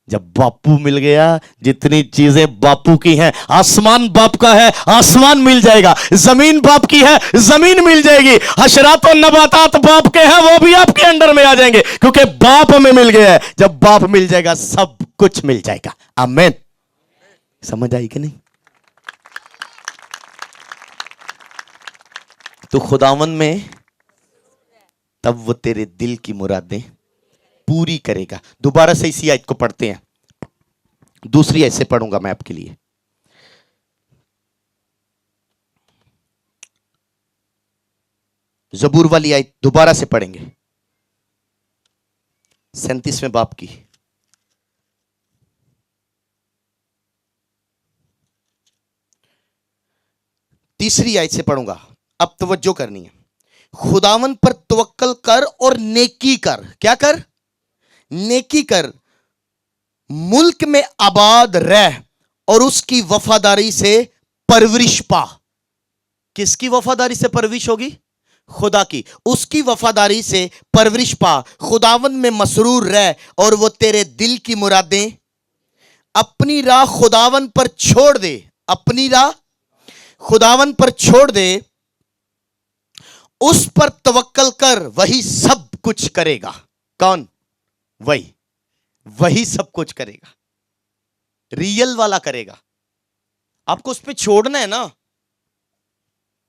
जब बापू मिल गया, जितनी चीजें बापू की हैं, आसमान बाप का है, आसमान मिल जाएगा। जमीन बाप की है, जमीन मिल जाएगी। हशरात और नबातात बाप के हैं, वो भी आपके अंडर में आ जाएंगे, क्योंकि बाप हमें मिल गया है। जब बाप मिल जाएगा सब कुछ मिल जाएगा। आमीन। समझ आई कि नहीं? तो खुदावन में तब वो तेरे दिल की मुरादें पूरी करेगा। दोबारा से इसी आयत को पढ़ते हैं, दूसरी ऐसे पढ़ूंगा मैं आपके लिए। जबूर वाली आयत दोबारा से पढ़ेंगे, 37वें बाप की। तीसरी आयत से पढ़ूंगा। अब तवज्जो करनी है। खुदावन पर तवक्कल कर और नेकी कर। क्या कर? नेकी कर, मुल्क में आबाद रह और उसकी वफादारी से परवरिश पा। किसकी वफादारी से परवरिश होगी? खुदा की। उसकी वफादारी से परवरिश पा, खुदावन में मसरूर रह और वो तेरे दिल की मुरादें, अपनी राह खुदावन पर छोड़ दे, अपनी राह खुदावन पर छोड़ दे, उस पर तवक्कल कर, वही सब कुछ करेगा। कौन? वही सब कुछ करेगा, रियल वाला करेगा। आपको उस पर छोड़ना है ना,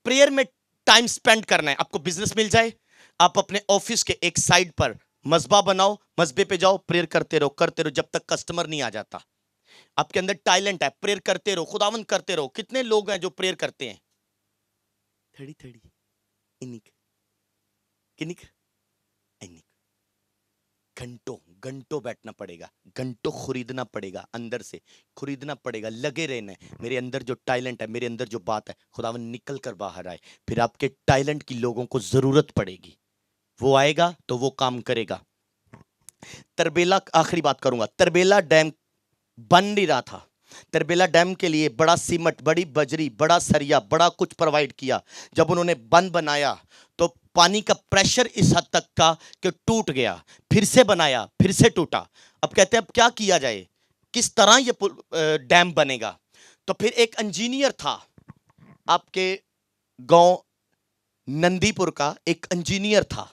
प्रेयर में टाइम स्पेंड करना है। आपको बिजनेस मिल जाए, आप अपने ऑफिस के एक साइड पर मजबा बनाओ, मजबे पे जाओ, प्रेयर करते रहो जब तक कस्टमर नहीं आ जाता। आपके अंदर टैलेंट है, प्रेयर करते रहो, खुदावंद करते रहो। कितने लोग हैं जो प्रेयर करते हैं? थड़ी थड़ी इनिक किनिक इनिक। घंटों घंटों बैठना पड़ेगा, घंटों खरीदना पड़ेगा, अंदर से खरीदना पड़ेगा, लगे रहना है। मेरे अंदर जो टैलेंट है, मेरे अंदर जो बात है, खुदावंद निकल कर बाहर आए। फिर आपके टैलेंट की लोगों को जरूरत पड़ेगी, वो आएगा तो वो काम करेगा। तरबेला, आखिरी बात करूंगा, तरबेला डैम बन नहीं रहा था। तरबेला डैम के लिए बड़ा सीमेंट, बड़ी बजरी, बड़ा सरिया, बड़ा कुछ प्रोवाइड किया। जब उन्होंने बंद बनाया तो पानी का प्रेशर इस हद तक का कि टूट गया। फिर से बनाया, फिर से टूटा। अब कहते हैं अब क्या किया जाए, किस तरह ये डैम बनेगा? तो फिर एक इंजीनियर था आपके गांव नंदीपुर का, एक इंजीनियर था,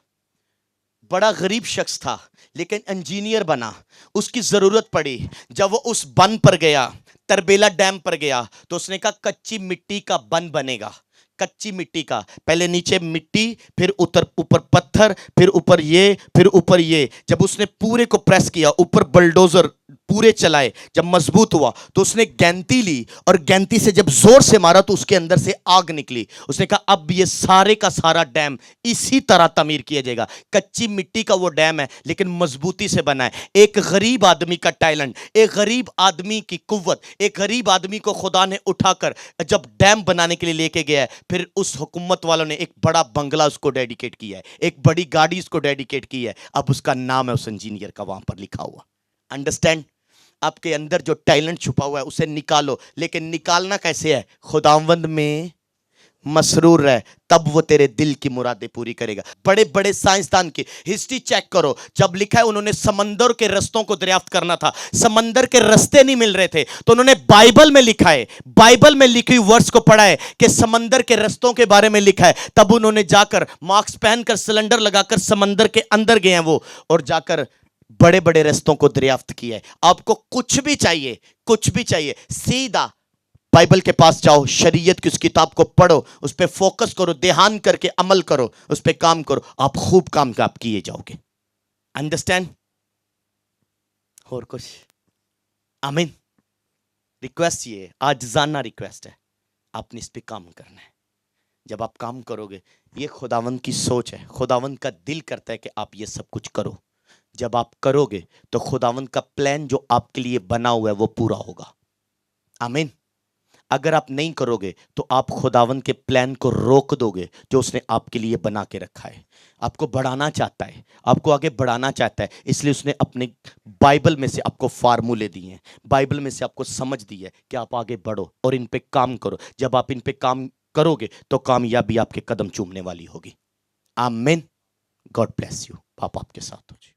बड़ा गरीब शख्स था लेकिन इंजीनियर बना। उसकी जरूरत पड़ी, जब वो उस बन पर गया, तरबेला डैम पर गया, तो उसने कहा कच्ची मिट्टी का बन बनेगा। कच्ची मिट्टी का, पहले नीचे मिट्टी, फिर ऊपर पत्थर, फिर ऊपर ये, फिर ऊपर ये। जब उसने पूरे को प्रेस किया, ऊपर बुलडोजर पूरे चलाए, जब मजबूत हुआ तो उसने गैंती ली और गैंती से जब जोर से मारा तो उसके अंदर से आग निकली। उसने कहा अब ये सारे का सारा डैम इसी तरह तमीर किया जाएगा। कच्ची मिट्टी का वो डैम है लेकिन मजबूती से बना है। एक गरीब आदमी का टैलेंट, एक गरीब आदमी की कुव्वत, एक गरीब आदमी को खुदा ने उठाकर जब डैम बनाने के लिए लेके गया है, फिर उस हुकूमत वालों ने एक बड़ा बंगला उसको डेडिकेट किया है, एक बड़ी गाड़ी उसको डेडिकेट की है। अब उसका नाम है उस इंजीनियर का वहां पर लिखा हुआ। अंडरस्टैंड? आपके अंदर जो टैलेंट छुपा हुआ है उसे निकालो, लेकिन निकालना कैसे है? खुदावंद में मसरूर रहे, तब वो तेरे दिल की मुरादें पूरी करेगा। बड़े बड़े साइंसदान की हिस्ट्री चेक करो, जब लिखा है उन्होंने समंदर के रस्तों को दरियाफ्त करना था, समंदर के रास्ते नहीं मिल रहे थे, तो उन्होंने बाइबल में लिखा है, बाइबल में लिखी हुई वर्ड्स को पढ़ा है कि समंदर के रस्तों के बारे में लिखा है। तब उन्होंने जाकर मास्क पहनकर, सिलेंडर लगाकर समंदर के अंदर गए हैं वो, और जाकर बड़े बड़े रास्तों को दरियाफ्त किया है। आपको कुछ भी चाहिए, कुछ भी चाहिए, सीधा बाइबल के पास जाओ, शरीयत की उस किताब को पढ़ो, उस पर फोकस करो, ध्यान करके अमल करो, उस पर काम करो, आप खूब कामयाब किए जाओगे। अंडरस्टैंड? और कुछ? आमीन। रिक्वेस्ट ये, आजिज़ाना रिक्वेस्ट है, आपने इस पे काम करना है। जब आप काम करोगे, ये खुदावंद की सोच है, खुदावंद का दिल करता है कि आप ये सब कुछ करो। जब आप करोगे तो खुदावंद का प्लान जो आपके लिए बना हुआ है वो पूरा होगा। आमीन। अगर आप नहीं करोगे तो आप खुदावंद के प्लान को रोक दोगे जो उसने आपके लिए बना के रखा है। आपको बढ़ाना चाहता है, आपको आगे बढ़ाना चाहता है, इसलिए उसने अपने बाइबल में से आपको फार्मूले दिए हैं, बाइबल में से आपको समझ दी है कि आप आगे बढ़ो और इन पे काम करो। जब आप इन पे काम करोगे तो कामयाबी आपके कदम चूमने वाली होगी। आमीन। God bless you. पापा आपके साथ हो जी।